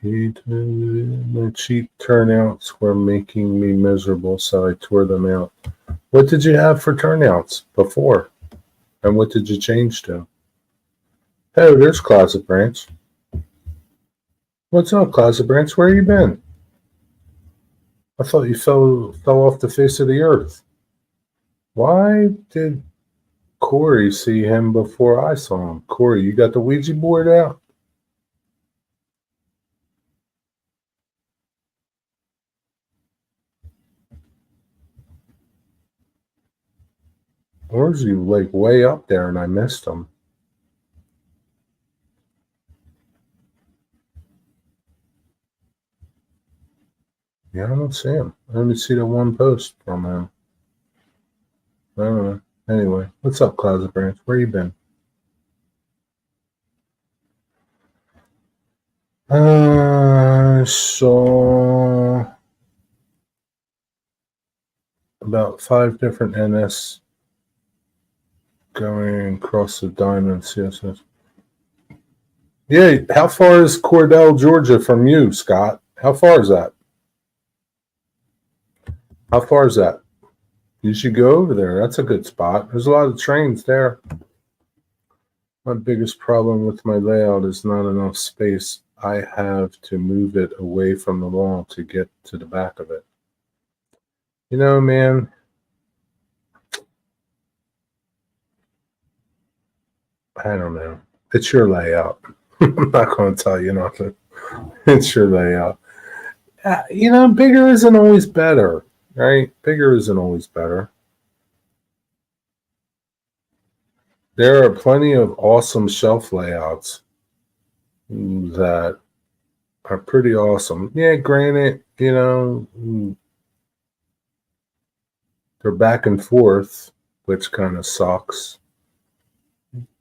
My cheap turnouts were making me miserable, so I tore them out. What did you have for turnouts before? And what did you change to? Hey, there's Closet Branch. What's up, Closet Branch? Where you been? I thought you fell off the face of the earth. Why did Corey see him before I saw him? Corey, you got the Ouija board out? Or is he like way up there and I missed him? Yeah, I don't see him. I only see the one post from him. I don't know. Anyway, what's up, Closet Branch? Where you been? I saw about 5 different NS going across the diamond CSS. Yeah, how far is Cordell, Georgia from you, Scott? How far is that? How far is that? You should go over there. That's a good spot. There's a lot of trains there. My biggest problem with my layout is not enough space. I have to move it away from the wall to get to the back of it. You know, man, I don't know. It's your layout. I'm not going to tell you nothing. It's your layout. You know, bigger isn't always better, right? Bigger isn't always better. There are plenty of awesome shelf layouts that are pretty awesome. Yeah, granted, you know, they're back and forth, which kind of sucks.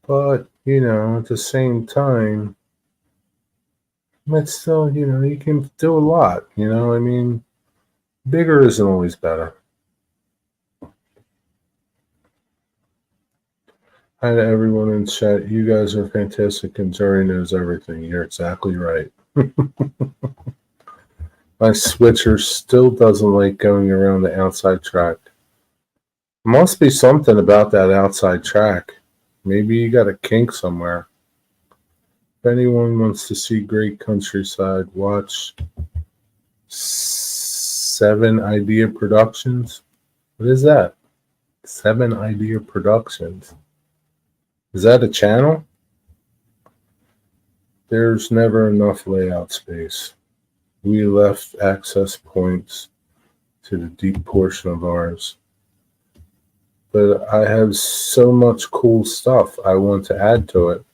But, you know, at the same time, it's still, you know, you can do a lot, you know, I mean, bigger isn't always better. Hi to everyone in chat. You guys are fantastic and Jerry knows everything. You're exactly right. My switcher still doesn't like going around the outside track. Must be something about that outside track. Maybe you got a kink somewhere. If anyone wants to see great countryside, watch 7 Idea Productions. What is that? 7 Idea Productions. Is that a channel? There's never enough layout space. We left access points to the deep portion of ours. but I have so much cool stuff I want to add to it.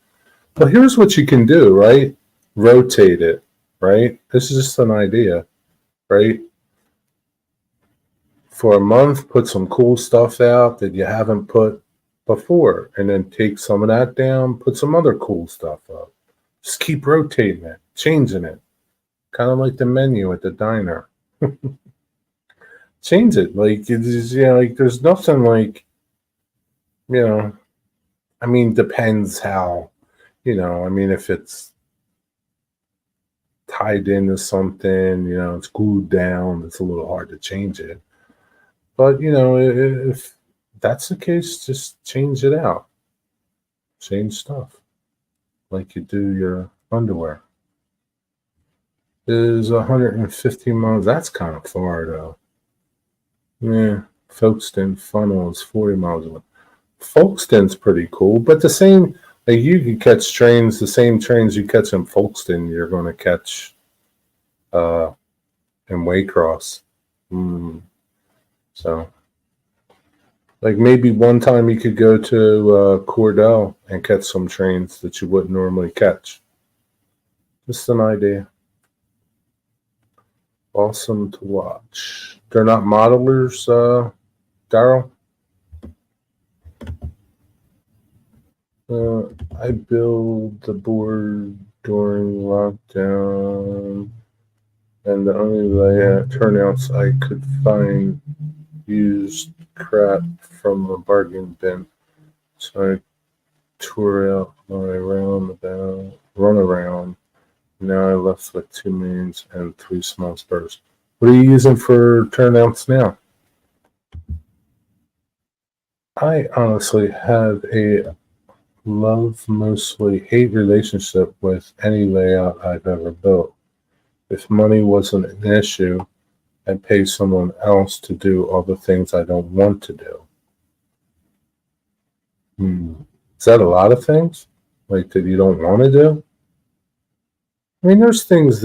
But here's what you can do, right? Rotate it, right? This is just an idea, right? For a month, put some cool stuff out that you haven't put before, and then take some of that down, put some other cool stuff up. Just keep rotating it, changing it, kind of like the menu at the diner. Change it, like it's, like there's nothing like, I mean, depends how, I mean, if it's tied into something, it's glued down, it's a little hard to change it. But, if that's the case, just change it out. Change stuff like you do your underwear. It is 150 miles. That's kind of far, though. Yeah, Folkestone Funnel is 40 miles away. Folkestone's pretty cool, but the same, like you can catch trains, the same trains you catch in Folkestone, you're going to catch in Waycross. So, like maybe one time you could go to Cordell and catch some trains that you wouldn't normally catch. Just an idea. Awesome to watch. They're not modelers, Daryl? I build the board during lockdown, and the only turnouts I could find used crap from a bargain bin. So I tore out my runaround. Now I left with 2 mains and 3 small spurs. What are you using for turnouts now? I honestly have a love, mostly hate relationship with any layout I've ever built. If money wasn't an issue, I'd pay someone else to do all the things I don't want to do. Is that a lot of things? Like that you don't want to do? I mean, there's things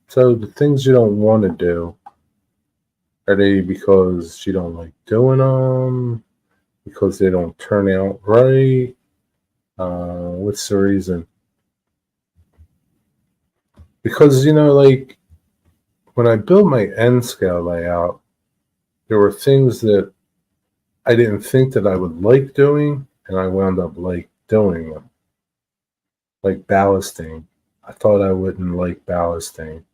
so the things you don't want to do, are they because you don't like doing them? Because they don't turn out right? What's the reason? Because, like when I built my N scale layout, there were things that I didn't think that I would like doing, and I wound up like doing them. Like ballasting. I thought I wouldn't like ballasting,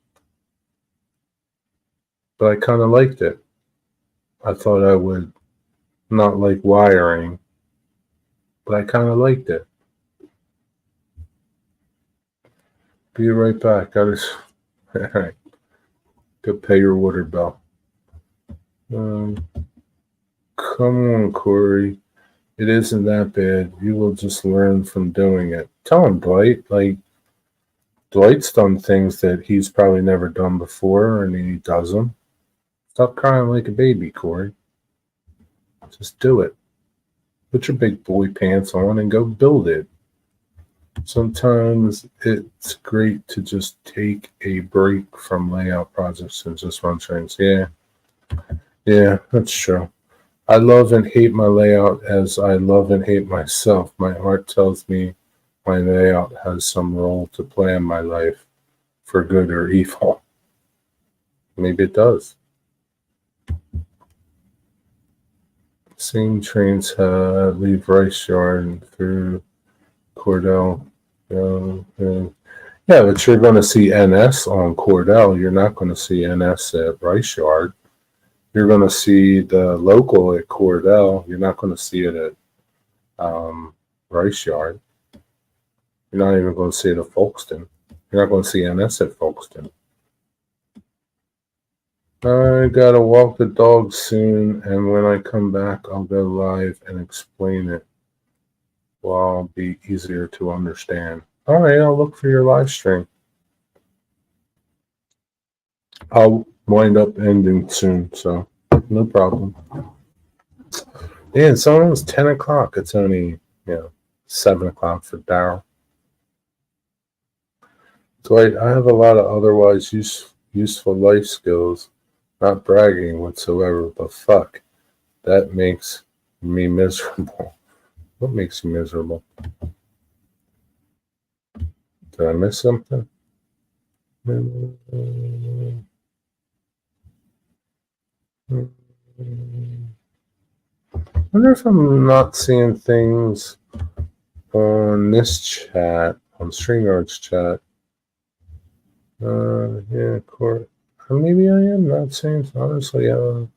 but I kind of liked it. I thought I would not like wiring, but I kind of liked it. Be right back. All right. Go pay your water bill. Come on, Corey. It isn't that bad. You will just learn from doing it. Tell him, Dwight. Like, Dwight's done things that he's probably never done before, and he does them. Stop crying like a baby, Corey. Just do it. Put your big boy pants on and go build it. Sometimes it's great to just take a break from layout projects and just run trains. Yeah, that's true. I love and hate my layout as I love and hate myself. My heart tells me my layout has some role to play in my life, for good or evil. Maybe it does. Same trains leave Rice Yard and through Cordell. Yeah, but you're going to see NS on Cordell. You're not going to see NS at Rice Yard. You're going to see the local at Cordell. You're not going to see it at Rice Yard. You're not even going to see it at Folkestone. You're not going to see NS at Folkestone. I got to walk the dog soon, and when I come back, I'll go live and explain it. Well, I'll be easier to understand. All right, I'll look for your live stream. I'll wind up ending soon, so no problem. Yeah, it's almost 10 o'clock. It's only, 7 o'clock for Daryl. Dwight, I have a lot of otherwise useful life skills. Not bragging whatsoever, but fuck, that makes Me miserable. What makes you miserable? Did I miss something? I wonder if I'm not seeing things on this chat, on StreamYard's chat. Yeah, Court. Maybe I am not seeing, honestly. No,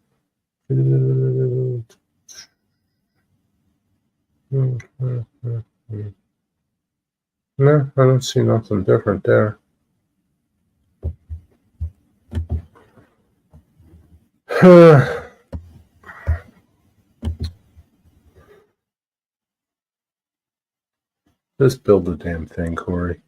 I don't see nothing different there. Just build the damn thing, Corey.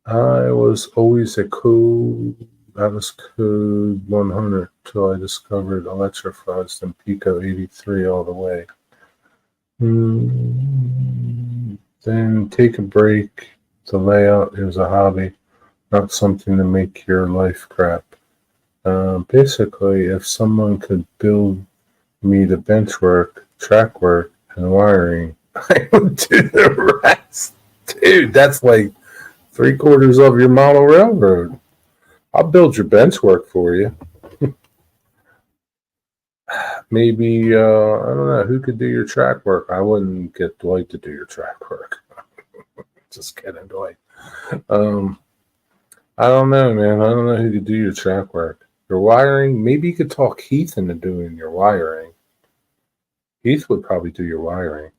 I was always a code. I was code 100 till I discovered electrifies and Pico 83 all the way. Then take a break. The layout is a hobby, not something to make your life crap. Basically, if someone could build me the bench work, track work, and wiring, I would do the rest. Dude, that's like 3/4 of your model railroad. I'll build your bench work for you. Maybe, I don't know, who could do your track work? I wouldn't get Dwight to do your track work. Just kidding, Dwight. I don't know, man. I don't know who could do your track work. Your wiring, maybe you could talk Heath into doing your wiring. Heath would probably do your wiring.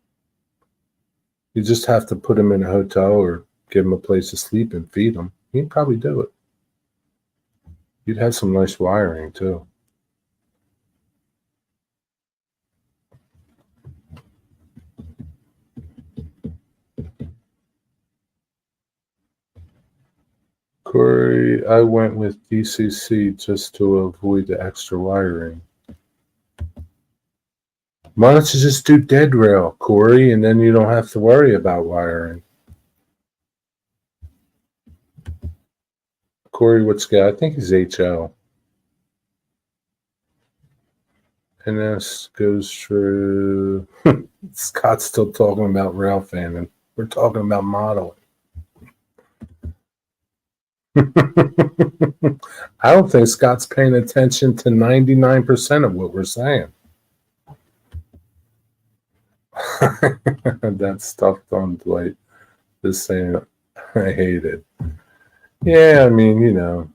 You just have to put him in a hotel or give him a place to sleep and feed him. He'd probably do it. You'd have some nice wiring, too. Corey, I went with DCC just to avoid the extra wiring. Why don't you just do dead rail, Corey, and then you don't have to worry about wiring? Corey, what's guy? I think he's HL. And this goes through. Scott's still talking about rail fanning. We're talking about modeling. I don't think Scott's paying attention to 99% of what we're saying. That stuffed on Dwight. Just saying, I hate it. Yeah, I mean, you know.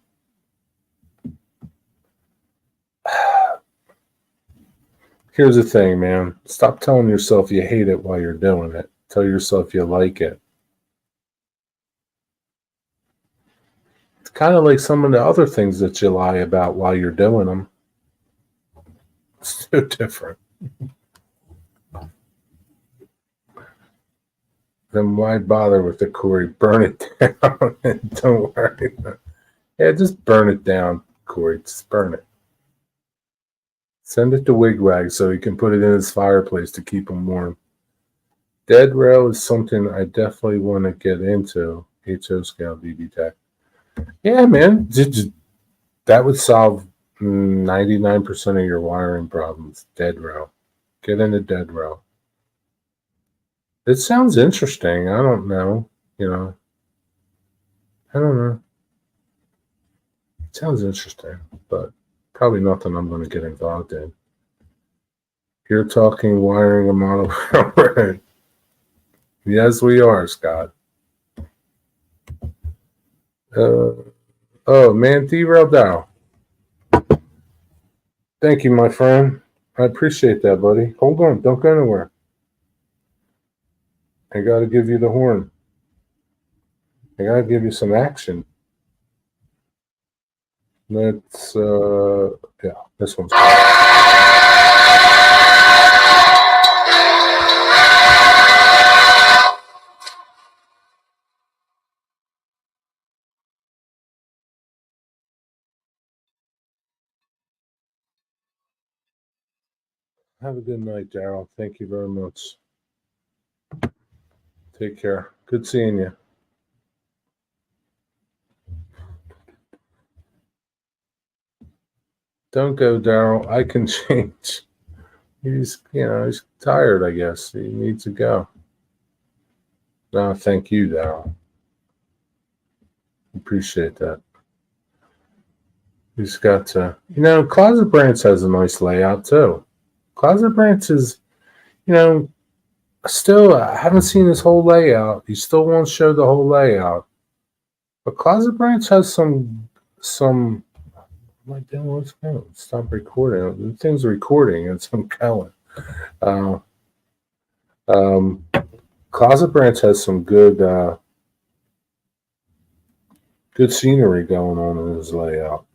Here's the thing, man. Stop telling yourself you hate it while you're doing it. Tell yourself you like it. It's kind of like some of the other things that you lie about while you're doing them. It's so different. Then why bother with the Corey? Burn it down and don't worry. Yeah, just burn it down, Corey. Just burn it. Send it to Wigwag so he can put it in his fireplace to keep him warm. Dead rail is something I definitely want to get into. HO Scout BB Tech. Yeah, man. That would solve 99% of your wiring problems. Dead rail. Get into dead rail. It sounds interesting. I don't know. You know. I don't know. It sounds interesting, but probably nothing I'm going to get involved in. You're talking wiring a model railroad. Yes, we are, Scott. Oh, man, derail Dow. Thank you, my friend. I appreciate that, buddy. Hold on. Don't go anywhere. I got to give you the horn. I got to give you some action. Let's, yeah, this one's cool. Have a good night, Daryl. Thank you very much. Take care. Good seeing you. Don't go, Daryl. I can change He's tired, I guess. He needs to go. No, thank you, Daryl. Appreciate that. He's got to, Closet Branch has a nice layout too. Closet Branch is, still, I haven't seen his whole layout. He still won't show the whole layout. But Closet Branch has some. Like, what's going? Stop recording. The thing's recording, and some going. Closet Branch has some good scenery going on in his layout.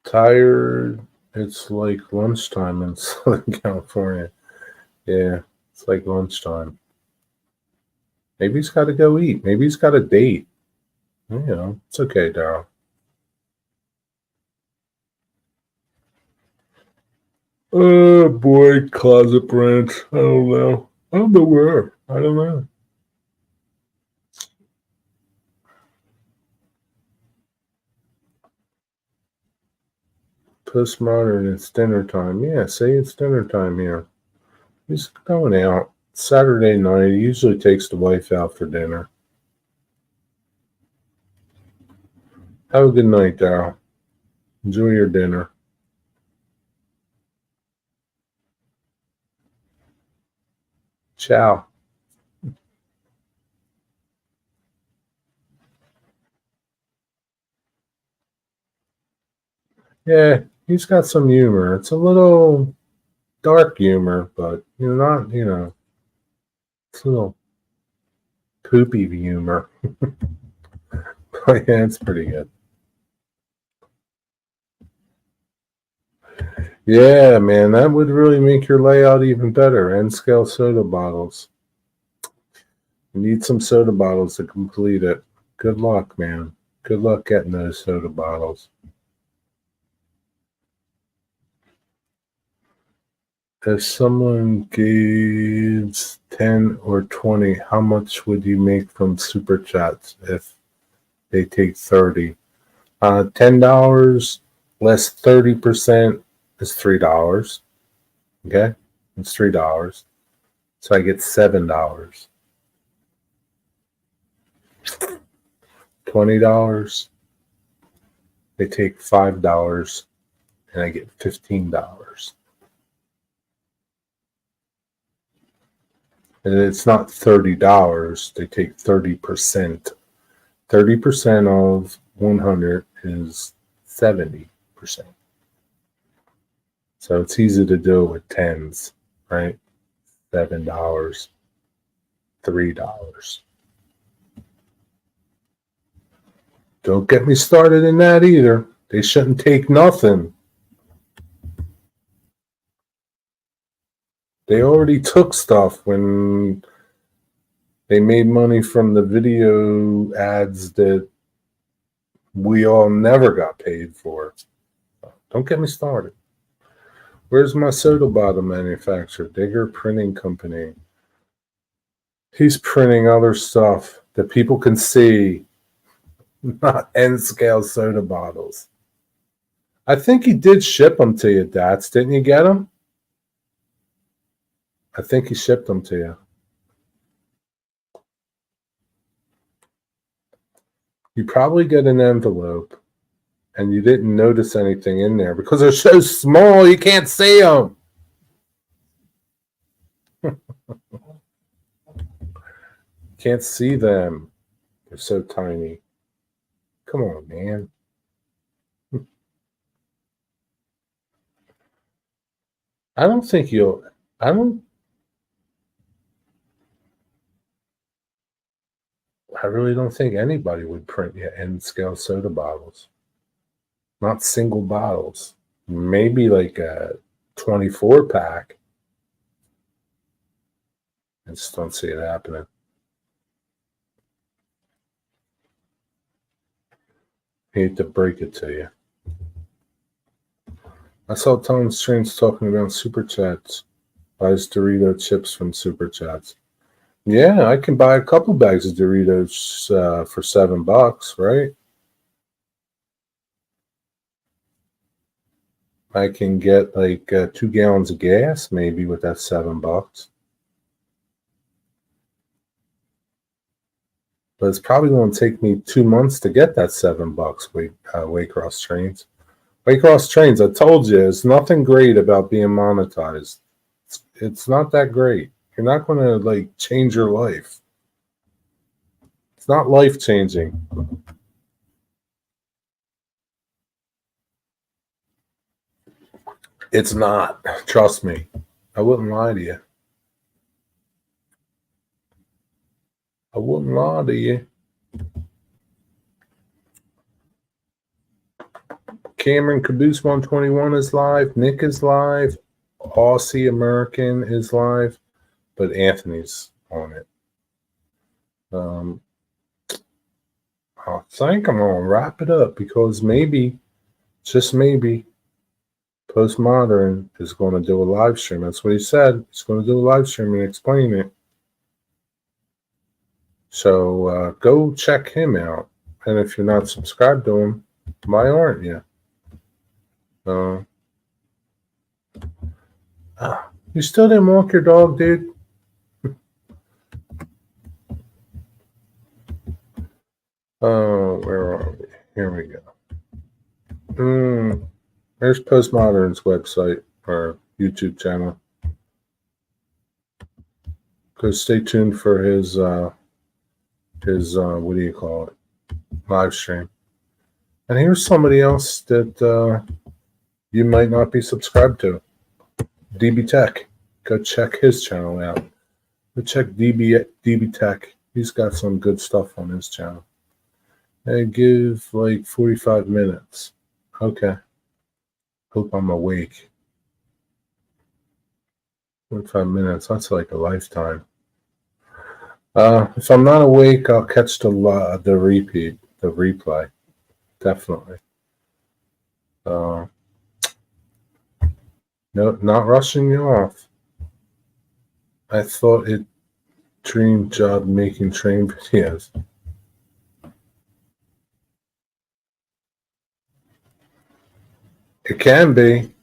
Tired. It's like lunchtime in Southern California. Yeah, it's like lunchtime. Maybe he's got to go eat. Maybe he's got a date. It's okay, Daryl. Oh boy, Closet Branch. I don't know. I don't know where. I don't know. Postmodern, it's dinner time. Yeah, say it's dinner time here. He's going out. SaterDay Nite. He usually takes the wife out for dinner. Have a good night, Daryl. Enjoy your dinner. Ciao. Yeah, he's got some humor. It's a little dark humor, but not, it's a little poopy humor. But yeah, it's pretty good. Yeah, man, that would really make your layout even better. N-scale soda bottles. You need some soda bottles to complete it. Good luck, man. Good luck getting those soda bottles. If someone gives 10 or 20, how much would you make from super chats if they take 30? $10 less 30% is $3. Okay? It's $3. So I get $7. $20, they take $5 and I get $15. And it's not $30, they take 30%. 30% of 100 is 70%. So it's easy to do it with tens, right? $7, $3. Don't get me started in that either. They shouldn't take nothing. They already took stuff when they made money from the video ads that we all never got paid for. Don't get me started. Where's my soda bottle manufacturer? Digger Printing Company. He's printing other stuff that people can see, not N-scale soda bottles. I think he did ship them to you, Dats. Didn't you get them? I think he shipped them to you. You probably get an envelope and you didn't notice anything in there because they're so small you can't see them. Can't see them. They're so tiny. Come on, man. I don't think you'll. I really don't think anybody would print you N-scale soda bottles. Not single bottles. Maybe like a 24 pack. I just don't see it happening. Hate to break it to you. I saw Tom Streams talking about Super Chats. Buys Dorito chips from Super Chats. Yeah, I can buy a couple bags of Doritos for $7, right? I can get like 2 gallons of gas maybe with that $7. But it's probably going to take me 2 months to get that $7 Waycross trains. Waycross trains, I told you, there's nothing great about being monetized. It's not that great. You're not going to like change your life. It's not life changing. It's not. Trust me. I wouldn't lie to you. I wouldn't lie to you. Cameron Caboose 121 is live. Nick is live. Aussie American is live. But Anthony's on it. I think I'm going to wrap it up because maybe, just maybe, Postmodern is going to do a live stream. That's what he said. He's going to do a live stream and explain it. So go check him out. And if you're not subscribed to him, why aren't you? You still didn't walk your dog, dude? Where are we? Here we go. There's Postmodern's website or YouTube channel. Go stay tuned for his what do you call it? Live stream. And here's somebody else that you might not be subscribed to. DB Tech. Go check his channel out. Go check DB Tech. He's got some good stuff on his channel. And give like 45 minutes. Okay. Hope I'm awake. 45 minutes. That's like a lifetime. If I'm not awake, I'll catch the replay. Definitely. No, not rushing you off. I thought it dream job making train videos. It can be,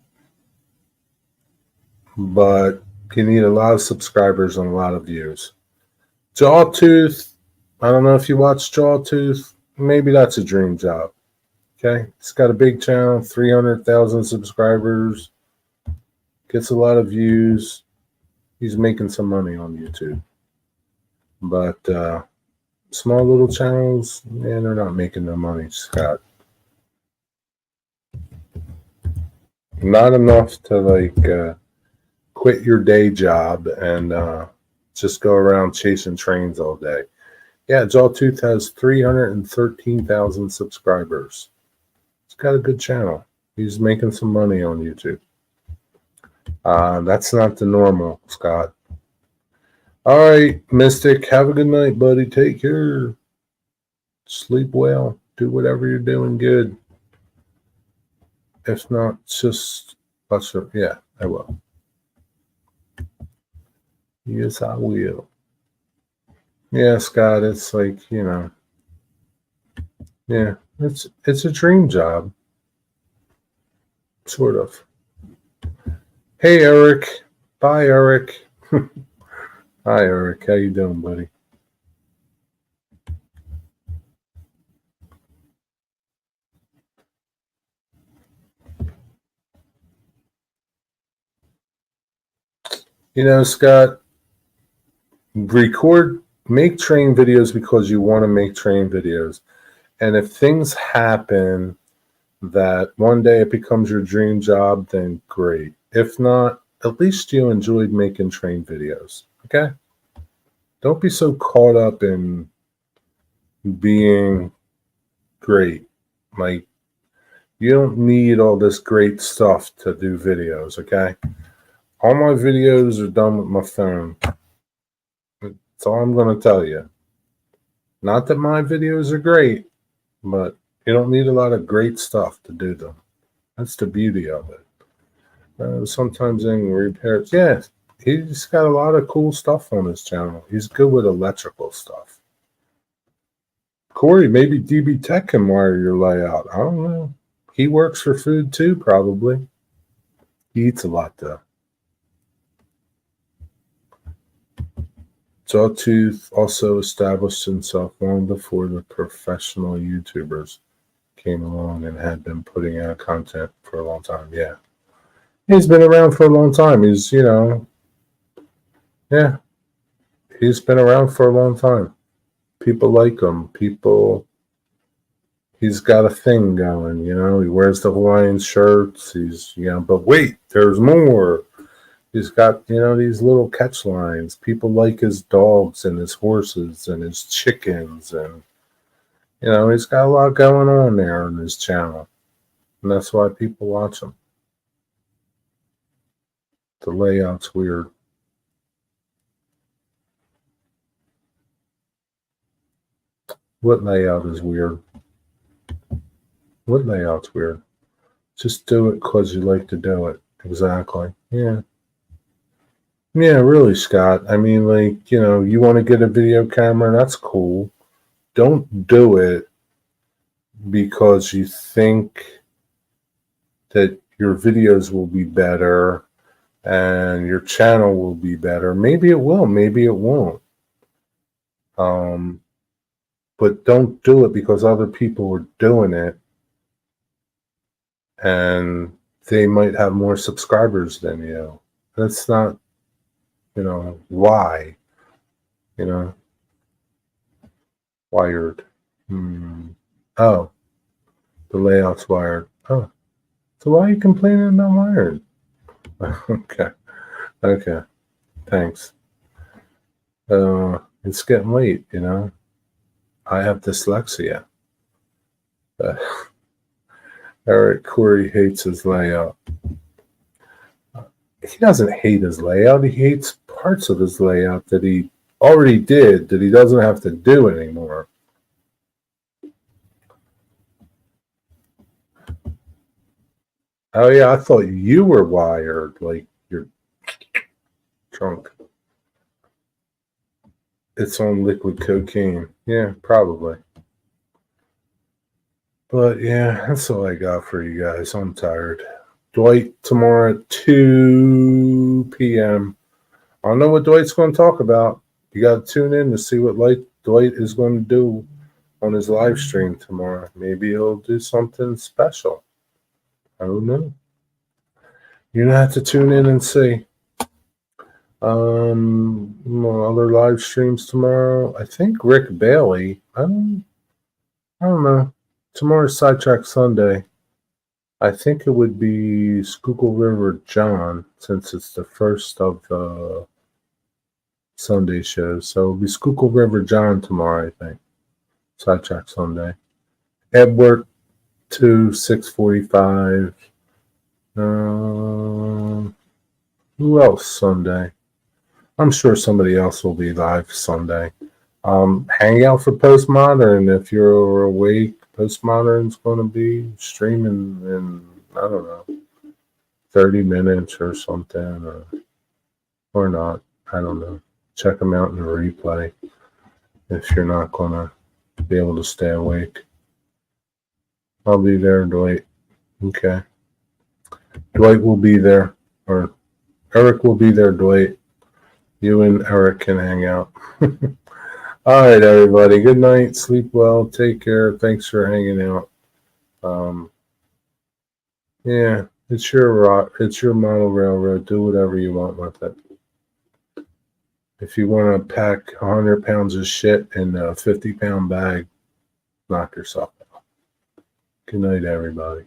but you need a lot of subscribers and a lot of views. Jawtooth, I don't know if you watch Jawtooth. Maybe that's a dream job. Okay, he's got a big channel, 300,000 subscribers, gets a lot of views. He's making some money on YouTube. But small little channels, man, they're not making no money, Scott. Not enough to like quit your day job and just go around chasing trains all day. Yeah, Jawtooth has 313,000 subscribers. He's got a good channel. He's making some money on YouTube. That's not the normal, Scott. All right, Mystic, have a good night, buddy. Take care. Sleep well. Do whatever you're doing good. If not, just watch it. Yeah, I will. Yes, I will. Yeah, Scott, it's like, you know. Yeah, it's a dream job. Sort of. Hey, Eric. Bye, Eric. Hi, Eric. How you doing, buddy? You know, Scott, make train videos because you want to make train videos. And if things happen that one day it becomes your dream job, then great. If not, at least you enjoyed making train videos. Okay? Don't be so caught up in being great. Like, you don't need all this great stuff to do videos, okay? All my videos are done with my phone. That's all I'm going to tell you. Not that my videos are great, but you don't need a lot of great stuff to do them. That's the beauty of it. Sometimes in repairs, yeah, he's got a lot of cool stuff on his channel. He's good with electrical stuff. Corey, maybe DB Tech can wire your layout. I don't know. He works for food too, probably. He eats a lot, though. Sawtooth also established himself long before the professional YouTubers came along and had been putting out content for a long time. Yeah. He's been around for a long time. He's, yeah, he's been around for a long time. People like him. He's got a thing going, he wears the Hawaiian shirts. But wait, there's more. He's got, these little catch lines. People like his dogs and his horses and his chickens. And, he's got a lot going on there on his channel. And that's why people watch him. The layout's weird. What layout is weird? What layout's weird? Just do it because you like to do it. Exactly. Yeah. Yeah, really, Scott. I mean, you want to get a video camera, that's cool. Don't do it because you think that your videos will be better and your channel will be better. Maybe it will, maybe it won't. But don't do it because other people are doing it and they might have more subscribers than you. That's not, why, wired. Oh, the layout's wired. Oh, so why are you complaining about wired? Okay, thanks. It's getting late, I have dyslexia. Eric Corey hates his layout. He doesn't hate his layout. He hates parts of his layout that he already did that he doesn't have to do anymore. Oh, yeah, I thought you were wired, like you're drunk. It's on liquid cocaine. Yeah, probably. But yeah, that's all I got for you guys. I'm tired. Dwight tomorrow at 2 p.m. I don't know what Dwight's going to talk about. You got to tune in to see what Dwight is going to do on his live stream tomorrow. Maybe he'll do something special. I don't know. You're going to have to tune in and see. Other live streams tomorrow. I think Rick Bailey. I don't know. Tomorrow's Sidetrack Sunday. I think it would be Schuylkill River John, since it's the first of the Sunday shows. So it'll be Schuylkill River John tomorrow, I think. Sidetrack Sunday. Edward 6:45. Who else Sunday? I'm sure somebody else will be live Sunday. Hang out for Postmodern if you're awake. Postmodern's going to be streaming in, I don't know, 30 minutes or something, or not. I don't know. Check them out in the replay if you're not going to be able to stay awake. I'll be there, Dwight. Okay. Dwight will be there, or Eric will be there, Dwight. You and Eric can hang out. All right, everybody. Good night. Sleep well. Take care. Thanks for hanging out. Yeah, it's your model railroad. Do whatever you want with it. If you want to pack 100 pounds of shit in a 50-pound bag, knock yourself out. Good night, everybody.